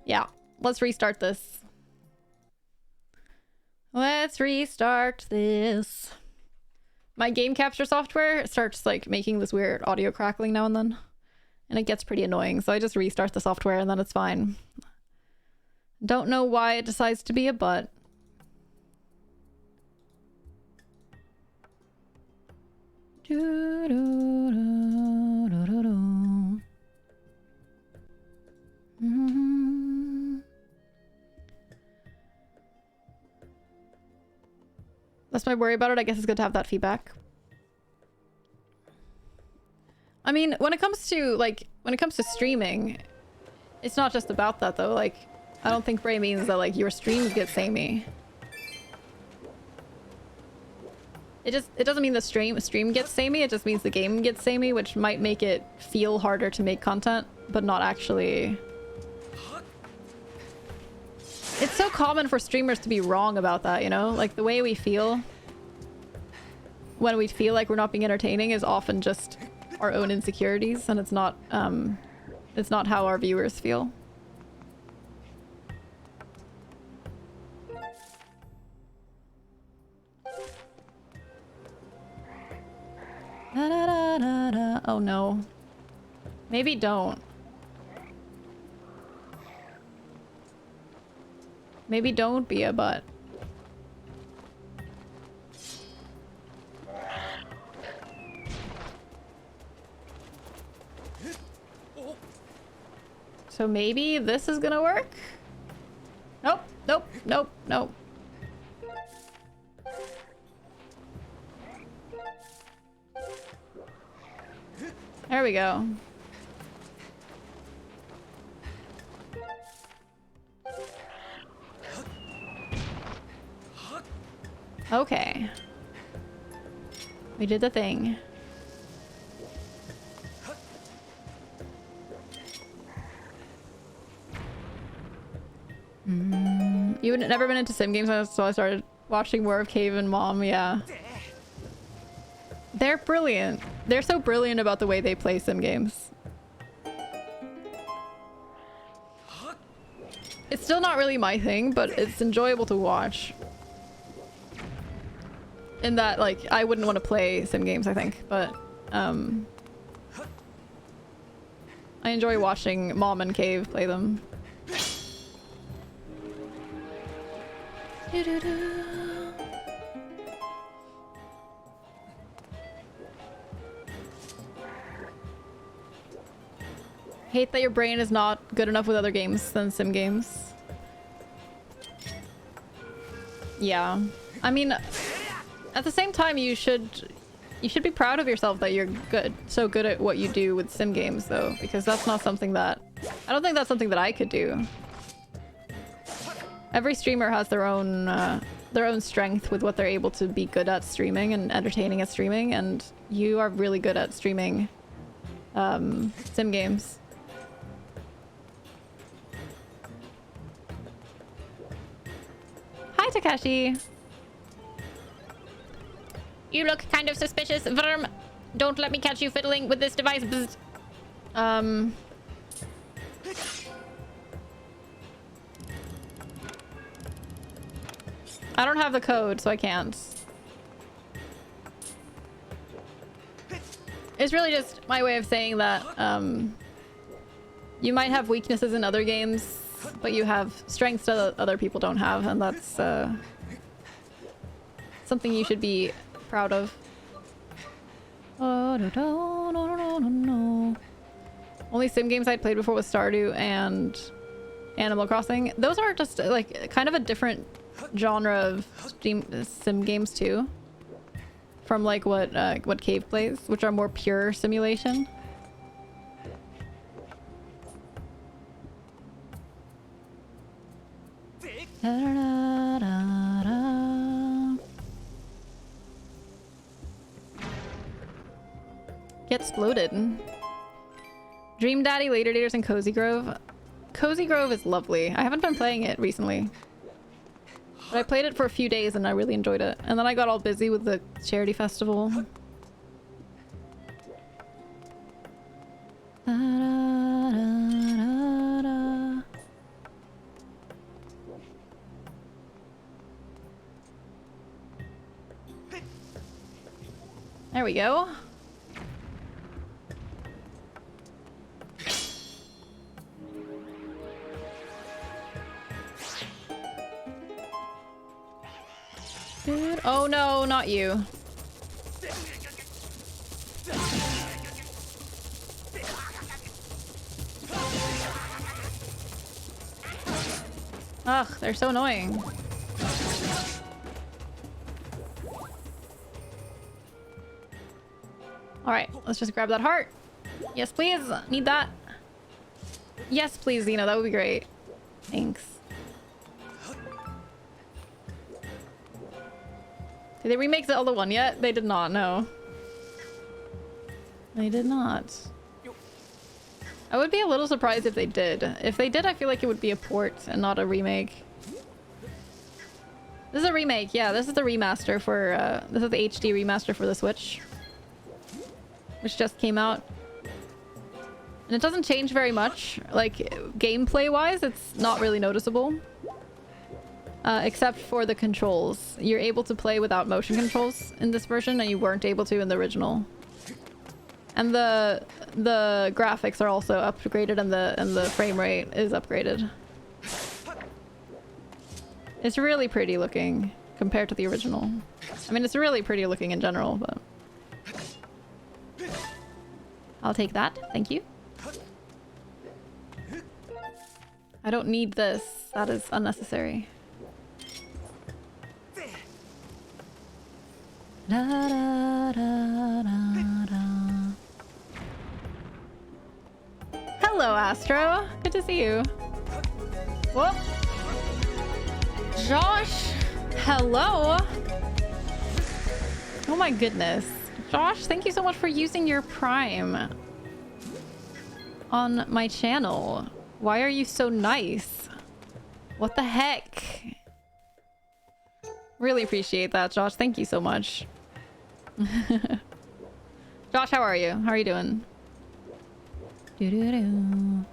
Yeah, let's restart this. Let's restart this. My game capture software starts like making this weird audio crackling now and then. And it gets pretty annoying, so I just restart the software and then it's fine. Don't know why it decides to be a butt. That's my worry about it. I guess it's good to have that feedback. I mean, when it comes to streaming, it's not just about that though. Like, I don't think Bray means that like your streams get samey. It doesn't mean the stream gets samey, it just means the game gets samey, which might make it feel harder to make content, but not actually. It's so common for streamers to be wrong about that, you know? Like, the way we feel when we feel like we're not being entertaining is often just our own insecurities, and it's not how our viewers feel. Da, da, da, da, da. Oh no. Maybe don't. Maybe don't be a butt. So maybe this is gonna work? Nope, nope, nope, nope. There we go. Okay. We did the thing. You've never been into sim games, so I started watching more of Cave and Mom, yeah. They're brilliant. They're so brilliant about the way they play sim games. It's still not really my thing, but it's enjoyable to watch. In that, like, I wouldn't want to play sim games, I think, but I enjoy watching Mom and Cave play them. Hate that your brain is not good enough with other games than sim games. Yeah. I mean, at the same time, you should be proud of yourself that you're so good at what you do with sim games, though, because that's not something that... I don't think that's something that I could do. Every streamer has their own strength with what they're able to be good at streaming and entertaining at streaming, and you are really good at streaming sim games. Hi, Takashi! You look kind of suspicious, Vrm. Don't let me catch you fiddling with this device. Bzz. I don't have the code, so I can't. It's really just my way of saying that, you might have weaknesses in other games, but you have strengths that other people don't have, and that's, something you should be proud of. Oh, no. Only sim games I'd played before was Stardew and Animal Crossing. Those are just like kind of a different genre of sim games too, from like what Cave plays, which are more pure simulation. Get exploded. Dream Daddy, Later Daters, and Cozy Grove. Cozy Grove is lovely. I haven't been playing it recently, but I played it for a few days and I really enjoyed it. And then I got all busy with the charity festival. There we go. Dude. Oh no, not you. Ugh, they're so annoying. Alright, let's just grab that heart. Yes, please. Need that. Yes, please, Zeno. That would be great. Thanks. Did they remake Zelda 1 yet? They did not, no. They did not. I would be a little surprised if they did. If they did, I feel like it would be a port and not a remake. This is a remake, yeah. This is the remaster for, this is the HD remaster for the Switch, which just came out. And it doesn't change very much. Like, gameplay-wise, it's not really noticeable. Except for the controls. You're able to play without motion controls in this version, and you weren't able to in the original. And the graphics are also upgraded, and the frame rate is upgraded. It's really pretty looking compared to the original. I mean, it's really pretty looking in general, but... I'll take that. Thank you. I don't need this. That is unnecessary. Da, da, da, da, da. Hello, Astro. Good to see you. Whoop. Josh. Hello. Oh my goodness. Josh, thank you so much for using your Prime on my channel. Why are you so nice? What the heck? Really appreciate that, Josh. Thank you so much. Josh, how are you? How are you doing? Doo -doo -doo.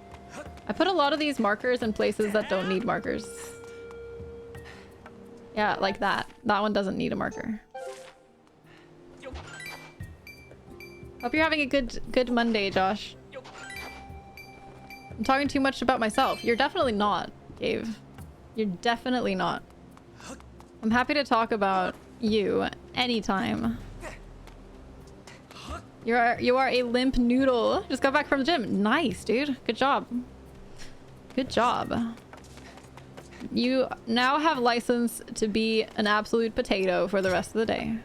I put a lot of these markers in places that don't need markers. Yeah, like that. That one doesn't need a marker. Hope you're having a good Monday, Josh. I'm talking too much about myself. You're definitely not, Dave. You're definitely not. I'm happy to talk about you anytime. You are a limp noodle. Just got back from the gym. Nice, dude. Good job. Good job. You now have license to be an absolute potato for the rest of the day.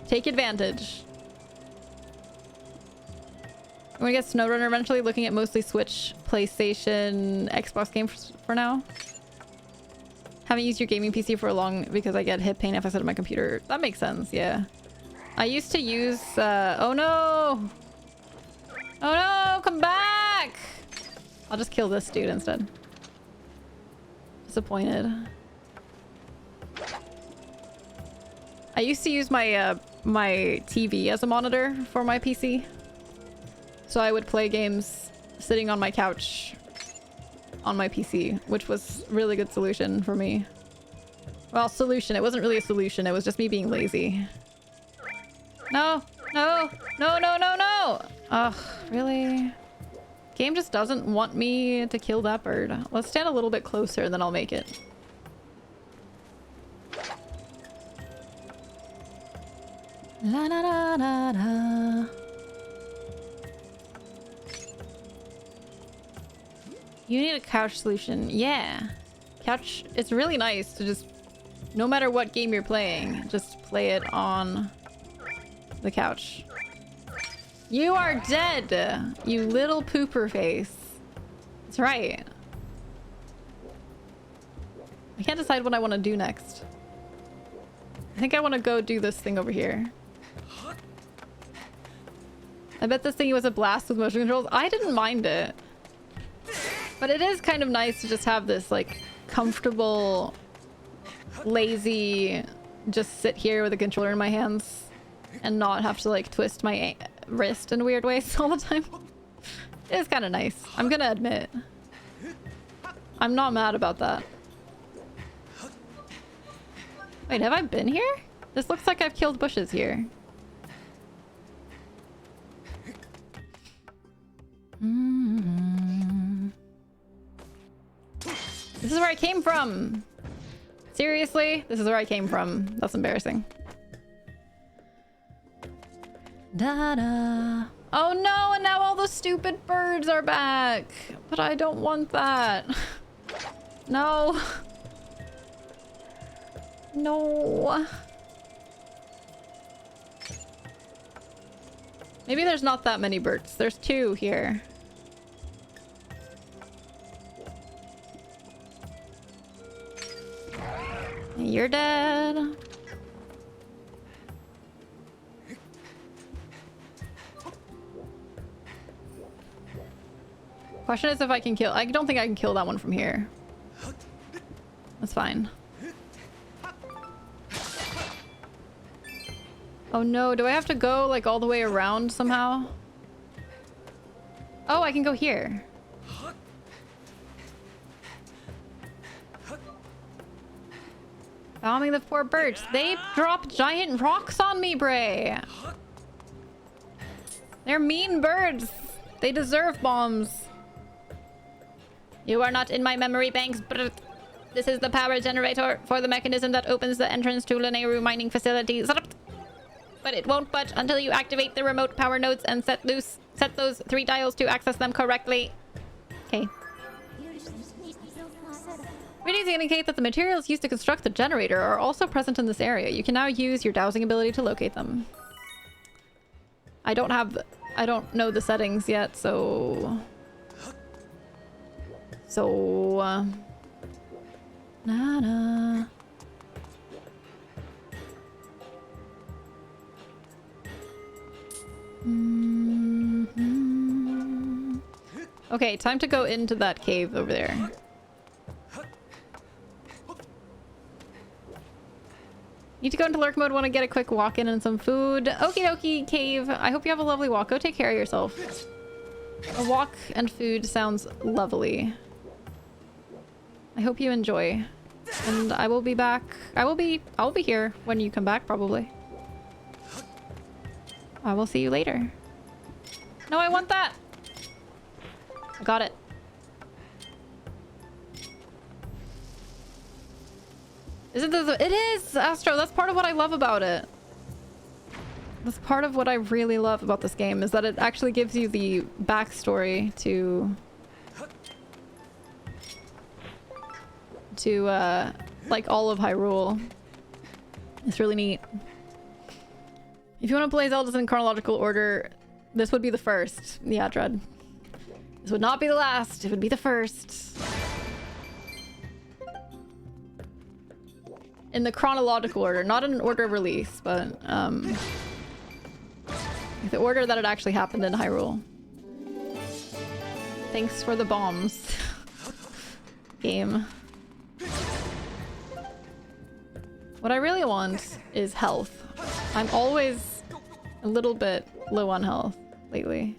Take advantage. I'm gonna get SnowRunner eventually, looking at mostly Switch, PlayStation, Xbox games for now. Haven't used your gaming PC for long because I get hip pain if I sit at my computer. That makes sense, yeah. I used to use, oh no! Oh no, come back! I'll just kill this dude instead. Disappointed. I used to use my, my TV as a monitor for my PC. So I would play games sitting on my couch on my PC, which was a really good solution for me. Well, solution. It wasn't really a solution. It was just me being lazy. No! No! No, no, no, no! Ugh, really? Game just doesn't want me to kill that bird. Let's stand a little bit closer and then I'll make it. La la la la la. You need a couch solution. Yeah. Couch, it's really nice to just, no matter what game you're playing, just play it on the couch. You are dead, you little pooper face. That's right. I can't decide what I want to do next. I think I want to go do this thing over here. I bet this thing was a blast with motion controls. I didn't mind it. But it is kind of nice to just have this, like, comfortable, lazy, just sit here with a controller in my hands and not have to, like, twist my wrist in weird ways all the time. It is kind of nice. I'm gonna admit. I'm not mad about that. Wait, have I been here? This looks like I've killed bushes here. This is where I came from. Seriously? This is where I came from. That's embarrassing. Da-da. Oh no, and now all the stupid birds are back. But I don't want that. No. No. Maybe there's not that many birds. There's 2 here. You're dead. Question is if I can kill... I don't think I can kill that one from here. That's fine. Oh no, do I have to go like all the way around somehow? Oh, I can go here. Bombing the poor birds. They drop giant rocks on me, Bray. They're mean birds. They deserve bombs. You are not in my memory banks, brr. This is the power generator for the mechanism that opens the entrance to the Neru mining facilities. But it won't budge until you activate the remote power nodes and set those 3 dials to access them correctly. Okay. Readings indicate that the materials used to construct the generator are also present in this area. You can now use your dowsing ability to locate them. I don't know the settings yet, so... Nah. Okay, time to go into that cave over there. Need to go into lurk mode, want to get a quick walk in and some food. Okie dokie, cave. I hope you have a lovely walk. Go take care of yourself. A walk and food sounds lovely. I hope you enjoy. And I will be back. I'll be here when you come back, probably. I will see you later. No, I want that! I got it. Isn't this... It is, Astro! That's part of what I love about it. That's part of what I really love about this game, is that it actually gives you the backstory to like all of Hyrule. It's really neat. If you want to play Zeldas in chronological order, this would be the first. Yeah, Dread. This would not be the last, it would be the first. In the chronological order, not in order of release, but the order that it actually happened in Hyrule. Thanks for the bombs. Game. What I really want is health. I'm always a little bit low on health lately.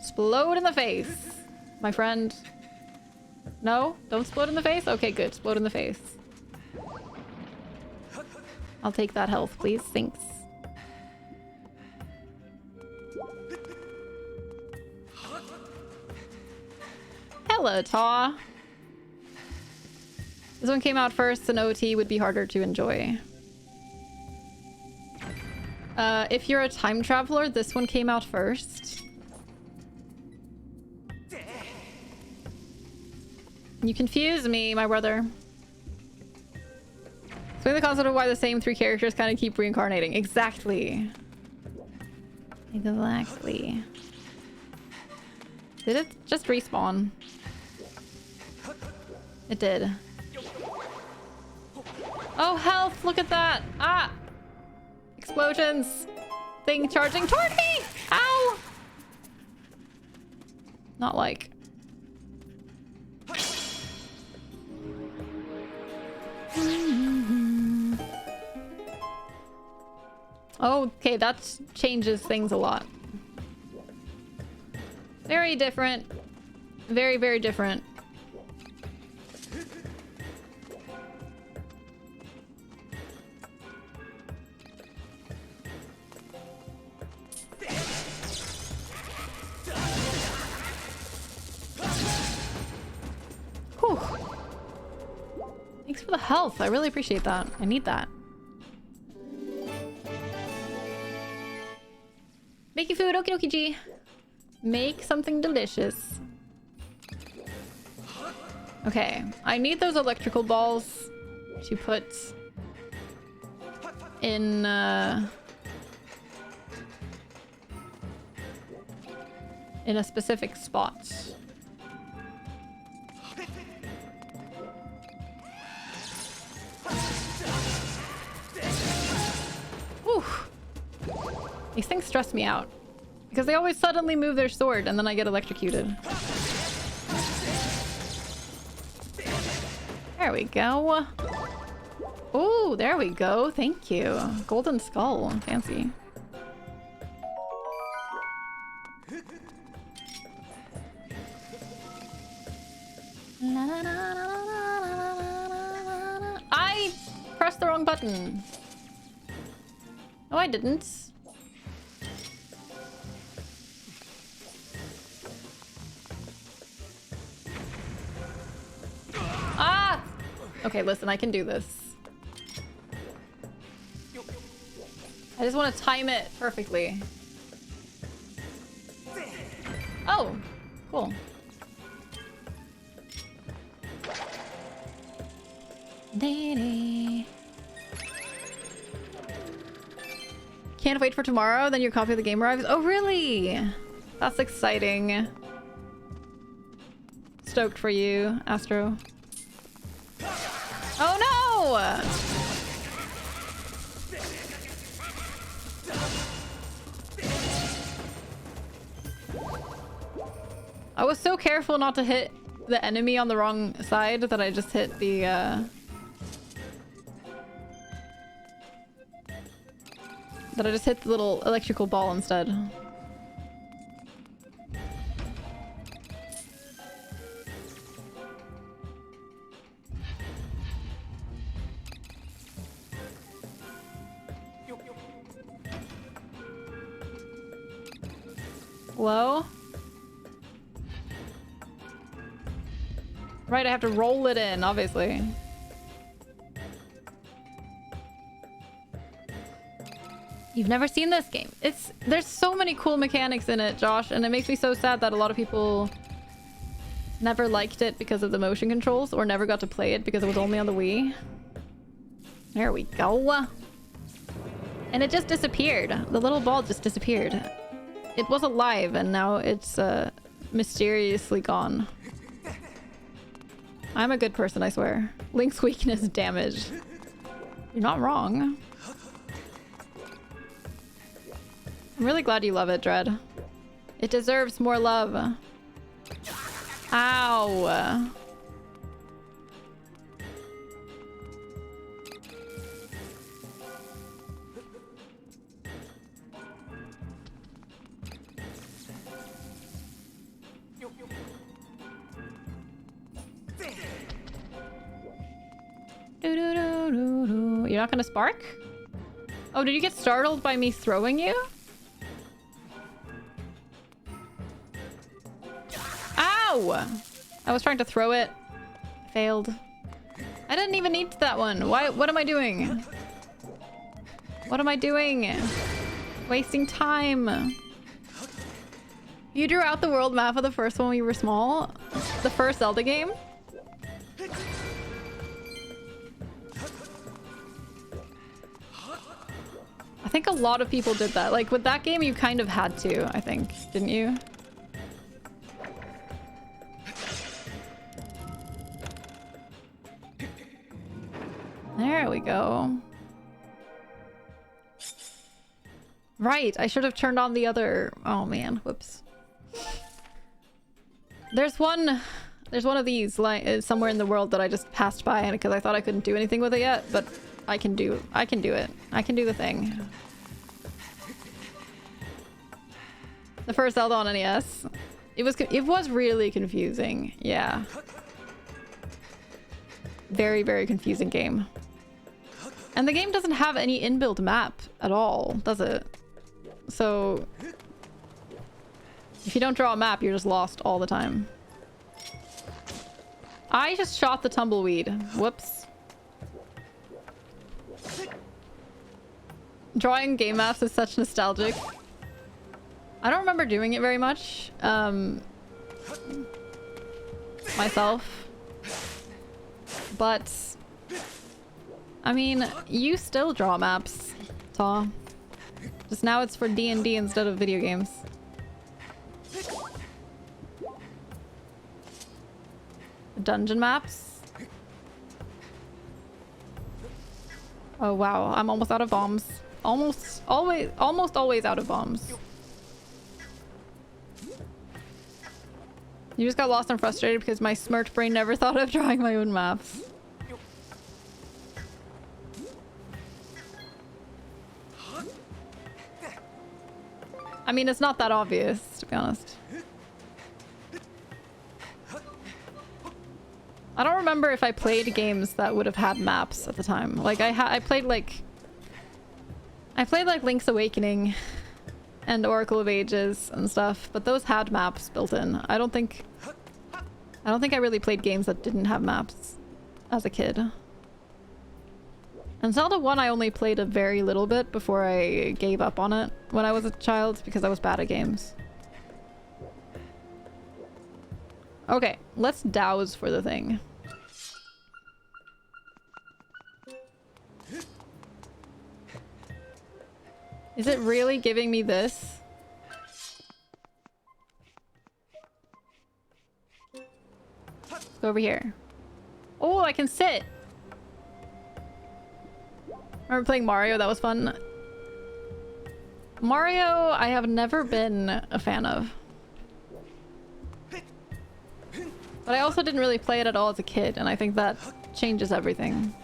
Explode in the face, my friend. No? Don't explode in the face? Okay, good. Explode in the face. I'll take that health, please. Thanks. Hello, Taw. This one came out first, and OT would be harder to enjoy. If you're a time traveler, this one came out first. You confuse me, my brother. Explain the concept of why the same three characters kind of keep reincarnating. Exactly. Exactly. Did it just respawn? It did. Oh, health! Look at that! Ah! Explosions! Thing charging toward me! Ow! Not like... Oh, okay, that changes things a lot. Very different. Very, very different. Whew. Thanks for the health. I really appreciate that. I need that. Make your food, okie dokie G. Make something delicious. Okay, I need those electrical balls to put in a specific spot. Whew. These things stress me out because they always suddenly move their sword and then I get electrocuted. There we go. Ooh, there we go. Thank you. Golden skull. Fancy. I pressed the wrong button. No, I didn't. Ah! Okay, listen, I can do this. I just want to time it perfectly. Oh, cool. Can't wait for tomorrow, then your copy of the game arrives. Oh, really? That's exciting. Stoked for you, Astro. Oh no! I was so careful not to hit the enemy on the wrong side that I just hit the That I just hit the little electrical ball instead. Hello? Right, I have to roll it in, obviously. You've never seen this game. There's so many cool mechanics in it, Josh, and it makes me so sad that a lot of people never liked it because of the motion controls or never got to play it because it was only on the Wii. There we go. And it just disappeared. The little ball just disappeared. It was alive and now it's mysteriously gone. I'm a good person, I swear. Link's weakness damage. You're not wrong. I'm really glad you love it, Dread. It deserves more love. Ow. You're not gonna spark? Oh, did you get startled by me throwing you? Ow! I was trying to throw it. Failed. I didn't even need that one. Why? What am I doing? What am I doing? Wasting time. You drew out the world map of the first one when you were small? The first Zelda game? I think a lot of people did that. Like, with that game, you kind of had to, I think. Didn't you? There we go. Right, I should have turned on the other... Oh, man. Whoops. There's one of these like somewhere in the world that I just passed by because I thought I couldn't do anything with it yet, but I can do it. I can do the thing. The first Zelda on NES. It was really confusing. Yeah. Very, very confusing game. And the game doesn't have any inbuilt map at all, does it? So if you don't draw a map, you're just lost all the time. I just shot the tumbleweed. Whoops. Drawing game maps is such nostalgic. I don't remember doing it very much. Myself. But I mean, you still draw maps, Taw. Just now it's for D&D instead of video games. Dungeon maps. Oh wow, I'm almost out of bombs. Almost always out of bombs. You just got lost and frustrated because my smirked brain never thought of drawing my own maps. I mean, it's not that obvious, to be honest. I don't remember if I played games that would have had maps at the time. Like, I played like Link's Awakening and Oracle of Ages and stuff, but those had maps built in. I don't think I really played games that didn't have maps as a kid. And Zelda 1 I only played a very little bit before I gave up on it when I was a child because I was bad at games. Okay, let's douse for the thing. Is it really giving me this? Let's go over here. Oh, I can sit! Remember playing Mario? That was fun. Mario, I have never been a fan of. But I also didn't really play it at all as a kid, and I think that changes everything.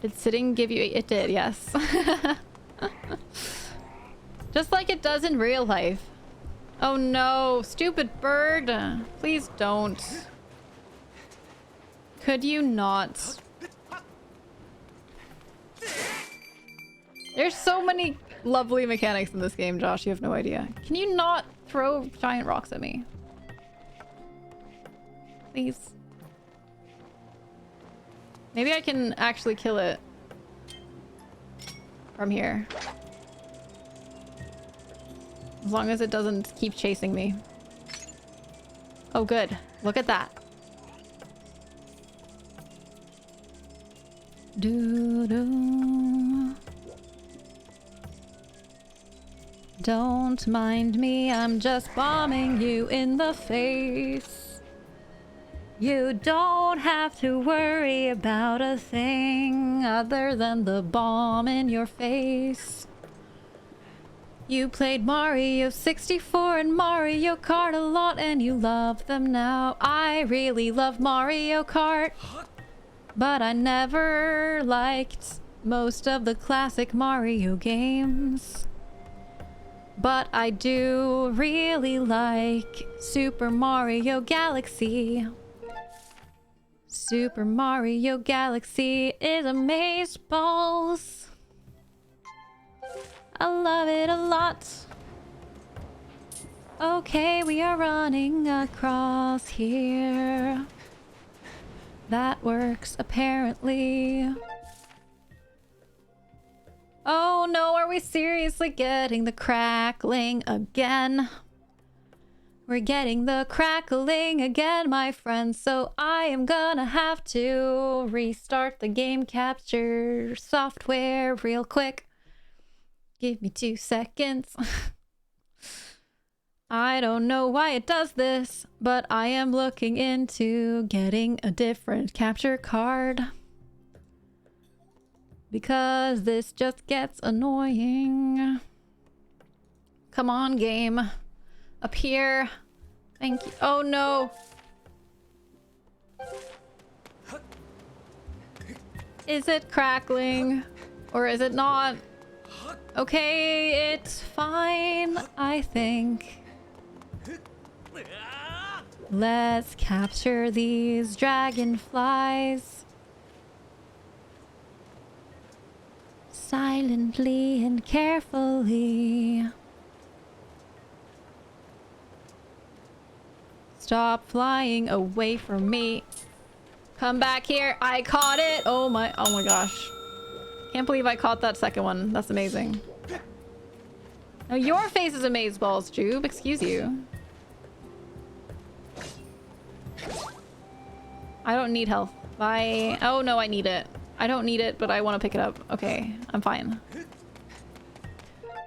Did sitting give you... It did, yes. Just like it does in real life. Oh no, stupid bird. Please don't. Could you not? There's so many lovely mechanics in this game, Josh. You have no idea. Can you not throw giant rocks at me? Please. Maybe I can actually kill it from here. As long as it doesn't keep chasing me. Oh, good. Look at that. Doo-doo. Don't mind me, I'm just bombing you in the face. You don't have to worry about a thing other than the bomb in your face. You played Mario 64 and Mario Kart a lot and you love them now. I really love Mario Kart, but I never liked most of the classic Mario games. But I do really like Super Mario Galaxy. Super Mario Galaxy is amazeballs. I love it a lot. Okay, we are running across here. That works, apparently. Oh no, are we seriously getting the crackling again? We're getting the crackling again, my friends. So I am gonna have to restart the game capture software real quick. Give me 2 seconds. I don't know why it does this, but I am looking into getting a different capture card. Because this just gets annoying. Come on, game. Up here. Thank you. Oh no. Is it crackling? Or is it not? Okay, it's fine, I think. Let's capture these dragonflies. Silently and carefully. Stop flying away from me. Come back here. I caught it. Oh my gosh. Can't believe I caught that second one. That's amazing. Now your face is amazeballs, Jube. Excuse you. I don't need health. Bye. Oh no, I need it. I don't need it, but I want to pick it up. Okay, I'm fine.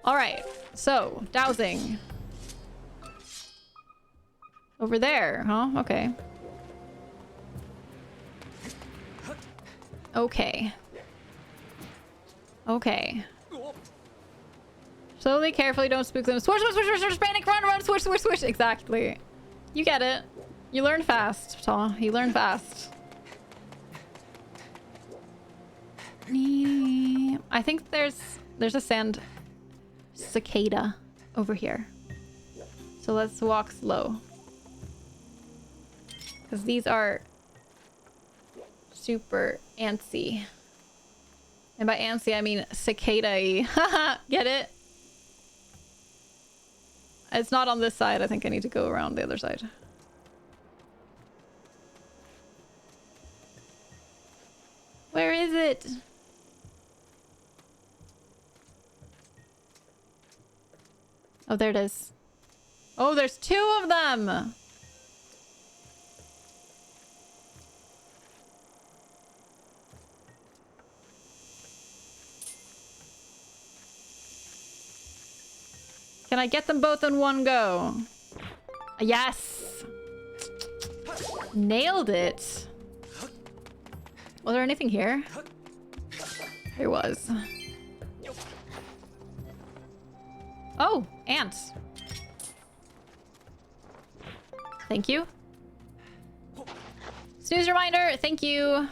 Alright, so, dowsing. Over there, huh? Okay. Okay. Okay. Slowly, carefully, don't spook them. Swish, swish, swish, swish, panic, run, run, swish, swish, swish. Exactly. You get it. You learn fast, Taw. You learn fast. I think there's a sand cicada over here. So let's walk slow. Because these are super antsy. And by antsy, I mean cicada-y. Haha, get it? It's not on this side. I think I need to go around the other side. Where is it? Oh, there it is. Oh, there's 2 of them! Can I get them both in one go? Yes! Nailed it! Was there anything here? There was. Oh, ants. Thank you. Snooze reminder, thank you.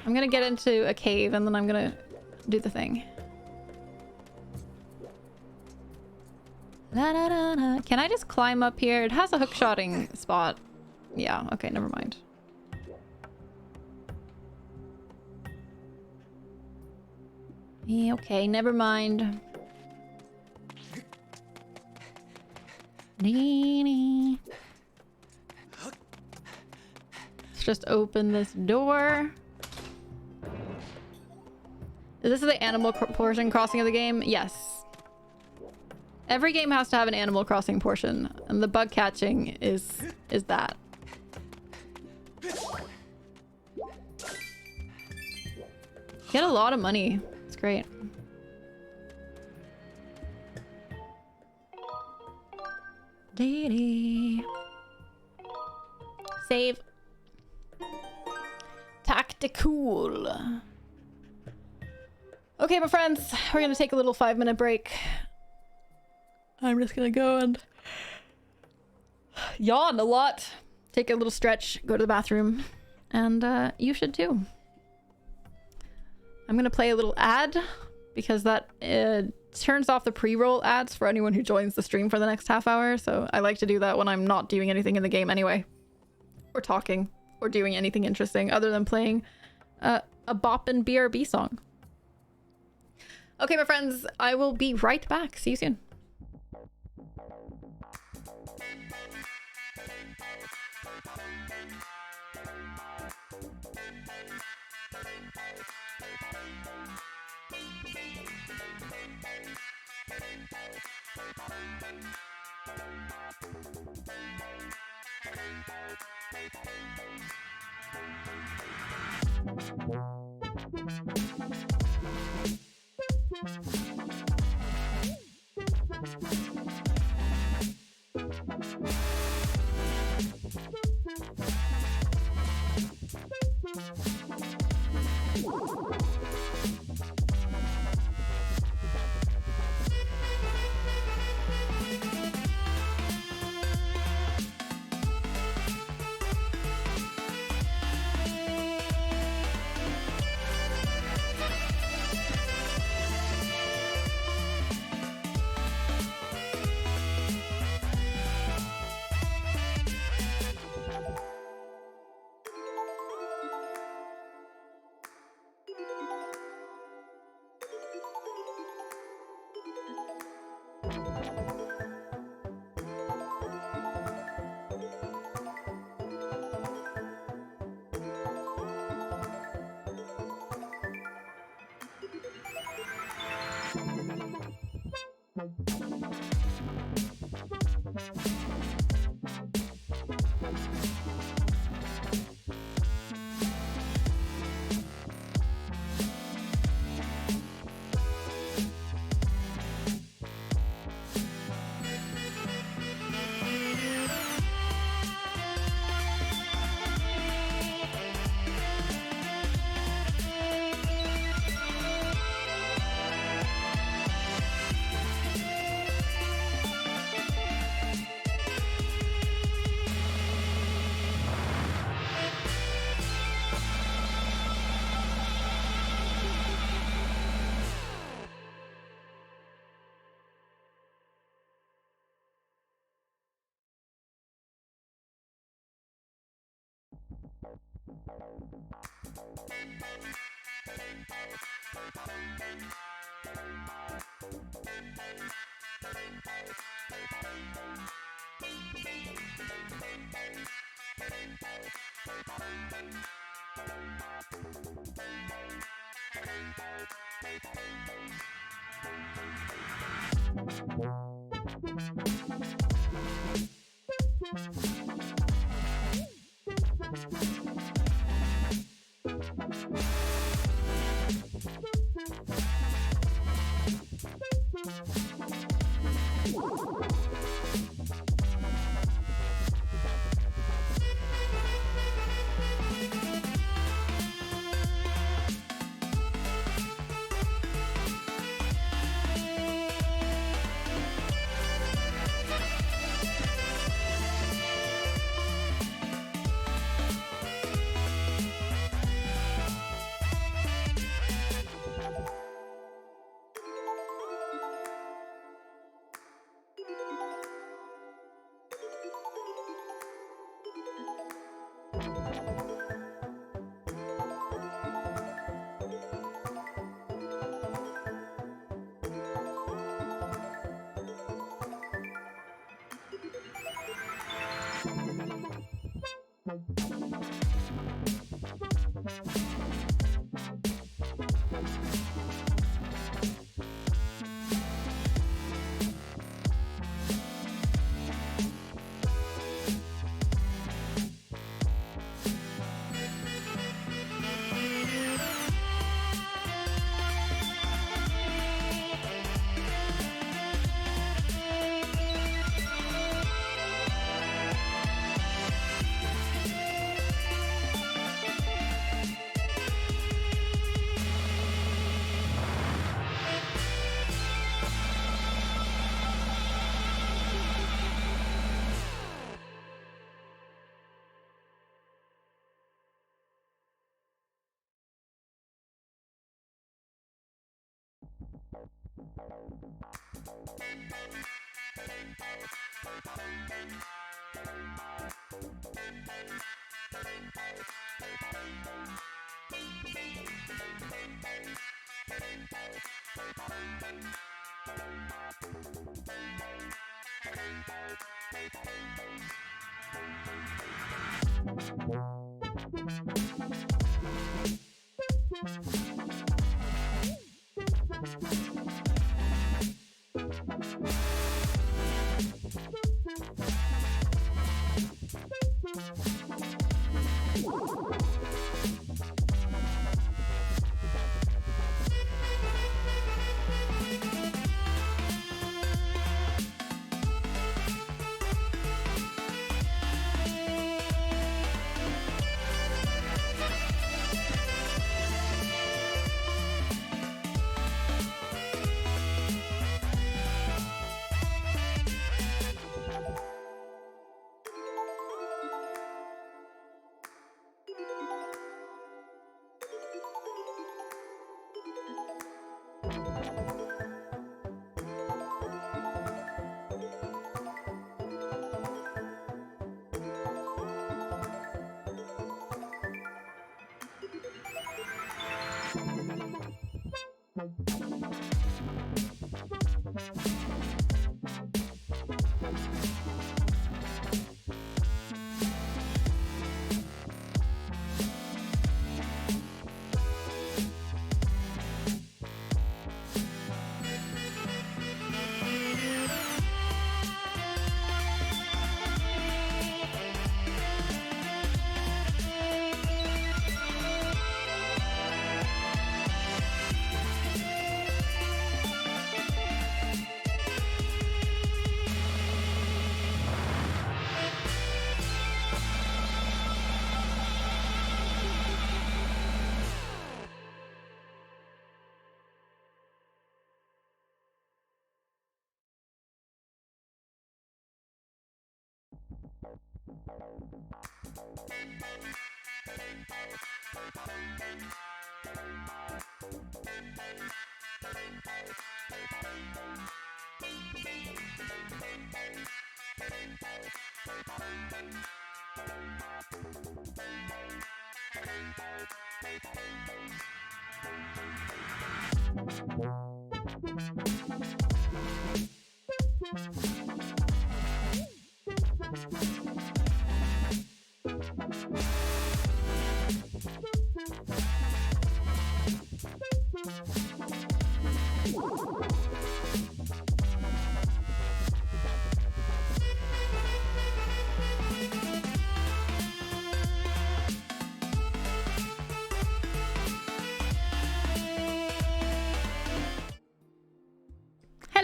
I'm gonna get into a cave and then I'm gonna do the thing. La, da, da, da. Can I just climb up here? It has a hookshotting spot. Yeah, okay, never mind. Yeah, okay, never mind. Let's just open this door. Is this the Animal Portion crossing of the game? Yes. Every game has to have an Animal Crossing portion, and the bug catching is that. Get a lot of money. It's great. Save. Tactical. Okay, my friends, we're gonna take a little 5-minute break. I'm just gonna go and yawn a lot, take a little stretch, go to the bathroom, and you should too. I'm gonna play a little ad because that turns off the pre-roll ads for anyone who joins the stream for the next half hour. So I like to do that when I'm not doing anything in the game anyway, or talking, or doing anything interesting other than playing a boppin' BRB song. Okay, my friends, I will be right back. See you soon.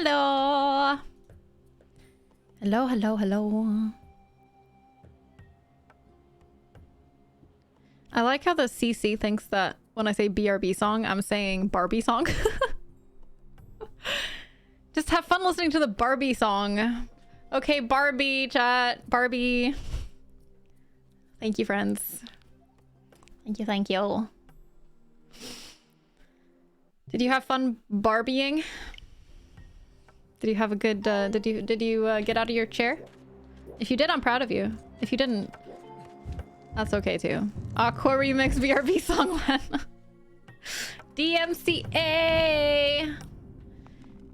Hello. Hello, hello, hello. I like how the CC thinks that when I say BRB song, I'm saying Barbie song. Just have fun listening to the Barbie song. Okay, Barbie, chat. Barbie. Thank you, friends. Thank you, thank you. Did you have fun Barbieing? Did you have a good, did you get out of your chair? If you did, I'm proud of you. If you didn't, That's okay too. Aqua remix BRB song one. DMCA.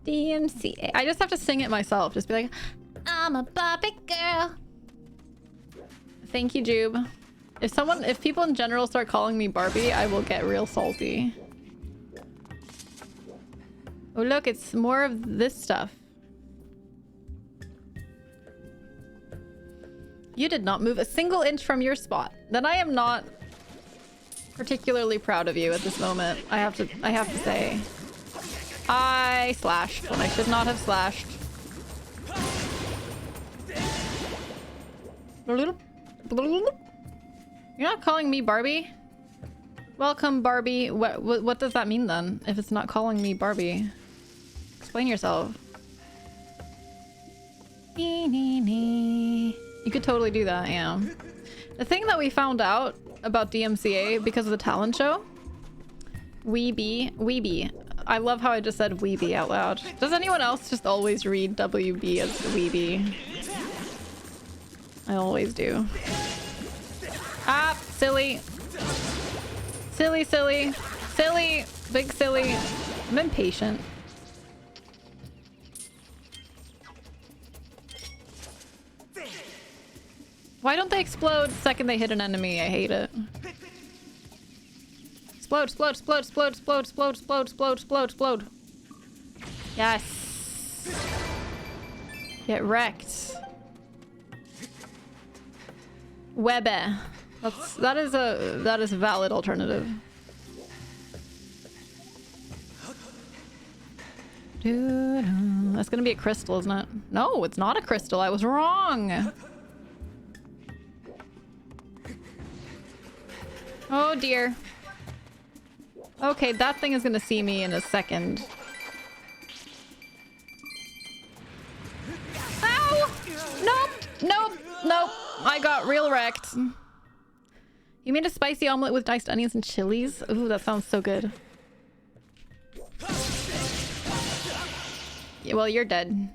DMCA. I just have to sing it myself. Just be like, I'm a Barbie girl. Thank you, Jube. If people in general start calling me Barbie, I will get real salty. Oh look, it's more of this stuff. You did not move a single inch from your spot. Then I am not particularly proud of you at this moment. I have to say. I slashed when I should not have slashed. You're not calling me Barbie? Welcome, Barbie. What does that mean then, if it's not calling me Barbie? Explain yourself. You could totally do that, yeah. The thing that we found out about DMCA because of the talent show, Weeby. I love how I just said Weeby out loud. Does anyone else just always read WB as Weeby? I always do. Ah, silly. Silly, silly. Silly. Big silly. I'm impatient. Why don't they explode the second they hit an enemy? I hate it. Explode, explode, explode, explode, explode, explode, explode, explode, explode, explode. Yes. Get wrecked. Webbe. That is a valid alternative. That's gonna be a crystal, isn't it? No, it's not a crystal. I was wrong. Oh dear. Okay, that thing is gonna see me in a second. Ow! Nope! Nope! Nope! I got real wrecked. You made a spicy omelet with diced onions and chilies? Ooh, that sounds so good. Yeah, well, you're dead.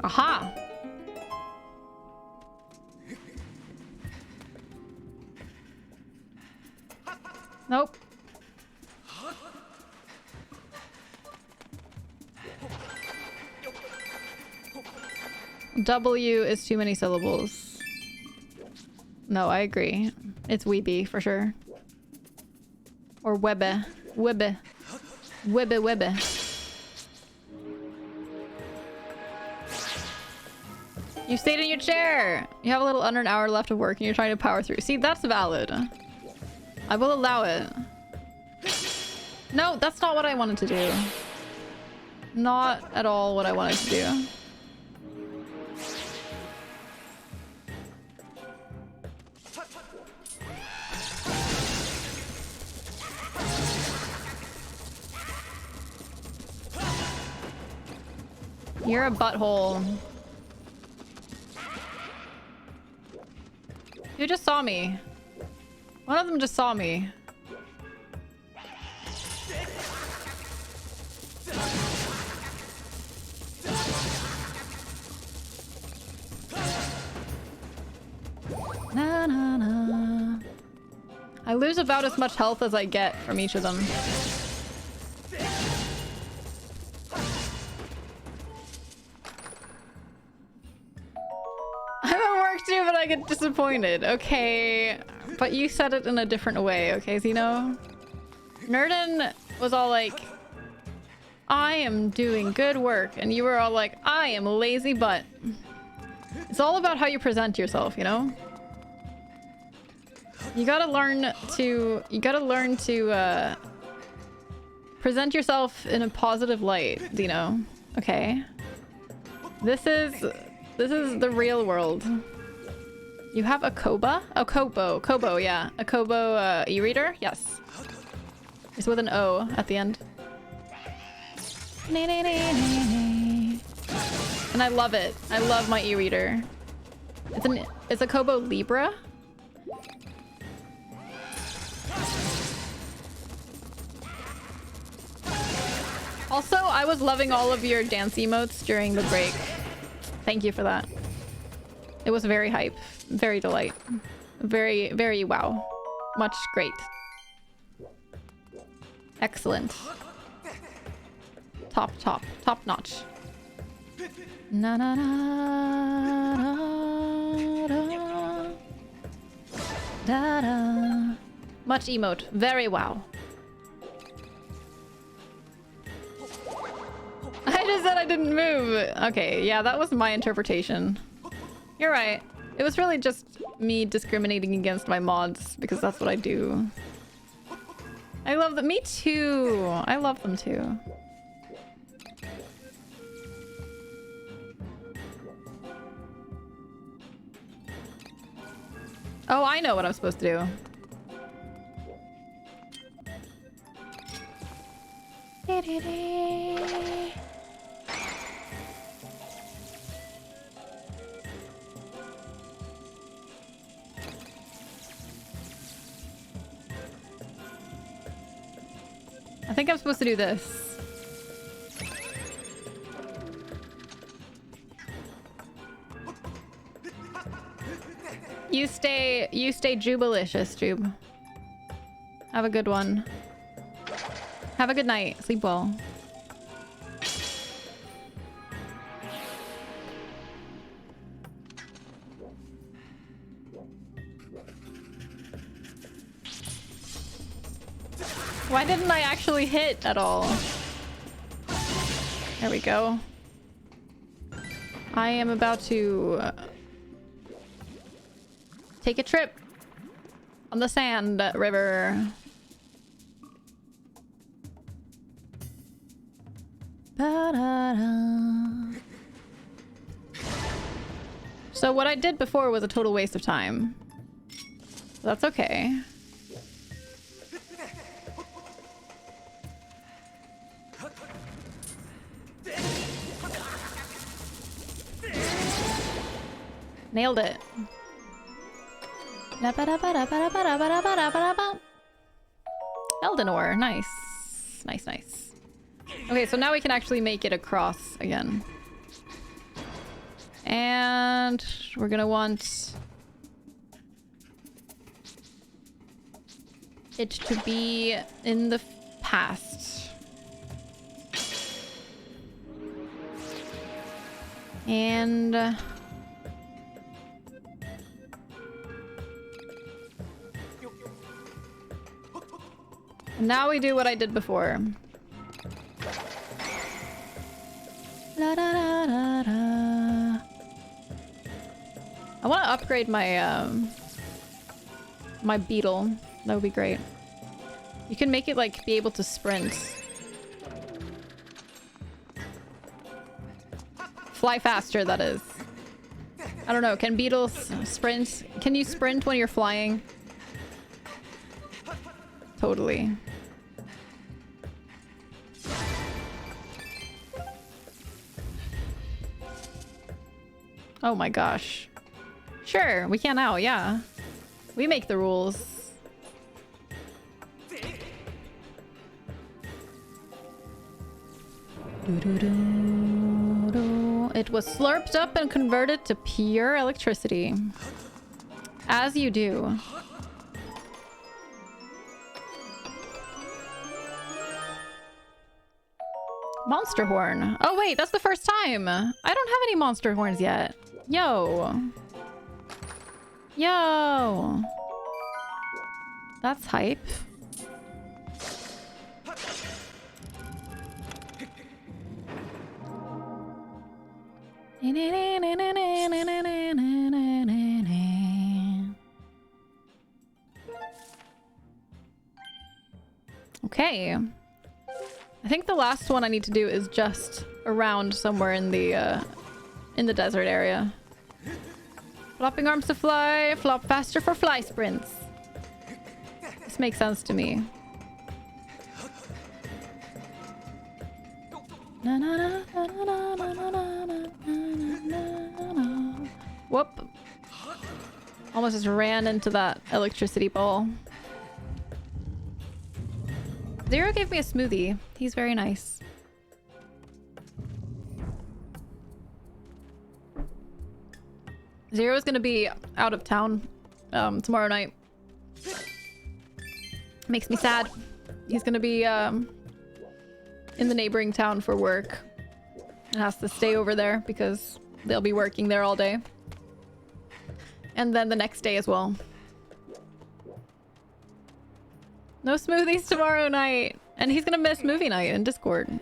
Aha! Nope. W is too many syllables. No, I agree. It's Weeby for sure. Or Webbe. Webbe. Webbe webbe. You stayed in your chair! You have a little under an hour left of work and you're trying to power through. See, that's valid. I will allow it. No, that's not what I wanted to do. Not at all what I wanted to do. You're a butthole. You just saw me. One of them just saw me. Na, na, na. I lose about as much health as I get from each of them. I'm at work too, but I get disappointed. Okay, but you said it in a different way, okay, Zeno? Nerdin was all like, I am doing good work, and you were all like, I am a lazy butt. It's all about how you present yourself, you know? You gotta learn to present yourself in a positive light, Zeno. Okay? This is the real world. You have a Koba? Oh, Kobo, yeah. A Kobo e-reader? Yes. It's with an O at the end. And I love it. I love my e-reader. It's a Kobo Libra. Also, I was loving all of your dance emotes during the break. Thank you for that. It was very hype. Very delight. Very, very wow. Much great. Excellent. Top notch. Na na na da, da, da. Much emote. Very wow. I just said I didn't move. Okay, yeah, that was my interpretation. You're right. It was really just me discriminating against my mods because that's what I do. I love them. Me too. I love them too. Oh, I know what I'm supposed to do. I think I'm supposed to do this. You stay jubilicious, Jube. Have a good one. Have a good night. Sleep well. Why didn't I actually hit at all? There we go. I am about to take a trip on the sand river. Ba-da-da. So what I did before was a total waste of time. That's okay. Nailed it. Elden ore. Nice. Nice, nice. Okay, so now we can actually make it across again. And we're gonna want it to be in the past. And now we do what I did before. La, da, da, da, da. I want to upgrade my my beetle. That would be great. You can make it like be able to sprint. Fly faster, that is. I don't know, can beetles sprint? Can you sprint when you're flying? Totally. Oh my gosh. Sure, we can now, yeah. We make the rules. It was slurped up and converted to pure electricity. As you do. Monster horn. Oh wait, that's the first time. I don't have any monster horns yet. Yo. Yo. That's hype. Okay. I think the last one I need to do is just around somewhere in the desert area. Flopping arms to fly, flop faster for fly sprints. This makes sense to me. Whoop. Almost just ran into that electricity ball. Zero gave me a smoothie. He's very nice. Zero's gonna be out of town tomorrow night. Makes me sad. He's gonna be in the neighboring town for work and has to stay over there because they'll be working there all day. And then the next day as well. No smoothies tomorrow night. And he's gonna miss movie night in Discord.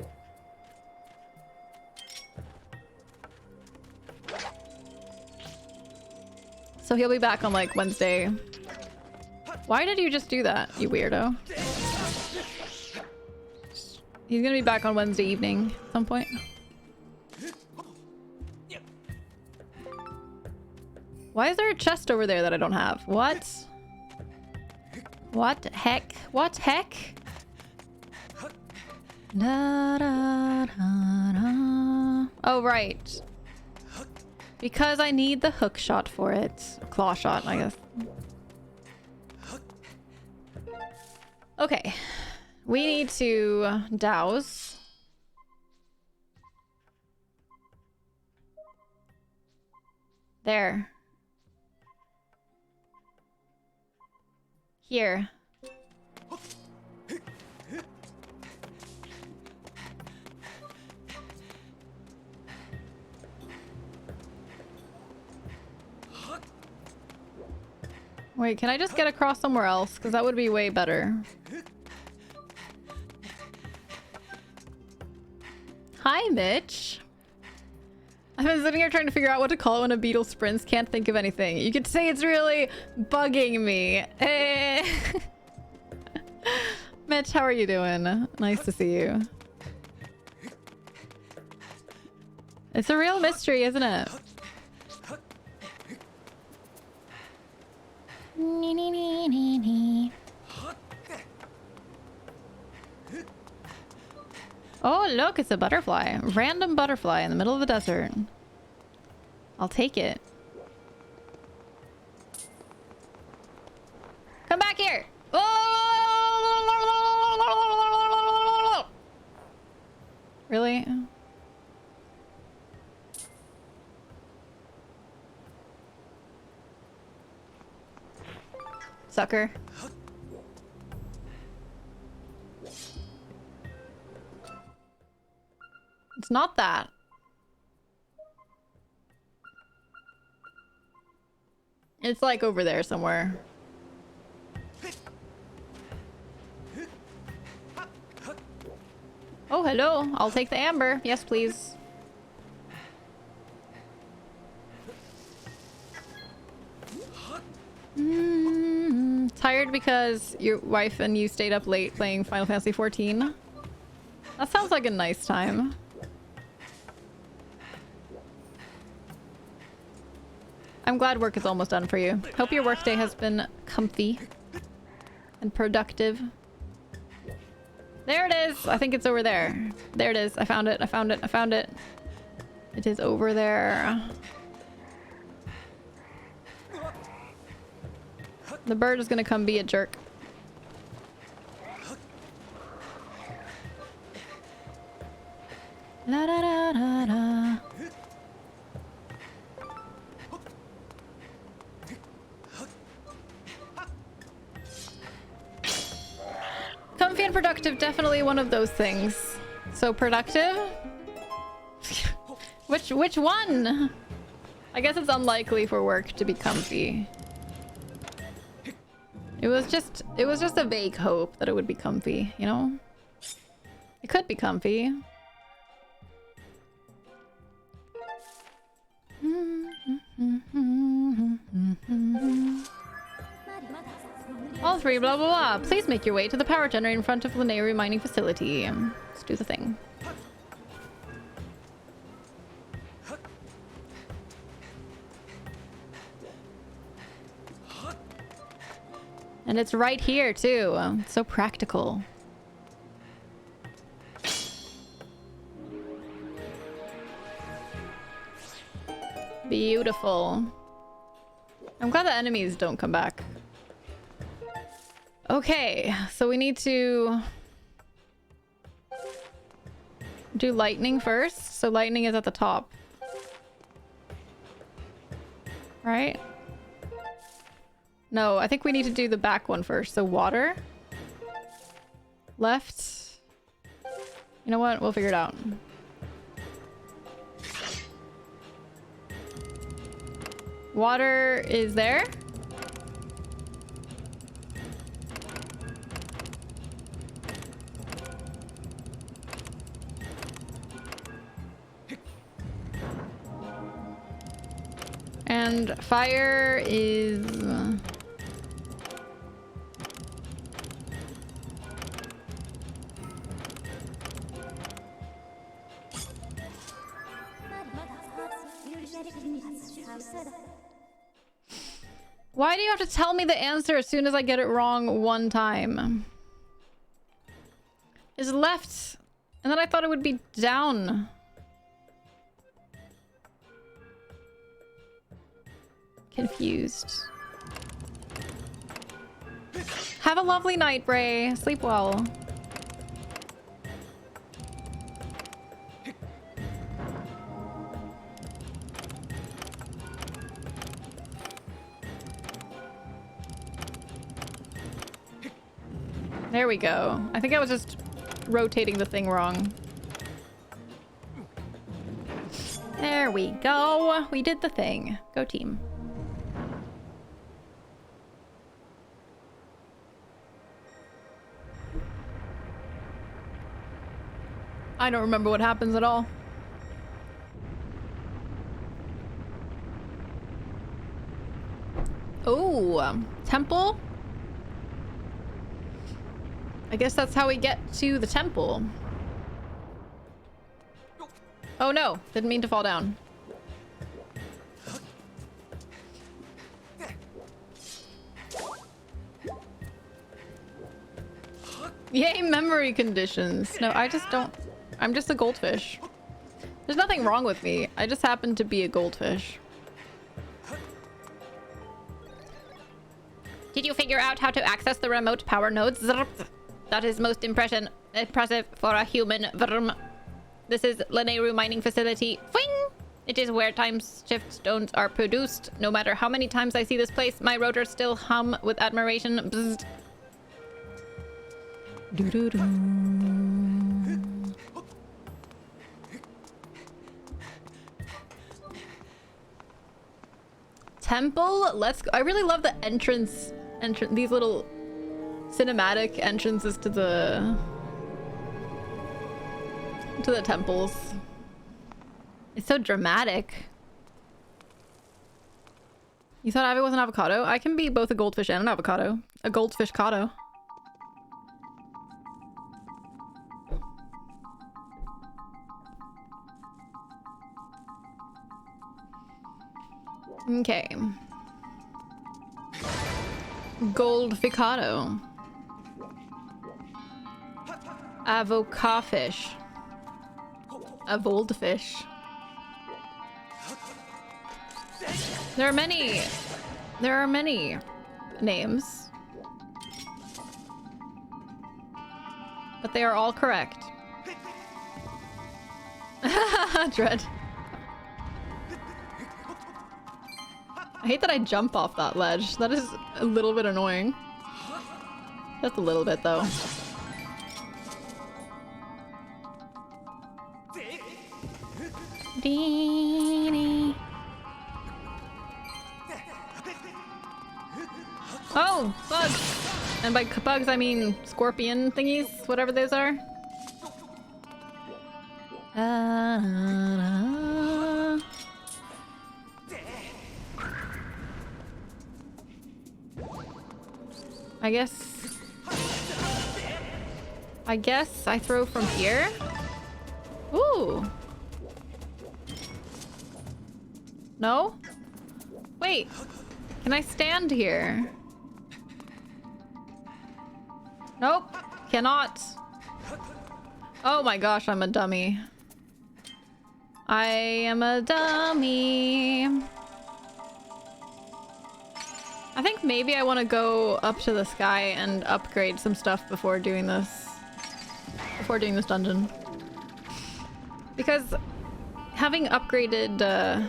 So he'll be back on like Wednesday. Why did you just do that, you weirdo? He's gonna be back on Wednesday evening at some point. Why is there a chest over there that I don't have? What? What heck? What heck? Da, da, da, da. Oh, right. Because I need the hook shot for it. Claw shot, I guess. Okay. We need to douse. There. Here. Wait, can I just get across somewhere else? Because that would be way better. Hi, Mitch. I've been sitting here trying to figure out what to call it when a beetle sprints. Can't think of anything. You could say it's really bugging me. Mitch, how are you doing? Nice to see you. It's a real mystery, isn't it? Nee, nee, nee, nee, nee. Oh, look, it's a butterfly. Random butterfly in the middle of the desert. I'll take it. Come back here! Really? Sucker. It's not that. It's like over there somewhere. Oh, hello. I'll take the amber. Yes, please. Tired because your wife and you stayed up late playing Final Fantasy XIV? That sounds like a nice time. I'm glad work is almost done for you. Hope your workday has been comfy and productive. There it is! I think it's over there. There it is. I found it. I found it. I found it. It is over there. The bird is gonna come be a jerk. La da da da da. Comfy and productive, definitely one of those things. So productive? Which one? I guess it's unlikely for work to be comfy. It was just a vague hope that it would be comfy, you know? It could be comfy. All three, blah blah blah. Please make your way to the power generator in front of the Neru mining facility. Let's do the thing. And it's right here too. It's so practical. Beautiful. I'm glad the enemies don't come back. Okay, so we need to do lightning first. So lightning is at the top. Right? No, I think we need to do the back one first. So water. Left. You know what? We'll figure it out. Water is there. And fire is... Why do you have to tell me the answer as soon as I get it wrong one time? It's left. And then I thought it would be down. Confused. Have a lovely night, Bray. Sleep well. There we go. I think I was just rotating the thing wrong. There we go. We did the thing. Go team. I don't remember what happens at all. Oh, temple? I guess that's how we get to the temple. Oh no, didn't mean to fall down. Yay, memory conditions. No, I just don't... I'm just a goldfish. There's nothing wrong with me. I just happen to be a goldfish. Did you figure out how to access the remote power nodes? That is most impressive for a human. This is Neru mining facility. Fing! It is where time shift stones are produced. No matter how many times I see this place, my rotors still hum with admiration. Bzzzt. Doo-doo-doo. Temple, let's go. I really love the entrance, these little cinematic entrances to the temples. It's so dramatic. You thought Ivy was an avocado? I can be both a goldfish and an avocado. A goldfish-cado. Okay. Goldficado. Avocafish. A goldfish. There are many names. But they are all correct. Dread. I hate that I jump off that ledge. That is a little bit annoying. Just a little bit, though. Oh, bugs! And by bugs, I mean scorpion thingies, whatever those are. I guess I throw from here. Ooh. No? Wait. Can I stand here? Nope. Cannot. Oh my gosh, I'm a dummy. I am a dummy. I think maybe I want to go up to the sky and upgrade some stuff before doing this. Before doing this dungeon. Because having upgraded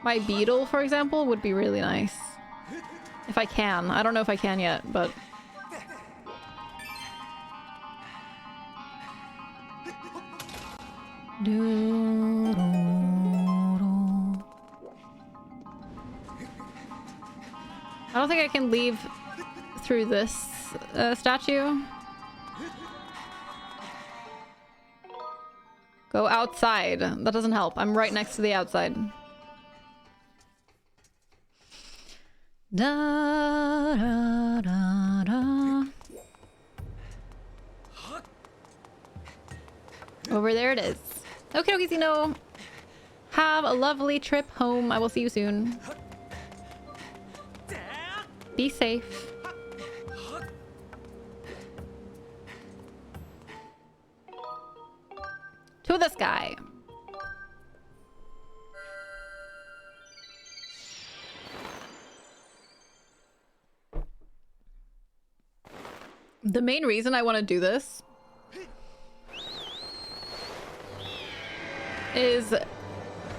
my beetle, for example, would be really nice. If I can. I don't know if I can yet, but... I don't think I can leave through this statue. Go outside. That doesn't help. I'm right next to the outside. Da, da, da, da. Over there it is. Okay, okay, Zeno. Have a lovely trip home. I will see you soon. Be safe. To the sky. The main reason I want to do this is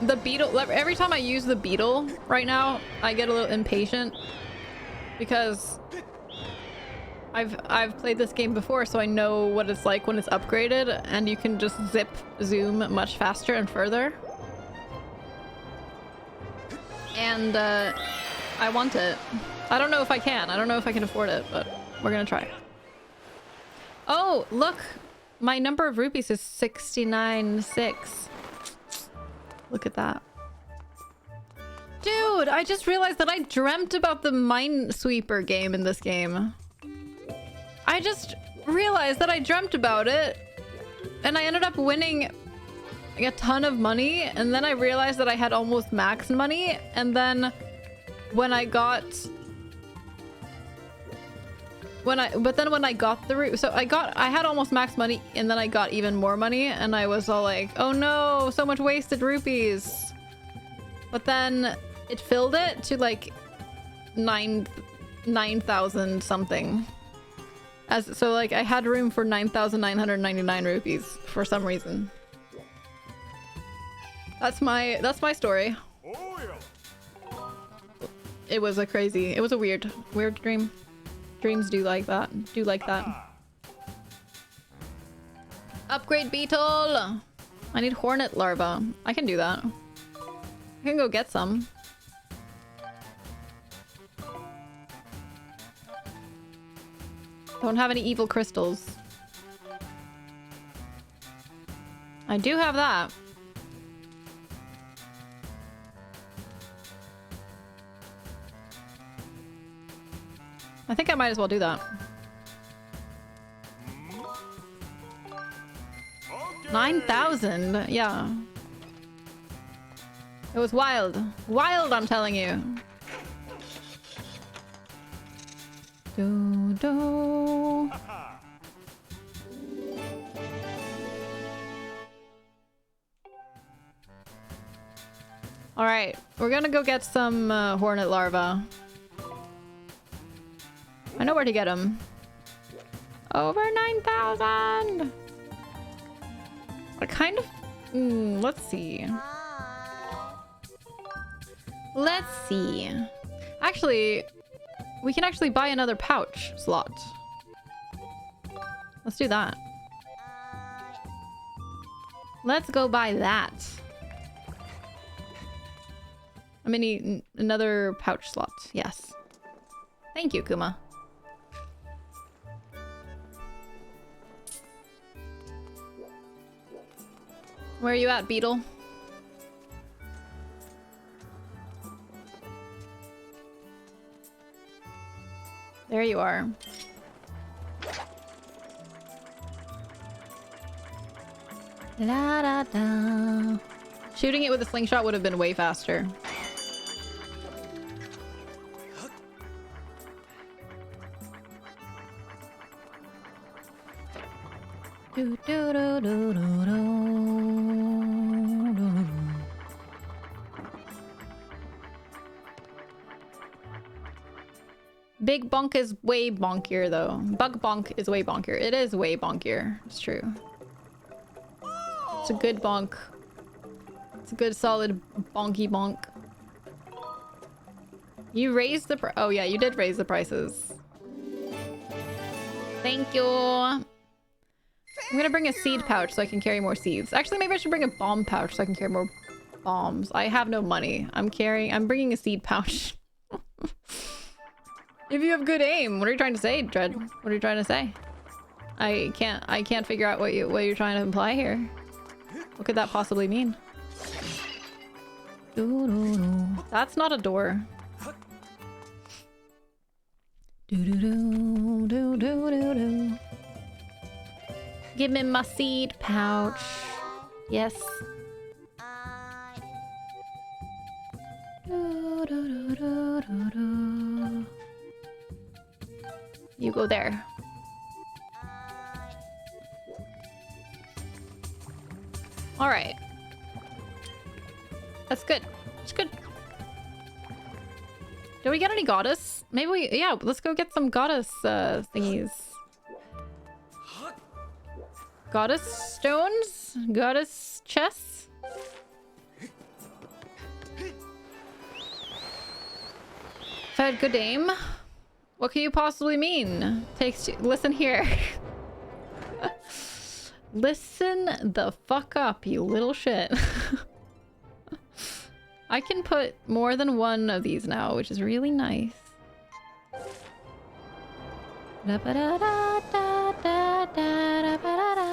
the beetle. Every time I use the beetle right now, I get a little impatient because I've played this game before, so I know what it's like when it's upgraded and you can just zoom much faster and further. And I want it. I don't know if I can. I don't know if I can afford it, but we're gonna try. Oh, look! My number of rupees is 69.6. Look at that. Dude, I just realized that I dreamt about the Minesweeper game in this game. I just realized that I dreamt about it, and I ended up winning like a ton of money, and then I realized that I had almost max money, and then when I got... when I got the so I had almost max money, and then I got even more money, and I was all like, oh no, so much wasted rupees. But then it filled it to like 9,000 something. So like I had room for 9,999 rupees for some reason. That's my story. It was a weird dream. Dreams do like that. Upgrade beetle! I need Hornet Larvae. I can do that. I can go get some. Don't have any evil crystals. I do have that. I think I might as well do that. 9,000, yeah. It was wild. Wild, I'm telling you. Do do. All right, we're gonna go get some Hornet Larvae. I know where to get them. Over 9,000. I kind of. Let's see. Let's see. Actually, we can actually buy another pouch slot. Let's do that. Let's go buy that. I mean, another pouch slot. Yes. Thank you, Kuma. Where are you at, Beetle? There you are. La da da. Shooting it with a slingshot would have been way faster. Do, do, do, do, do, do. Big bonk is way bonkier though. Bug bonk is way bonkier. It is way bonkier. It's true. It's a good bonk. It's a good solid bonky bonk. You raised the oh yeah, you did raise the prices. Thank you. I'm gonna bring a seed pouch so I can carry more seeds. Actually, maybe I should bring a bomb pouch so I can carry more bombs. I have no money. I'm bringing a seed pouch. If you have good aim, what are you trying to say, Dread? What are you trying to say? I can't figure out what you're trying to imply here. What could that possibly mean? That's not a door. Give me my seed pouch. Yes. You go there. All right. That's good. It's good. Do we get any goddess? Maybe we... Yeah, let's go get some goddess thingies. Goddess stones? Goddess chests? If I had good aim? What can you possibly mean? Listen here. Listen the fuck up, you little shit. I can put more than one of these now, which is really nice. Da -ba -da -da -da -da -da -ba -da -da.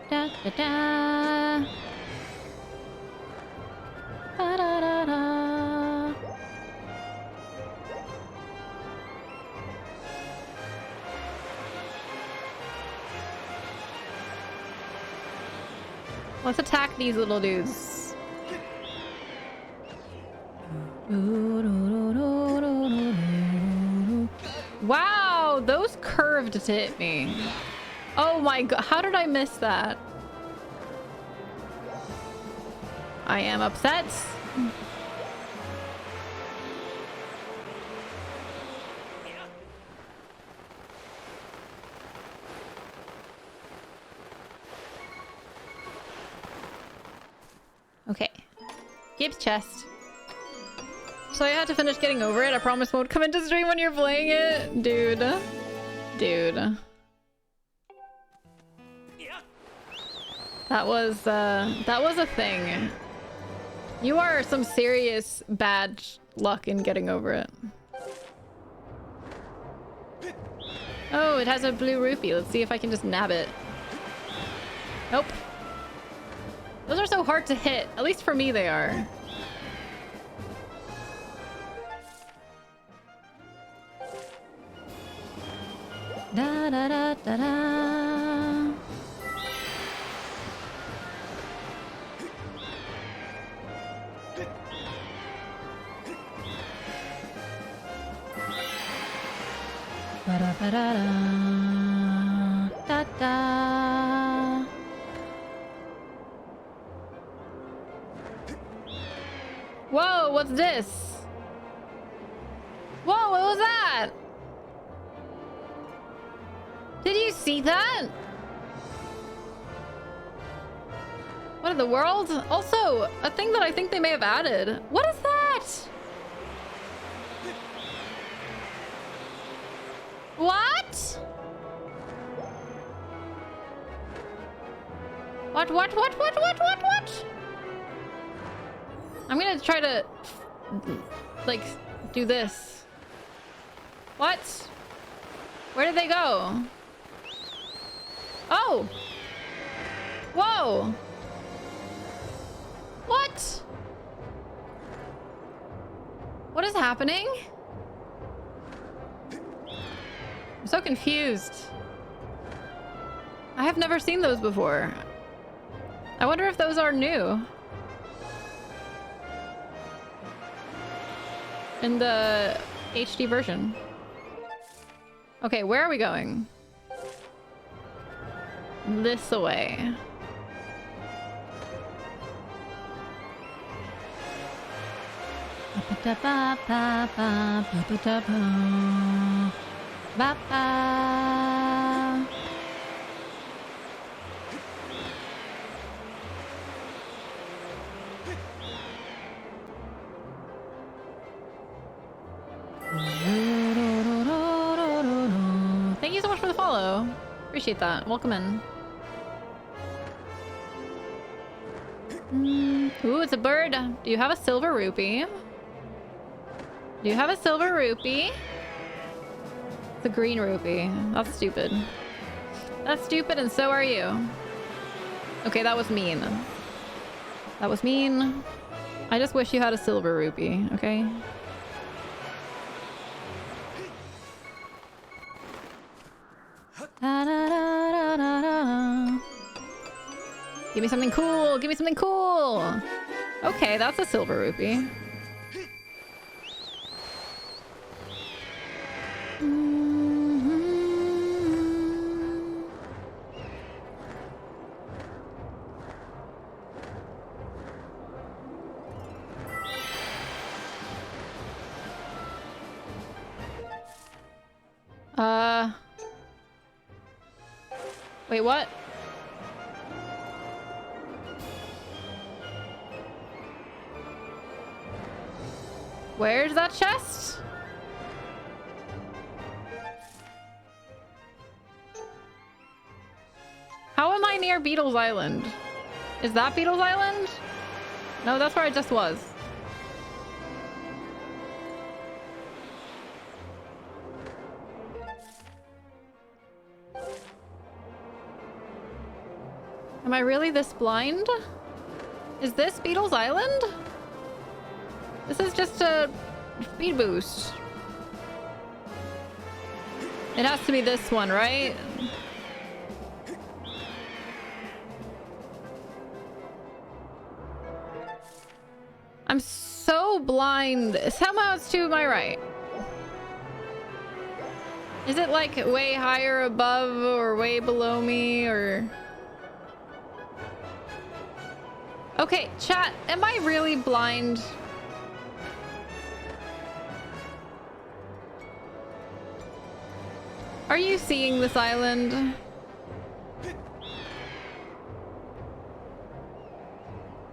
Da -da -da. Ba -da -da -da. Let's attack these little dudes. Wow, those curved to hit me. Oh my god, how did I miss that? I am upset. Okay. Gibbs chest. So I had to finish getting over it. I promise won't come into stream when you're playing it. Dude. Dude. That was a thing. You are some serious bad luck in getting over it. Oh, it has a blue rupee. Let's see if I can just nab it. Nope. Those are so hard to hit. At least for me, they are. Da da da da da. Ba da ba da da da da. Whoa, what's this? Whoa, what was that? Did you see that? What in the world? Also, a thing that I think they may have added. What is that? What? What? I'm gonna try to, like, do this. What? Where did they go? Oh! Whoa! What? What is happening? I'm so confused. I have never seen those before. I wonder if those are new. In the HD version. Okay, where are we going? This way. hello. Appreciate that. Welcome in. Ooh, it's a bird. Do you have a silver rupee? Do you have a silver rupee? It's a green rupee. That's stupid. That's stupid, and so are you. Okay, that was mean. That was mean. I just wish you had a silver rupee, okay? Da, da, da, da, da. Give me something cool! Give me something cool! Okay, that's a silver rupee. Wait, what? Where's that chest? How am I near Beetle's Island? Is that Beetle's Island? No, that's where I just was. Am I really this blind? Is this Beetle's Island? This is just a speed boost. It has to be this one, right? I'm so blind. How much to my right? Is it like way higher above or way below me or... Okay, chat, am I really blind? Are you seeing this island?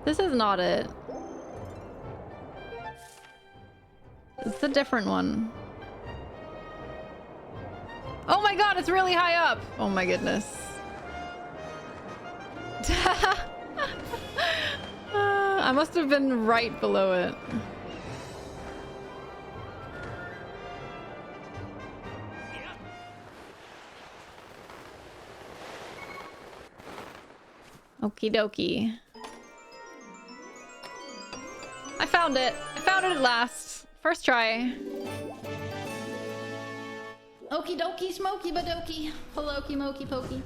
This is not it. It's a different one. Oh my god, it's really high up! Oh my goodness. I must have been right below it. Okie dokie. I found it. I found it at last. First try. Okie dokie, smoky badoki. Poloki moki pokey.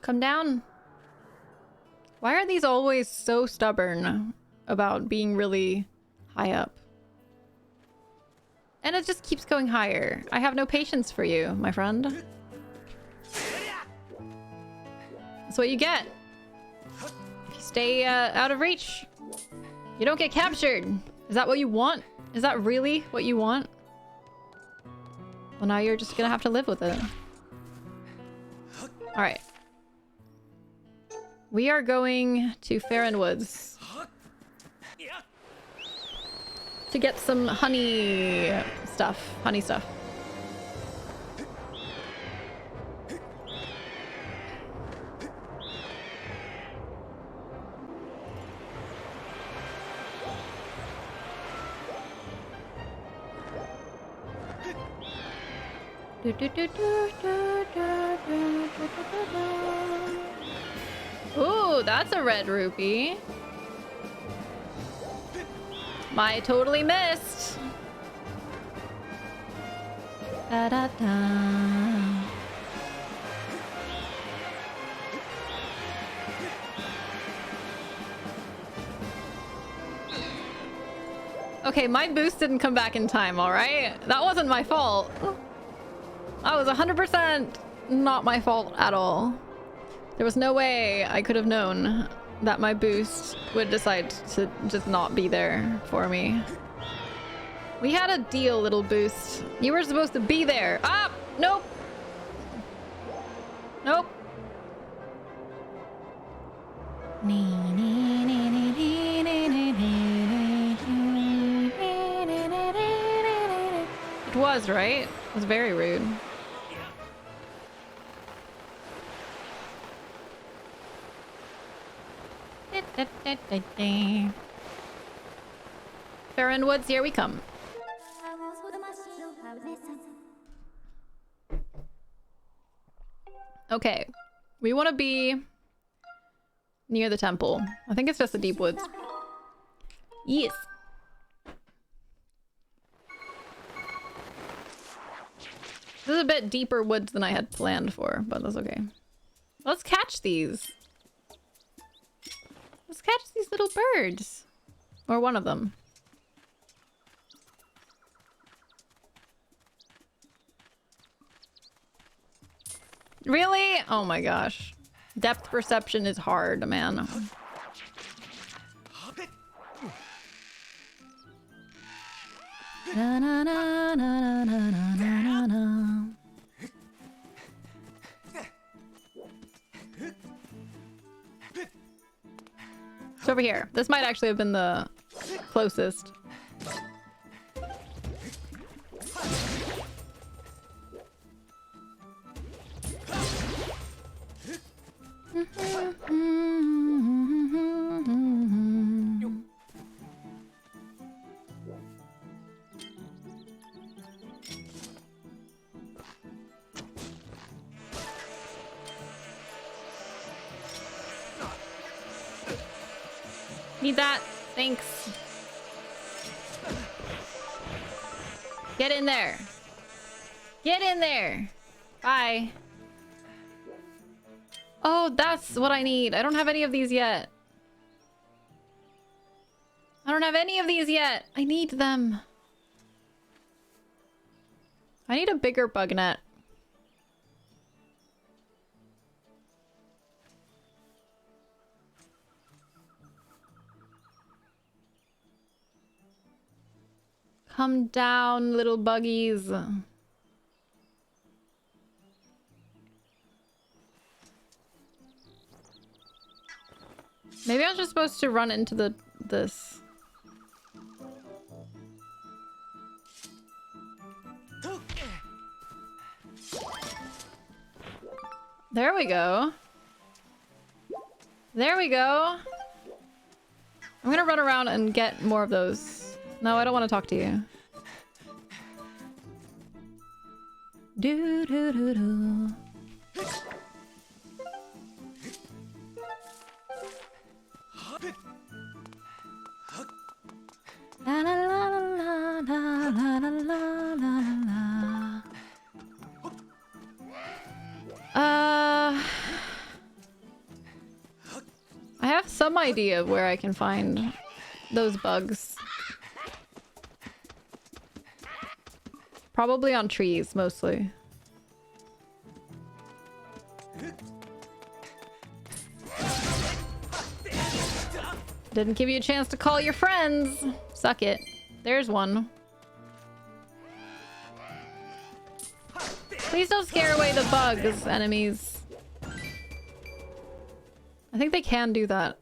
Come down. Why are these always so stubborn about being really high up? And it just keeps going higher. I have no patience for you, my friend. That's what you get. If you stay out of reach, you don't get captured. Is that what you want? Is that really what you want? Well, now you're just gonna have to live with it. Alright. We are going to Farron Woods to get some honey stuff. Honey stuff. Ooh, that's a red rupee. I totally missed. Da da da. Okay, my boost didn't come back in time, alright? That wasn't my fault. That was 100% not my fault at all. There was no way I could have known that my boost would decide to just not be there for me. We had a deal, little boost. You were supposed to be there. Ah! Nope! Nope. It was, right? It was very rude. Farron Woods, here we come. Okay. We want to be near the temple. I think it's just the deep woods. Yes. This is a bit deeper woods than I had planned for, but that's okay. Let's catch these. Let's catch these little birds. Or one of them. Really? Oh my gosh. Depth perception is hard, man. Na, na, na, na, na, na, na, na. It's over here. This might actually have been the closest. Need that. Thanks. Get in there. Get in there. Bye. Oh, that's what I need. I don't have any of these yet. I don't have any of these yet. I need them. I need a bigger bug net. Come down, little buggies. Maybe I'm just supposed to run into this. There we go. There we go. I'm gonna run around and get more of those. No, I don't want to talk to you. Do do do do. La la la la la la la la la la. I have some idea of where I can find those bugs. Probably on trees, mostly. Didn't give you a chance to call your friends. Suck it. There's one. Please don't scare away the bugs, enemies. I think they can do that.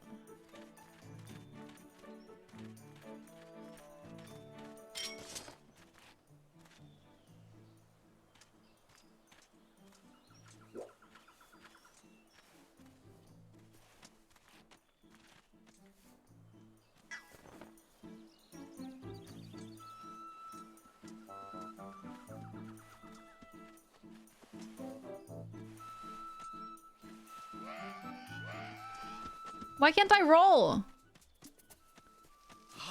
Why can't I roll?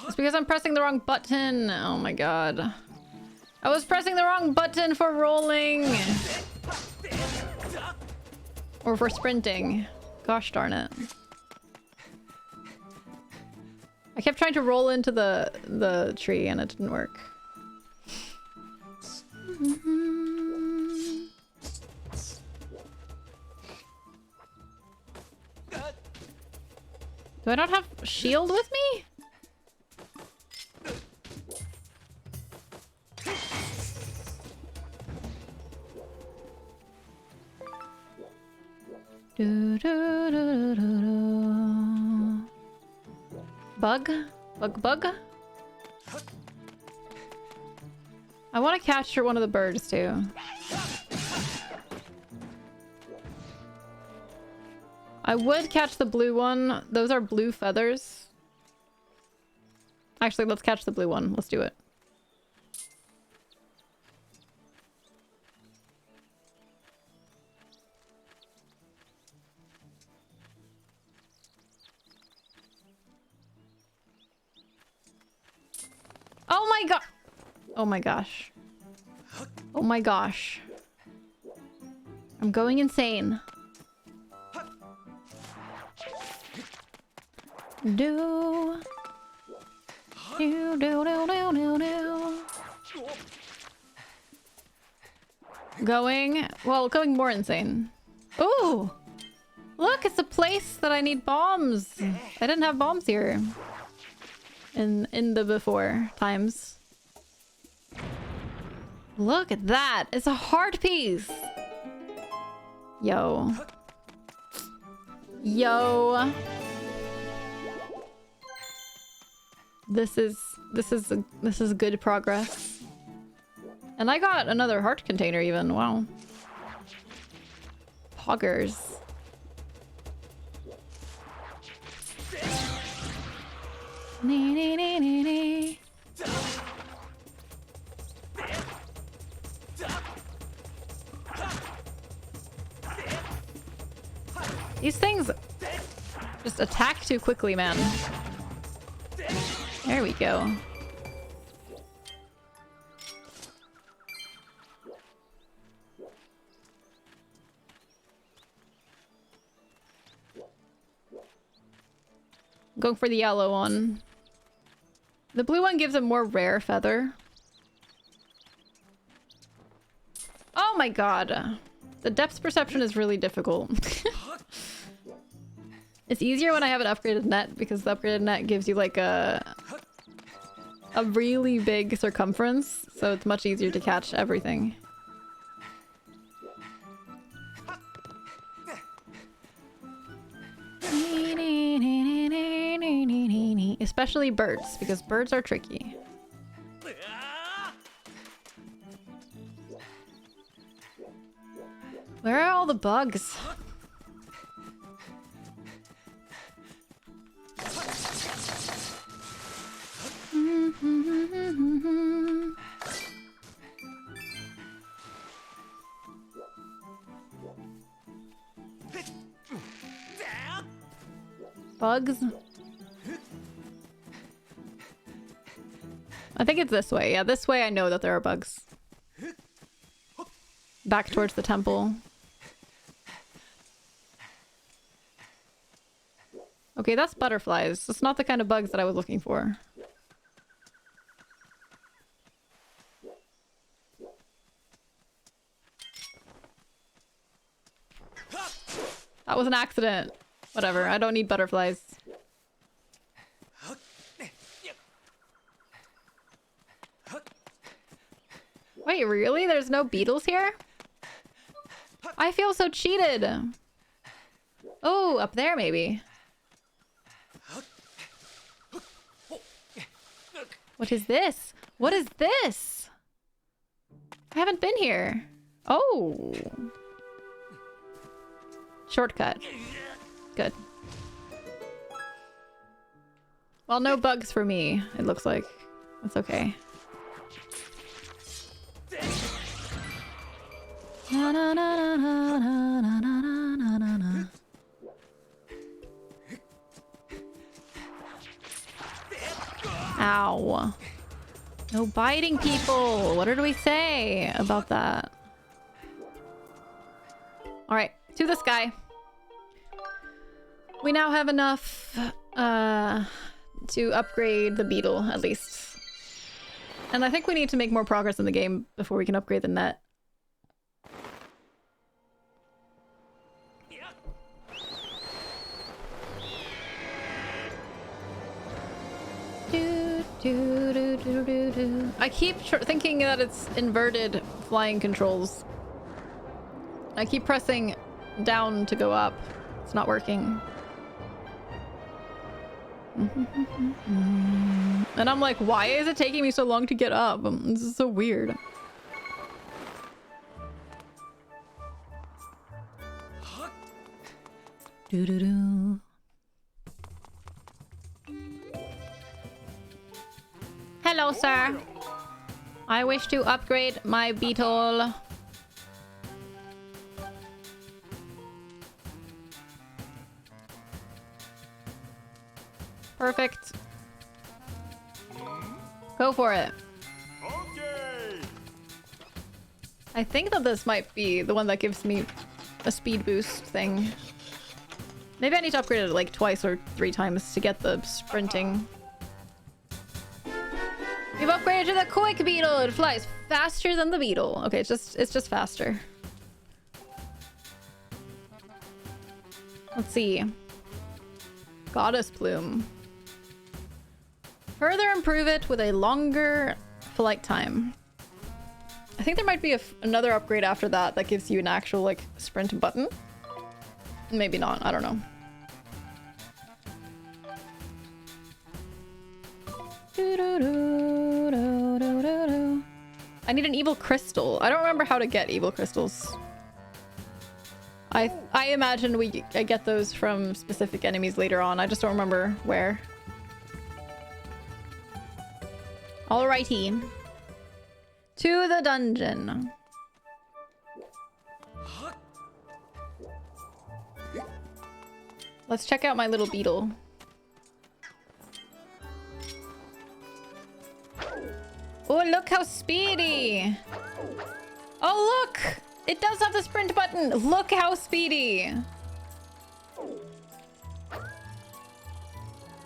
It's because I'm pressing the wrong button. Oh my god. I was pressing the wrong button for rolling. Or for sprinting. Gosh darn it. I kept trying to roll into the tree and it didn't work. Do I not have shield with me? Do, do, do, do, do. Bug? Bug? I want to capture one of the birds too. I would catch the blue one. Those are blue feathers. Actually, let's catch the blue one. Let's do it. Oh my god! Oh my gosh. Oh my gosh. I'm going insane. Do. Do, do, do, do, do, do. Going more insane. Ooh! Look, it's a place that I need bombs. I didn't have bombs here. In the before times. Look at that! It's a heart piece! Yo. Yo. This is good progress. And I got another heart container even. Wow. Poggers. Nee, nee, nee, nee, nee. These things just attack too quickly, man. There we go. Going for the yellow one. The blue one gives a more rare feather. Oh my god. The depth perception is really difficult. It's easier when I have an upgraded net because the upgraded net gives you like a really big circumference, so it's much easier to catch everything. Especially birds, because birds are tricky. Where are all the bugs? Bugs? I think it's this way. Yeah, this way I know that there are bugs. Back towards the temple. Okay, that's butterflies. That's not the kind of bugs that I was looking for. That was an accident. Whatever, I don't need butterflies. Wait, really? There's no beetles here? I feel so cheated. Oh, up there maybe. What is this? What is this? I haven't been here. Oh. Shortcut. Good. Well, no bugs for me, it looks like. That's okay. Na, na, na, na, na, na, na, na, na, na. Ow. No biting people. What did we say about that? Alright, to the sky. We now have enough to upgrade the beetle, at least. And I think we need to make more progress in the game before we can upgrade the net. I keep thinking that it's inverted flying controls. I keep pressing down to go up. It's not working. And I'm like, why is it taking me so long to get up? This is so weird. Doo-doo-doo. Hello, sir. I wish to upgrade my beetle. Perfect. Go for it. Okay. I think that this might be the one that gives me a speed boost thing. Maybe I need to upgrade it like twice or 3 times to get the sprinting. You've upgraded to the quick beetle. It flies faster than the beetle. Okay, it's just faster. Let's see. Goddess Plume. Further improve it with a longer flight time. I think there might be another upgrade after that that gives you an actual like sprint button. Maybe not. I don't know. I need an evil crystal. I don't remember how to get evil crystals. I imagine I get those from specific enemies later on. I just don't remember where. Alrighty. To the dungeon. Let's check out my little beetle. Oh, look how speedy! Oh, look! It does have the sprint button! Look how speedy!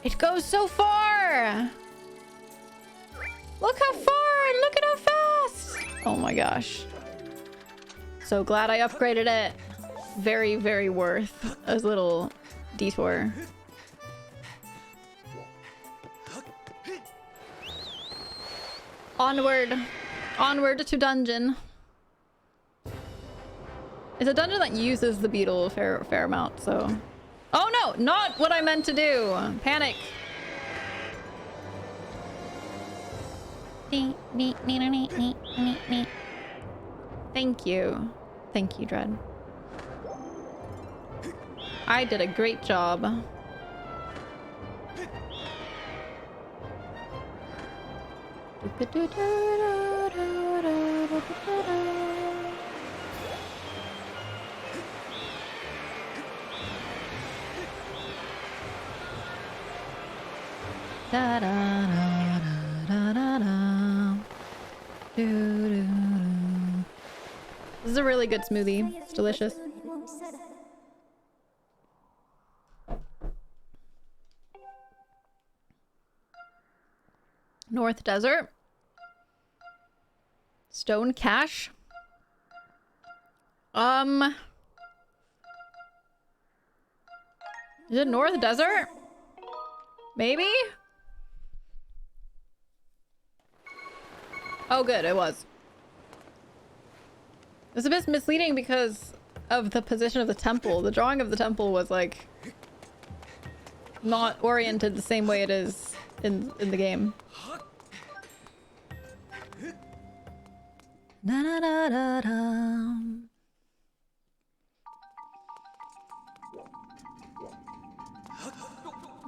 It goes so far! Look how far! And look at how fast! Oh my gosh. So glad I upgraded it. Very, very worth a little detour. Onward. Onward to dungeon. It's a dungeon that uses the beetle a fair amount, so... Oh no! Not what I meant to do! Panic! Thank you. Thank you, Dread. I did a great job. Da, da, da, da, da, da. Do, do, do. This is a really good smoothie. It's delicious. North Desert. Stone Cache. Is it North Desert? Maybe? Oh good, it was. It was a bit misleading because of the position of the temple. The drawing of the temple was like not oriented the same way it is in the game. Da, da, da, da, da.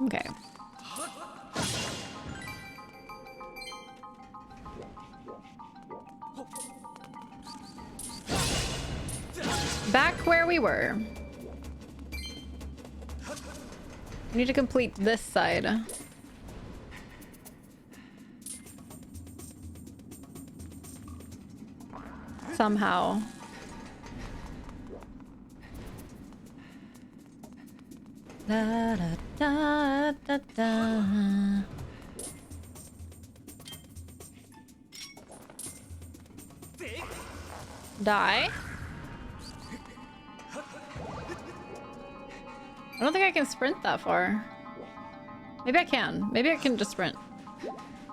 Okay. Back where we were. We need to complete this side. Somehow. Da, da, da, da, da. Die. I don't think I can sprint that far. Maybe I can. Maybe I can just sprint.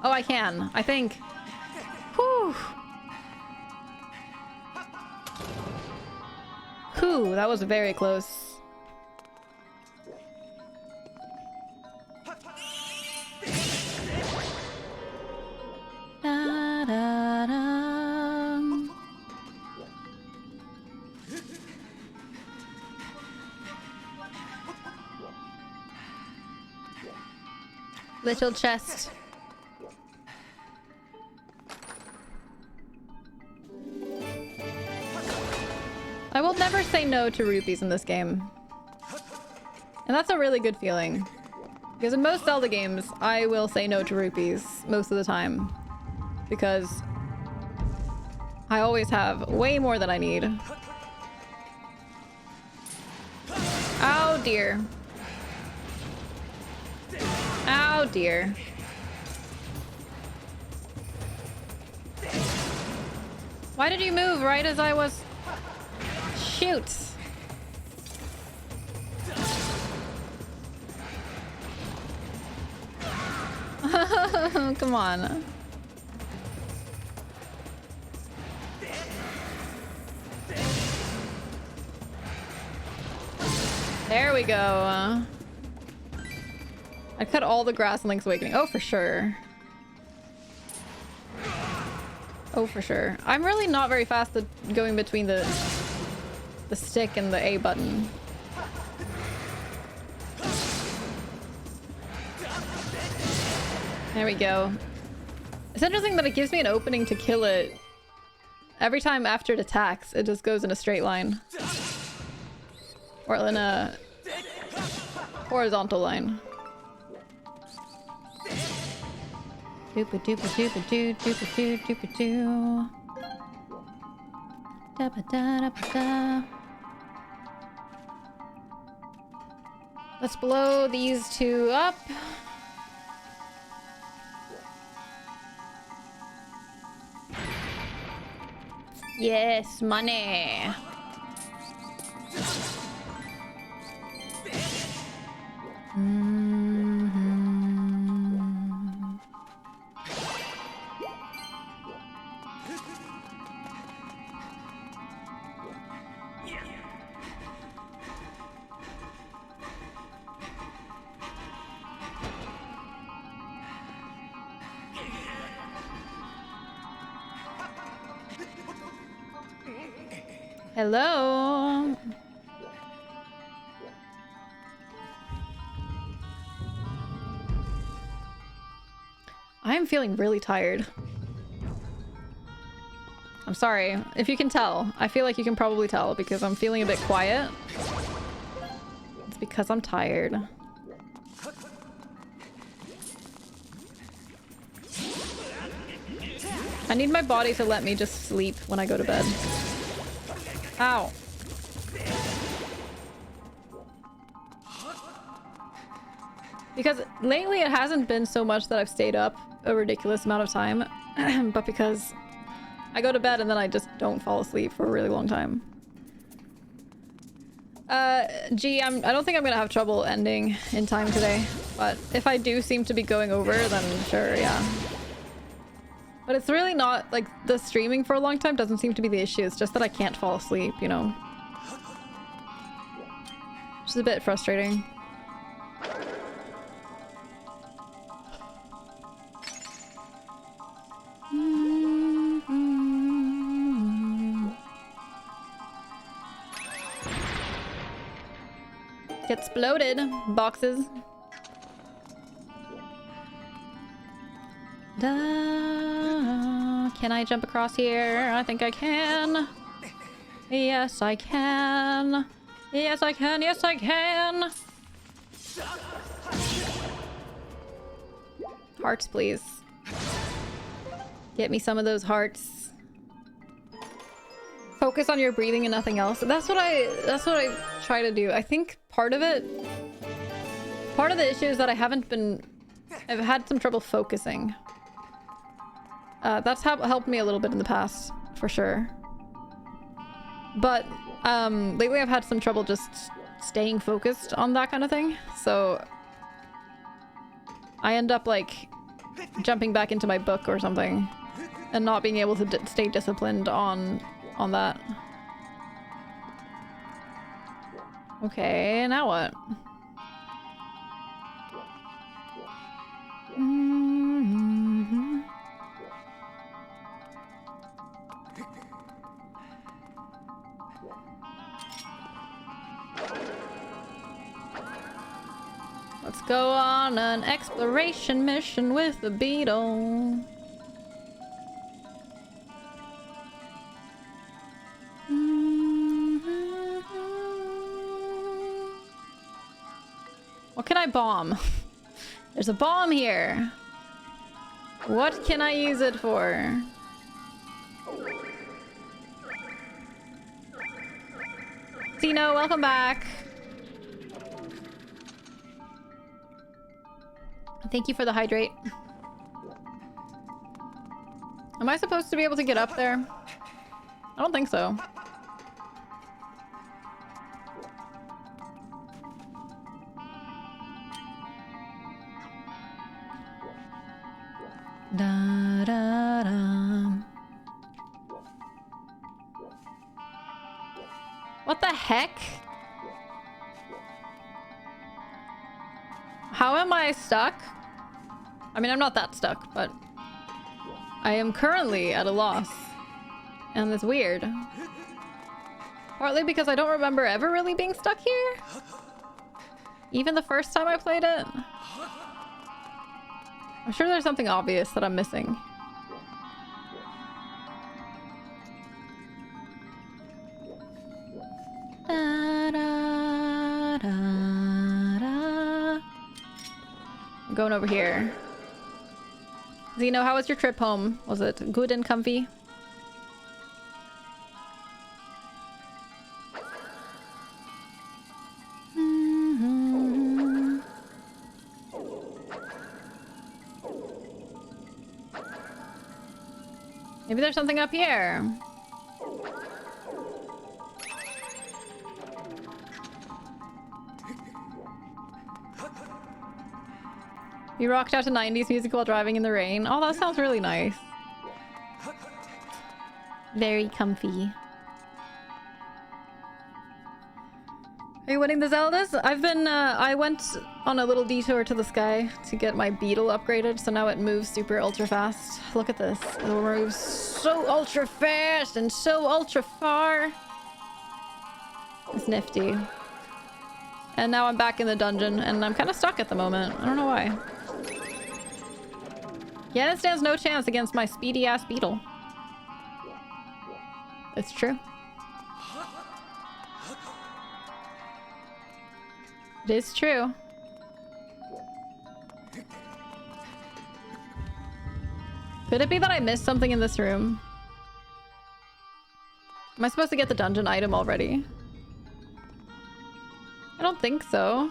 Oh, I can. I think. Whew. Whew. Ooh, that was very close. Da, da, da. Little chest. I will never say no to rupees in this game. And that's a really good feeling. Because in most Zelda games, I will say no to rupees most of the time. Because I always have way more than I need. Oh dear. Oh dear. Why did you move right as I was... Shoot! Come on. There we go. I cut all the grass in Link's Awakening. Oh, for sure. Oh, for sure. I'm really not very fast at going between the stick and the A button. There we go. It's interesting that it gives me an opening to kill it. Every time after it attacks, it just goes in a straight line. Or in a horizontal line. Doopa-doopa-doopa-doo, doopa-doo, doopa-doo. Da-ba-da-da-ba-da. Let's blow these two up. Yes, money. Hello. I am feeling really tired. I'm sorry if you can tell. I feel like you can probably tell because I'm feeling a bit quiet. It's because I'm tired. I need my body to let me just sleep when I go to bed. Ow. Because lately it hasn't been so much that I've stayed up a ridiculous amount of time, but because I go to bed and then I just don't fall asleep for a really long time. Gee, I don't think I'm gonna have trouble ending in time today, but if I do seem to be going over, then sure, yeah. But it's really not, like, the streaming for a long time doesn't seem to be the issue. It's just that I can't fall asleep, you know? Which is a bit frustrating. Gets bloated. Boxes. Can I jump across here? I think I can. Yes, I can. Yes, I can. Yes, I can. Hearts, please. Get me some of those hearts. Focus on your breathing and nothing else. That's what I try to do. I think part of the issue is that I've had some trouble focusing. That's helped me a little bit in the past, for sure. But lately I've had some trouble just staying focused on that kind of thing. So I end up like jumping back into my book or something and not being able to stay disciplined on that. Okay, now what? Mm-hmm. Let's go on an exploration mission with the beetle. What can I bomb? There's a bomb here. What can I use it for? Tino, welcome back. Thank you for the hydrate. Am I supposed to be able to get up there? I don't think so. Da, da, da. What the heck? How am I stuck? I mean, I'm not that stuck, but I am currently at a loss. And it's weird. Partly because I don't remember ever really being stuck here. Even the first time I played it. I'm sure there's something obvious that I'm missing. Da, da, da, da. I'm going over here. Zeno, how was your trip home? Was it good and comfy? Maybe there's something up here. You rocked out to 90s music while driving in the rain. Oh, that sounds really nice. Very comfy. Are you winning the Zeldas? I've been, I went on a little detour to the sky to get my beetle upgraded, so now it moves super ultra fast. Look at this. It moves so ultra fast and so ultra far. It's nifty. And now I'm back in the dungeon, and I'm kind of stuck at the moment. I don't know why. Yeah, it stands no chance against my speedy-ass beetle. It's true. It is true. Could it be that I missed something in this room? Am I supposed to get the dungeon item already? I don't think so.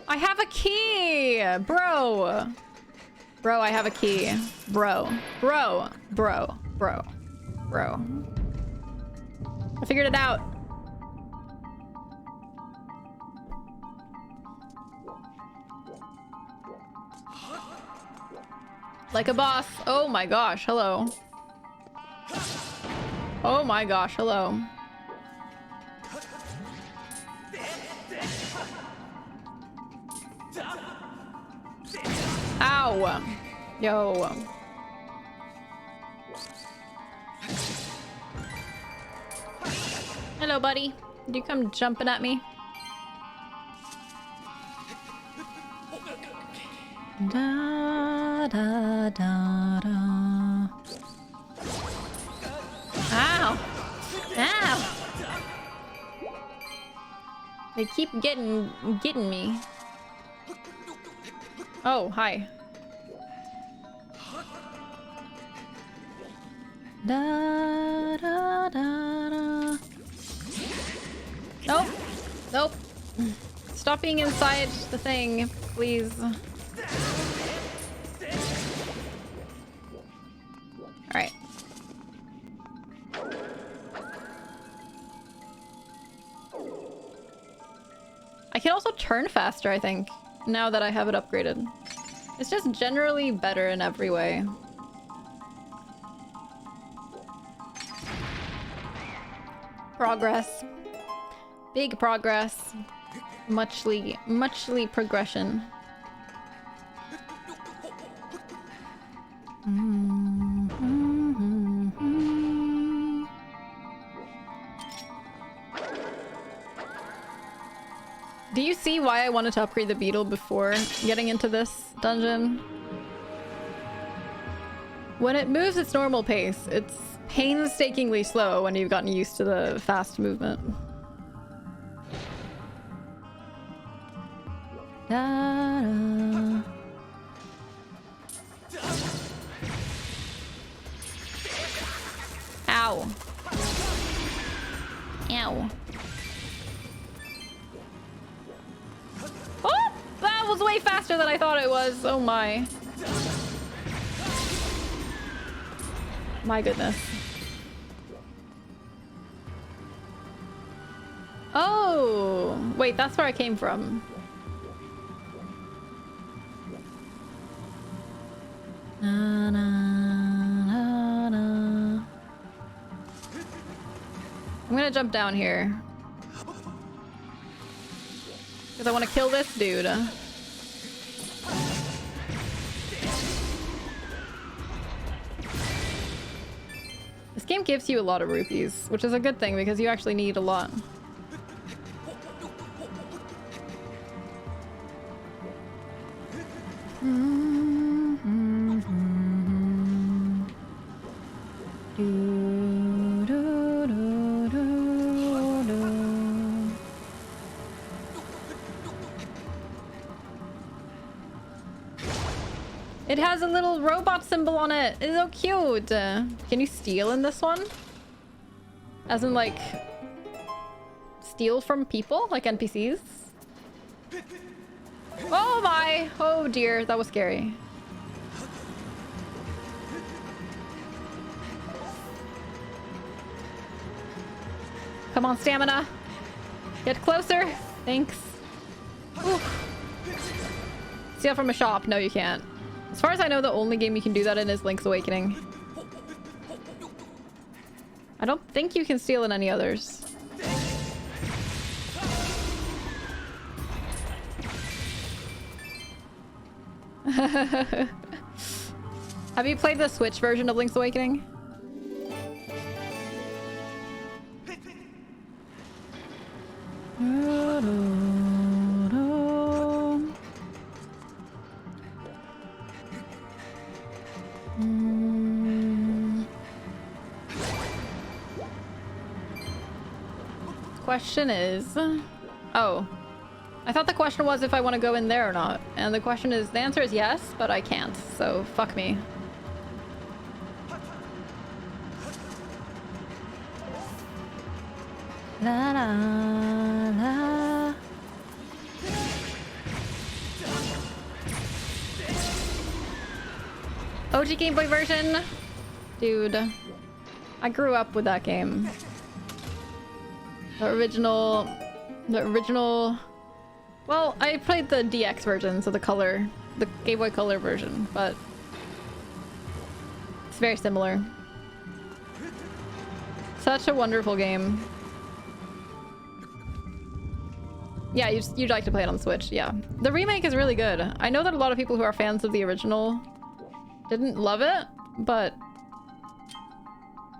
I have a key! Bro! Bro, I have a key. Bro. Bro. Bro. Bro. Bro. I figured it out. Like a boss. Oh my gosh, hello. Oh my gosh, hello. Ow! Yo. Hello, buddy. Did you come jumping at me? Da da da da. Ow! Ow! They keep getting me. Oh, hi. Da da da da. Nope. Nope. Stop being inside the thing, please. Alright. I can also turn faster, I think, now that I have it upgraded. It's just generally better in every way. Progress. Big progress. Muchly progression. Do you see why I wanted to upgrade the beetle before getting into this dungeon? When it moves its normal pace, it's painstakingly slow when you've gotten used to the fast movement. Da-da. Ow. Ow. Oh! That was way faster than I thought it was. Oh my. My goodness. Oh! Wait, that's where I came from. Na, na, na, na. I'm gonna jump down here. Because I want to kill this dude. This game gives you a lot of rupees, which is a good thing because you actually need a lot. It has a little robot symbol on it. It's so cute. Can you steal in this one? As in, like, steal from people? Like NPCs? Oh my! Oh dear, that was scary. Come on, stamina. Get closer. Thanks. Ooh. Steal from a shop. No, you can't. As far as I know, the only game you can do that in is Link's Awakening. I don't think you can steal in any others. Have you played the Switch version of Link's Awakening? Question is... Oh. I thought the question was if I want to go in there or not. And the question is... The answer is yes, but I can't. So, fuck me. La la la. OG Game Boy version? Dude. I grew up with that game. The original... Well, I played the DX version, so the Game Boy Color version, but... It's very similar. Such a wonderful game. Yeah, you'd like to play it on Switch, yeah. The remake is really good. I know that a lot of people who are fans of the original didn't love it, but...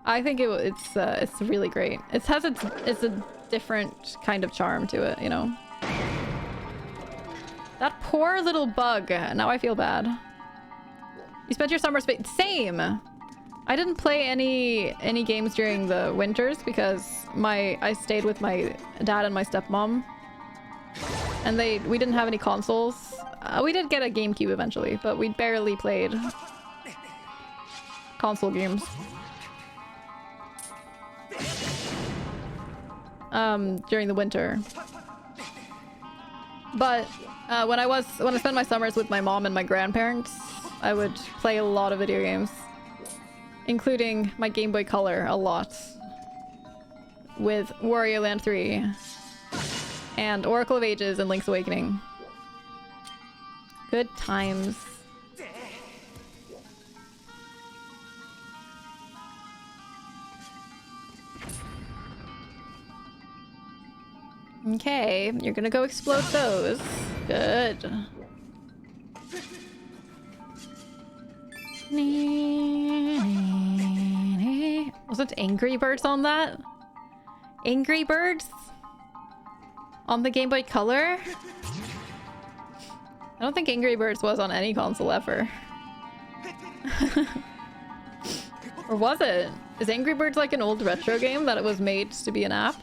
I think it's really great. It's a different kind of charm to it, you know? That poor little bug. Now I feel bad. You spent your summer Same! I didn't play any games during the winters because I stayed with my dad and my stepmom. And we didn't have any consoles. We did get a GameCube eventually, but we barely played console games. During the winter. But when I spent my summers with my mom and my grandparents, I would play a lot of video games, including my Game Boy Color a lot, with Wario Land 3 and Oracle of Ages and Link's Awakening. Good times. Okay, you're gonna go explode those. Good. Wasn't Angry Birds on that? Angry Birds? On the Game Boy Color? I don't think Angry Birds was on any console ever. Or was it? Is Angry Birds like an old retro game that it was made to be an app?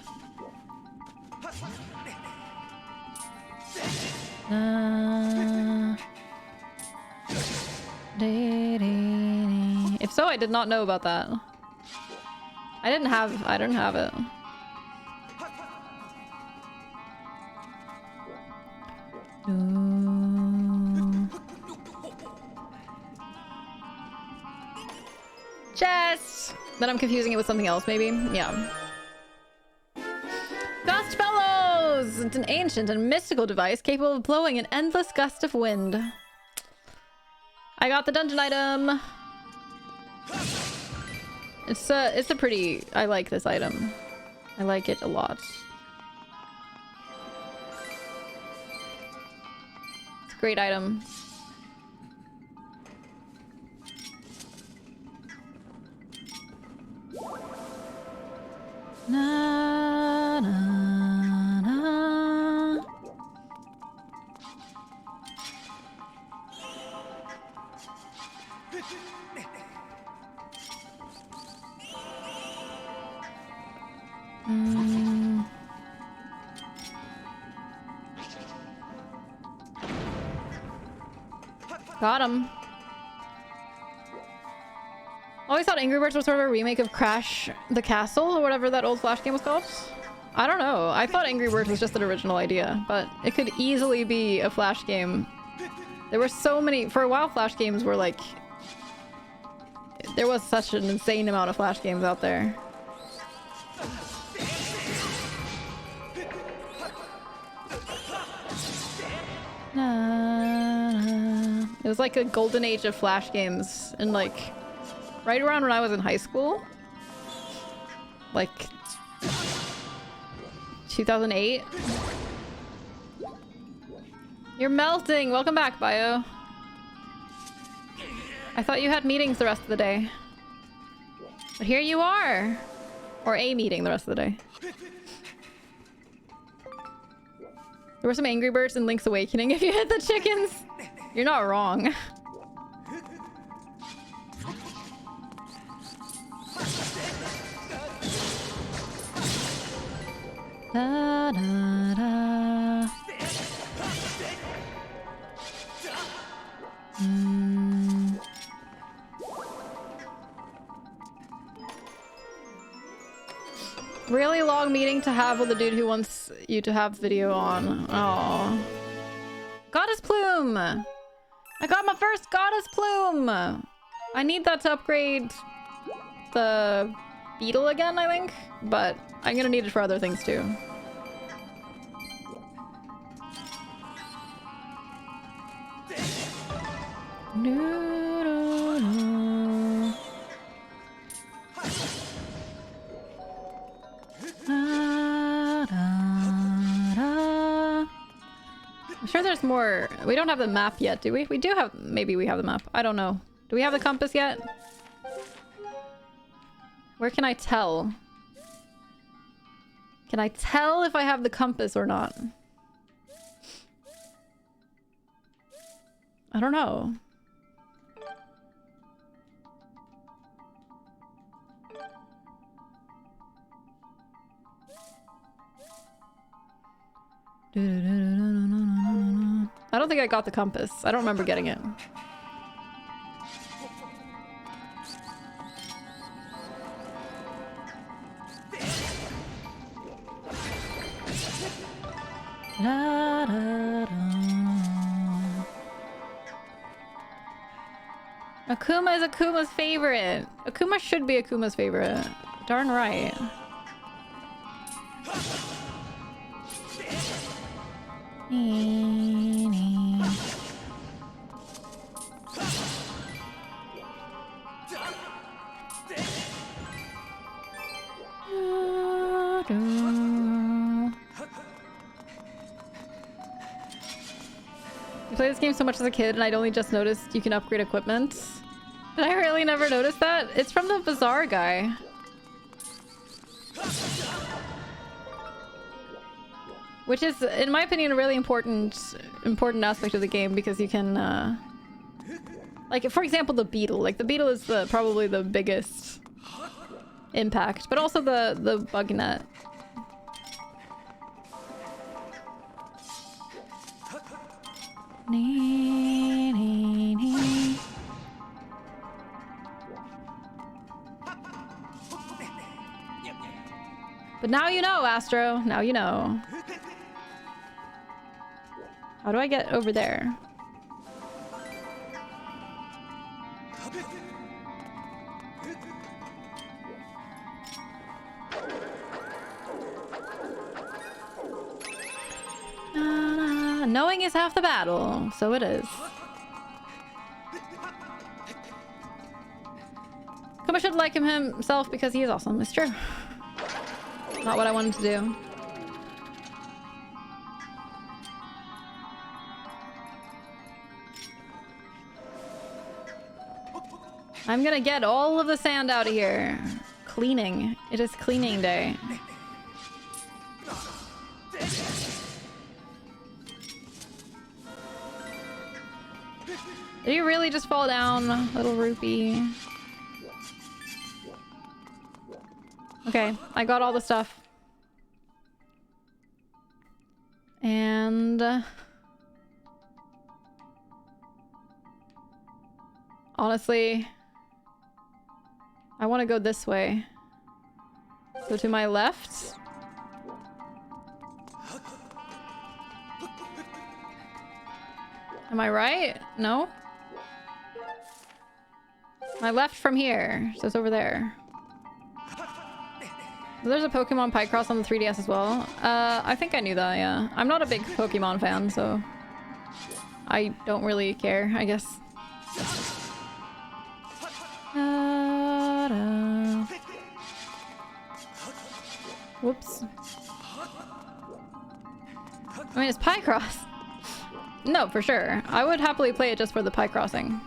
If so, I did not know about that. I didn't have it. Chest! Then I'm confusing it with something else, maybe? Yeah. Gust bellows! It's an ancient and mystical device capable of blowing an endless gust of wind. I got the dungeon item! It's a pretty... I like this item. I like it a lot. It's a great item. Na, na, na. Got him. Always thought Angry Birds was sort of a remake of Crash the Castle or whatever that old Flash game was called. I don't know. I thought Angry Birds was just an original idea, but it could easily be a Flash game. There were so many... For a while, Flash games were like... There was such an insane amount of Flash games out there. It was like a golden age of Flash games, and like right around when I was in high school, like 2008. You're melting. Welcome back, Bio. I thought you had meetings the rest of the day, but here you are, or a meeting the rest of the day. There were some Angry Birds in Link's Awakening. If you hit the chickens, you're not wrong. Da, da, da. Really long meeting to have with the dude who wants you to have video on. Oh. Goddess Plume! I got my first Goddess Plume! I need that to upgrade the beetle again, I think. But I'm gonna need it for other things too. No, no, no. Da, da, da. I'm sure there's more. We don't have the map yet, do we? We do have... Maybe we have the map. I don't know. Do we have the compass yet? Where can I tell? Can I tell if I have the compass or not? I don't know. I don't think I got the compass. I don't remember getting it. Da, da, da. Akuma is Akuma's favorite. Akuma should be Akuma's favorite. Darn right. played this game so much as a kid and I'd only just noticed you can upgrade equipment. Did I really never notice that? It's from the Bazaar guy. Which is, in my opinion, a really important aspect of the game because you can, like, for example, the beetle. Like, the beetle is probably the biggest impact, but also the bug net. But now you know, Astro. Now you know. How do I get over there? Knowing is half the battle, so it is. Kuma should like him himself because he is awesome. It's true. Not what I wanted to do. I'm gonna get all of the sand out of here. Cleaning. It is cleaning day. Did you really just fall down, little rupee? Okay, I got all the stuff. And... honestly... I want to go this way. So to my left... Am I right? No? My left from here, so it's over there. There's a Pokemon Picross on the 3DS as well. I think I knew that, yeah. I'm not a big Pokemon fan, so... I don't really care, I guess. Whoops. I mean, it's Picross. No, for sure. I would happily play it just for the Picrossing.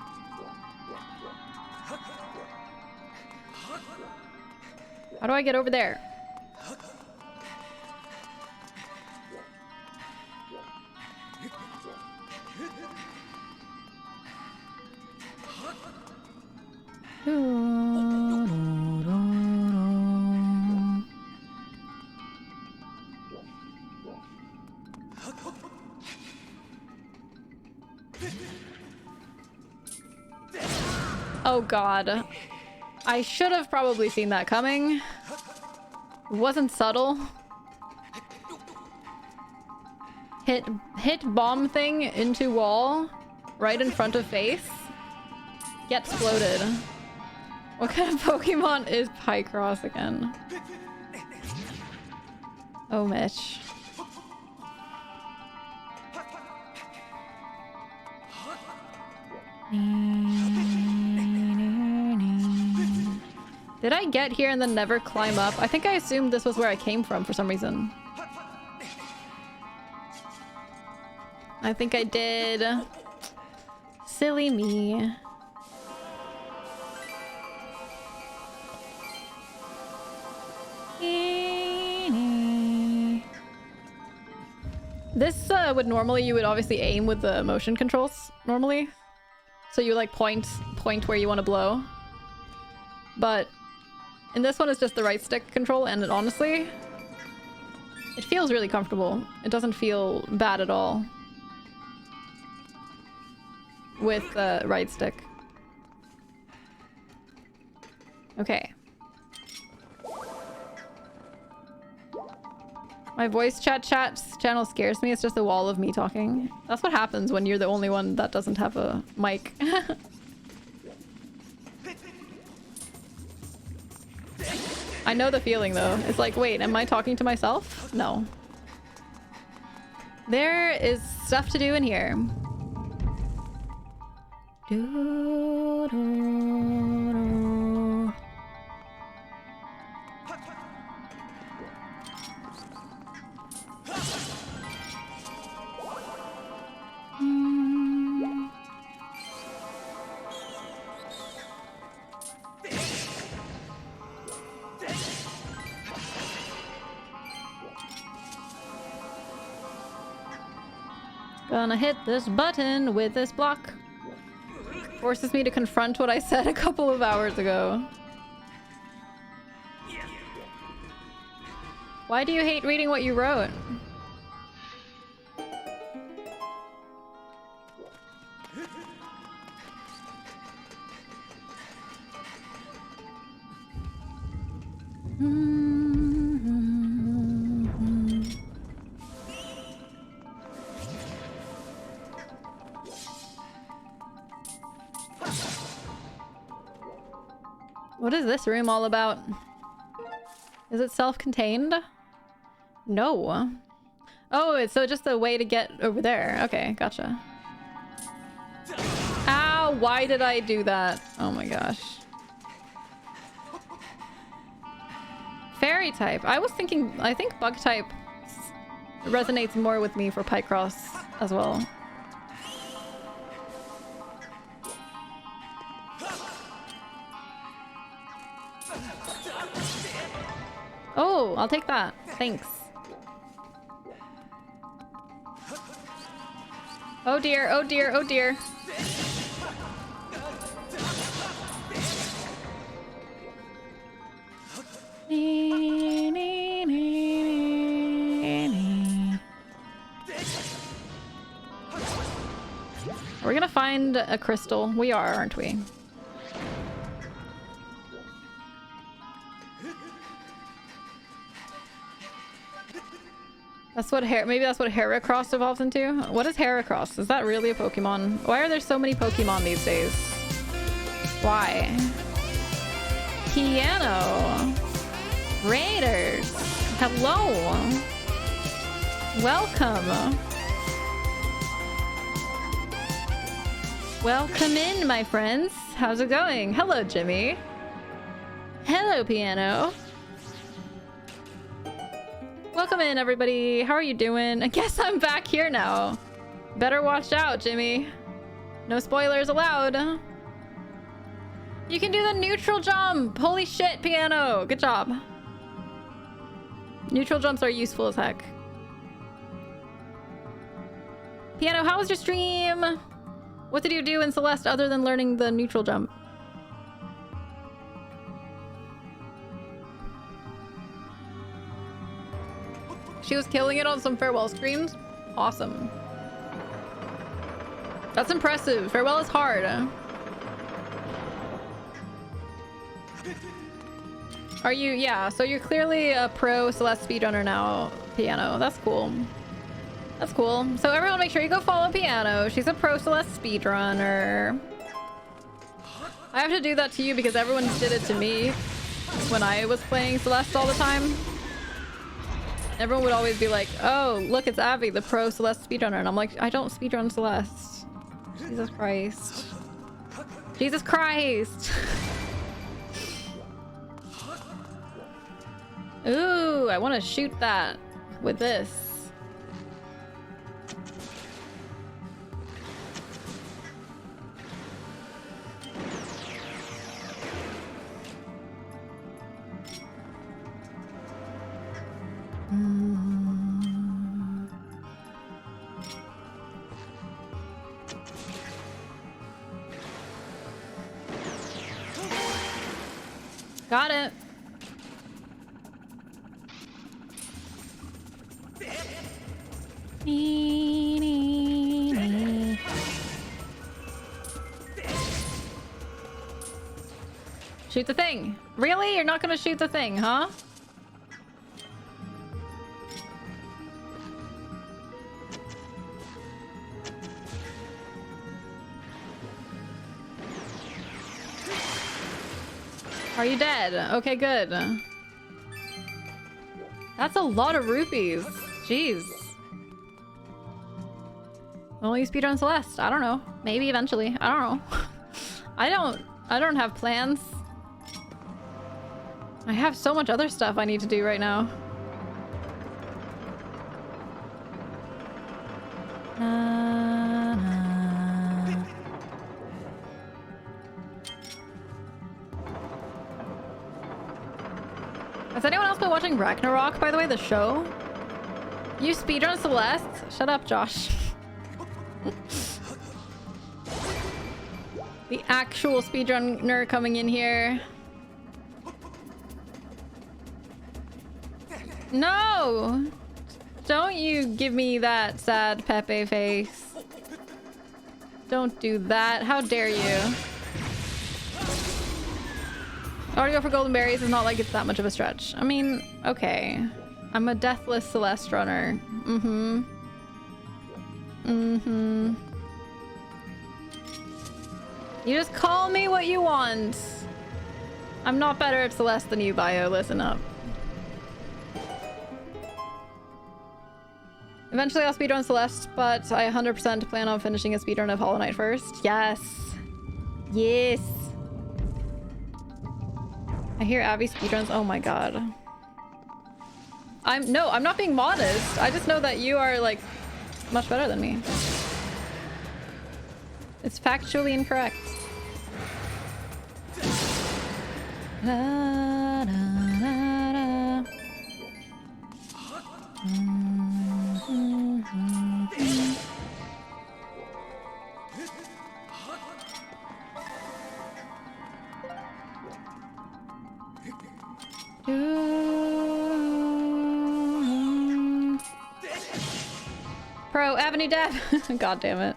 How do I get over there? Oh god. I should have probably seen that coming. It wasn't subtle. Hit bomb thing into wall right in front of face. Get exploded. What kind of Pokemon is Picross again? Oh, Mitch. Did I get here and then never climb up? I think I assumed this was where I came from for some reason. I think I did. Silly me. This would normally, you would obviously aim with the motion controls normally. So you like point where you want to blow. But in this one it's just the right stick control, and it honestly, it feels really comfortable. It doesn't feel bad at all with the right stick. Okay. My voice chat channel scares me. It's just a wall of me talking. That's what happens when you're the only one that doesn't have a mic. I know the feeling though. It's like, wait, am I talking to myself? No. There is stuff to do in here. Gonna hit this button with this block. Forces me to confront what I said a couple of hours ago. Why do you hate reading what you wrote? What is this room all about? Is it self-contained? No. Oh, it's so just a way to get over there. Okay, gotcha. Ow, why did I do that? Oh my gosh. Fairy type. I was thinking, I think bug type resonates more with me for Picross as well. Oh, I'll take that. Thanks. Oh dear, oh dear, oh dear. We're gonna find a crystal. We are, aren't we? That's what maybe that's what Heracross evolves into? What is Heracross? Is that really a Pokemon? Why are there so many Pokemon these days? Why? Piano. Raiders. Hello. Welcome. Welcome in, my friends. How's it going? Hello, Jimmy. Hello, Piano. Welcome in, everybody. How are you doing? I guess I'm back here now. Better watch out, Jimmy. No spoilers allowed. You can do the neutral jump. Holy shit, Piano. Good job. Neutral jumps are useful as heck. Piano, how was your stream? What did you do in Celeste other than learning the neutral jump? She was killing it on some farewell screams. Awesome. That's impressive. Farewell is hard. Are you? Yeah, so you're clearly a pro Celeste speedrunner now, Piano. That's cool. That's cool. So everyone make sure you go follow Piano. She's a pro Celeste speedrunner. I have to do that to you because everyone did it to me when I was playing Celeste all the time. Everyone would always be like, oh, look, it's Abby, the pro Celeste speedrunner. And I'm like, I don't speedrun Celeste. Jesus Christ. Jesus Christ. Ooh, I want to shoot that with this. Got it. Shoot the thing. Really? You're not gonna shoot the thing, huh? Are you dead? Okay, good. That's a lot of rupees. Jeez. Will you speedrun Celeste? I don't know. Maybe eventually. I don't know. I don't have plans. I have so much other stuff I need to do right now. Has anyone else been watching Ragnarok, by the way, the show? You speedrun Celeste? Shut up, Josh. The actual speedrunner coming in here. No! Don't you give me that sad Pepe face. Don't do that. How dare you? Already go for golden berries is not like it's that much of a stretch. I mean, okay. I'm a deathless Celeste runner. Mm-hmm. Mm-hmm. You just call me what you want. I'm not better at Celeste than you, Bio. Listen up. Eventually I'll speedrun Celeste, but I 100% plan on finishing a speedrun of Hollow Knight first. Yes. Yes. I hear Abby speedruns. Oh my god. I'm not being modest. I just know that you are like much better than me. It's factually incorrect. La, da, da, da. Pro Avenue Dab. God damn it.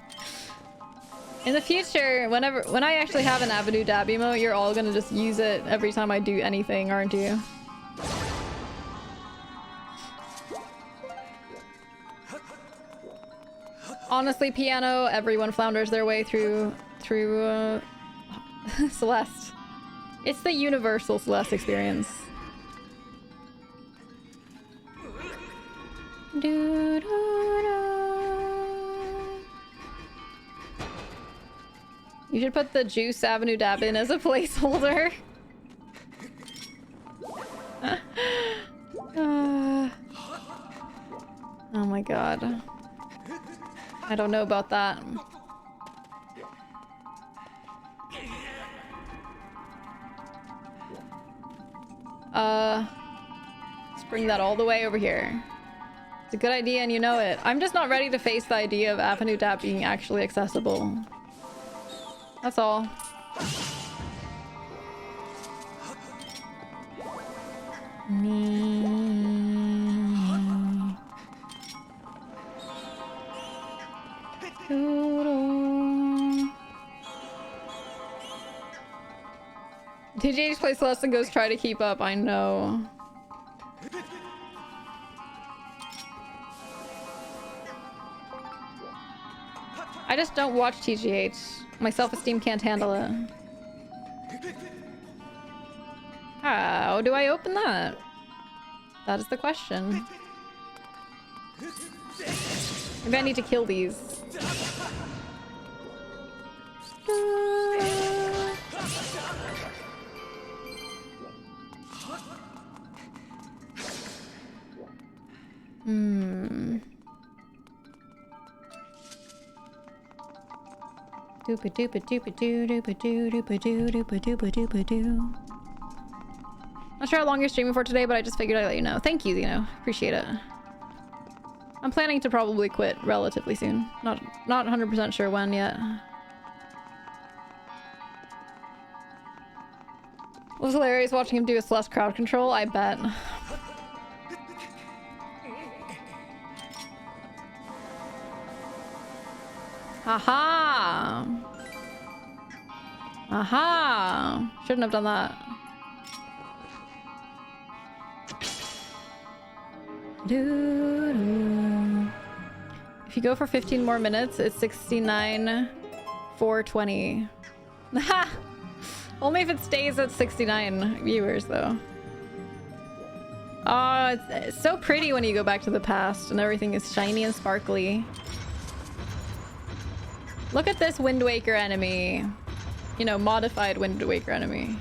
In the future, when I actually have an Avenue Dab emote, you're all gonna just use it every time I do anything, aren't you? Honestly, piano, everyone flounders their way through Celeste. It's the universal Celeste experience. Do, do, do. You should put the Juice Avenue Dab in as a placeholder. Oh my god. I don't know about that. Let's bring that all the way over here. It's a good idea and you know it. I'm just not ready to face the idea of Avenue Dab being actually accessible. That's all. TJ just plays Celeste and goes try to keep up. I know. I just don't watch TGH. My self-esteem can't handle it. How do I open that? That is the question. Maybe I need to kill these. Not sure how long you're streaming for today, but I just figured I'd let you know. Thank you, Zeno. Appreciate it. I'm planning to probably quit relatively soon. Not 100% sure when yet. It was hilarious watching him do a Celeste crowd control, I bet. Aha! Aha! Shouldn't have done that. If you go for 15 more minutes, it's 69,420. Ha! Only if it stays at 69 viewers, though. Oh, it's so pretty when you go back to the past and everything is shiny and sparkly. Look at this Wind Waker enemy. You know, modified Wind Waker enemy.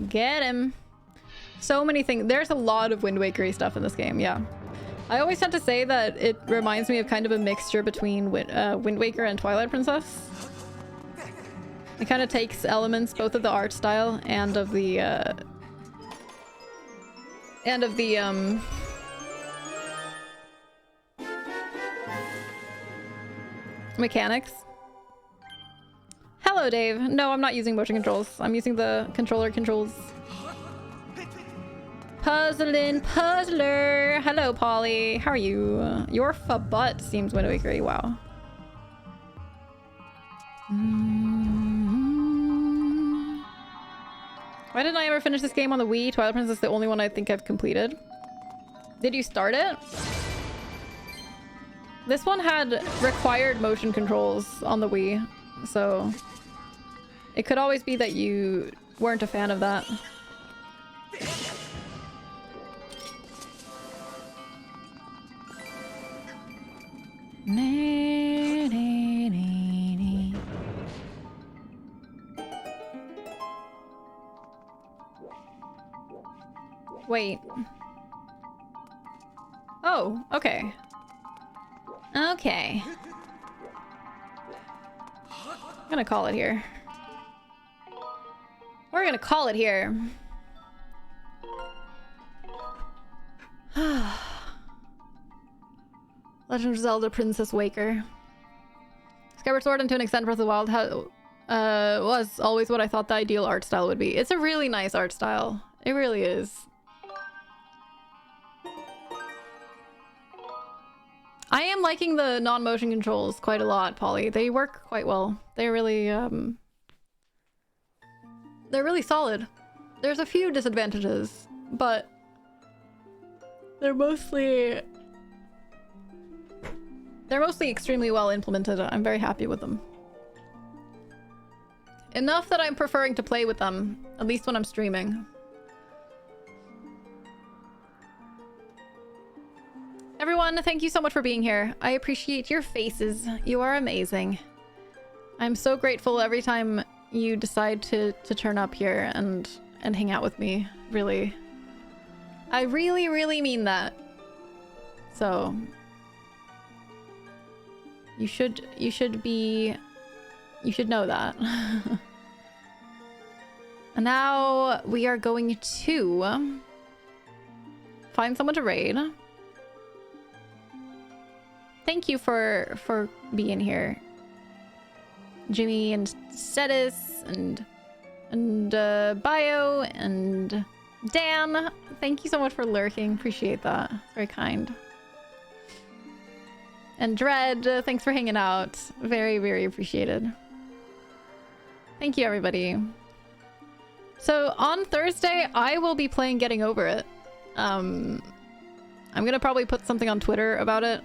Get him. So many things. There's a lot of Wind Waker-y stuff in this game, yeah. I always tend to say that it reminds me of kind of a mixture between Wind Waker and Twilight Princess. It kind of takes elements both of the art style and of the mechanics. Hello, Dave. No, I'm not using motion controls. I'm using the controller controls. Puzzling puzzler. Hello, Polly. How are you? Your butt seems Wind Waker-y. Wow. Why didn't I ever finish this game on the Wii? Twilight Princess is the only one I think I've completed. Did you start it? This one had required motion controls on the Wii, so it could always be that you weren't a fan of that. Wait. Oh, okay. Okay. I'm gonna call it here. We're gonna call it here. Legend of Zelda Princess Waker. Skyward Sword, and to an extent Breath of the Wild was always what I thought the ideal art style would be. It's a really nice art style. It really is. I am liking the non-motion controls quite a lot, Polly. They work quite well. They're really solid. There's a few disadvantages, but they're mostly extremely well implemented. I'm very happy with them. Enough that I'm preferring to play with them, at least when I'm streaming. Everyone, thank you so much for being here. I appreciate your faces. You are amazing. I'm so grateful every time you decide to turn up here and hang out with me. Really. I really, really mean that. So you should know that. And now we are going to find someone to raid. Thank you for being here, Jimmy and Cetis and Bio and Dan. Thank you so much for lurking. Appreciate that. Very kind. And Dread, thanks for hanging out. Very, very appreciated. Thank you, everybody. So on Thursday, I will be playing Getting Over It. I'm gonna probably put something on Twitter about it.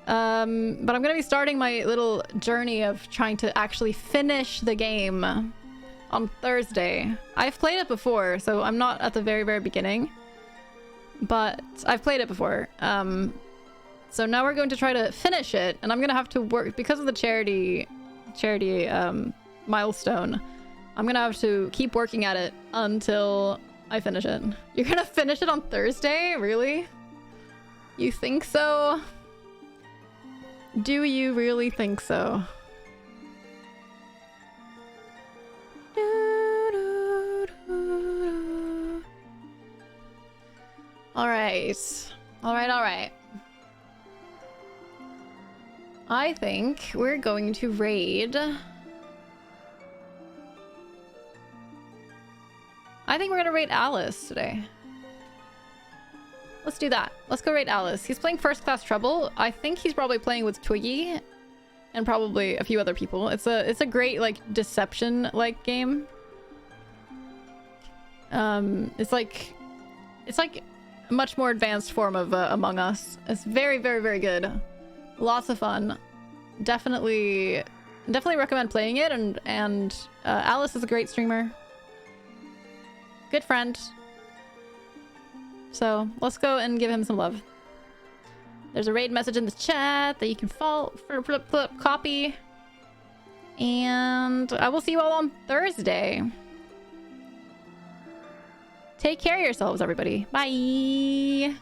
But I'm gonna be starting my little journey of trying to actually finish the game on Thursday. I've played it before, so I'm not at the very, very beginning. But I've played it before. So now we're going to try to finish it, and I'm gonna have to work because of the charity milestone. I'm gonna have to keep working at it until I finish it. You're gonna finish it on Thursday? Really? You think so? Do you really think so? All right. I think we're going to raid. I think we're gonna raid Alice today. Let's do that. Let's go raid Alice. He's playing First Class Trouble. I think he's probably playing with Twiggy and probably a few other people. It's a great like deception like game. It's like a much more advanced form of Among Us. It's very, very, very good. Lots of fun. Definitely recommend playing it. And Alice is a great streamer. Good friend. So let's go and give him some love. There's a raid message in the chat that you can copy. And I will see you all on Thursday. Take care of yourselves, everybody. Bye.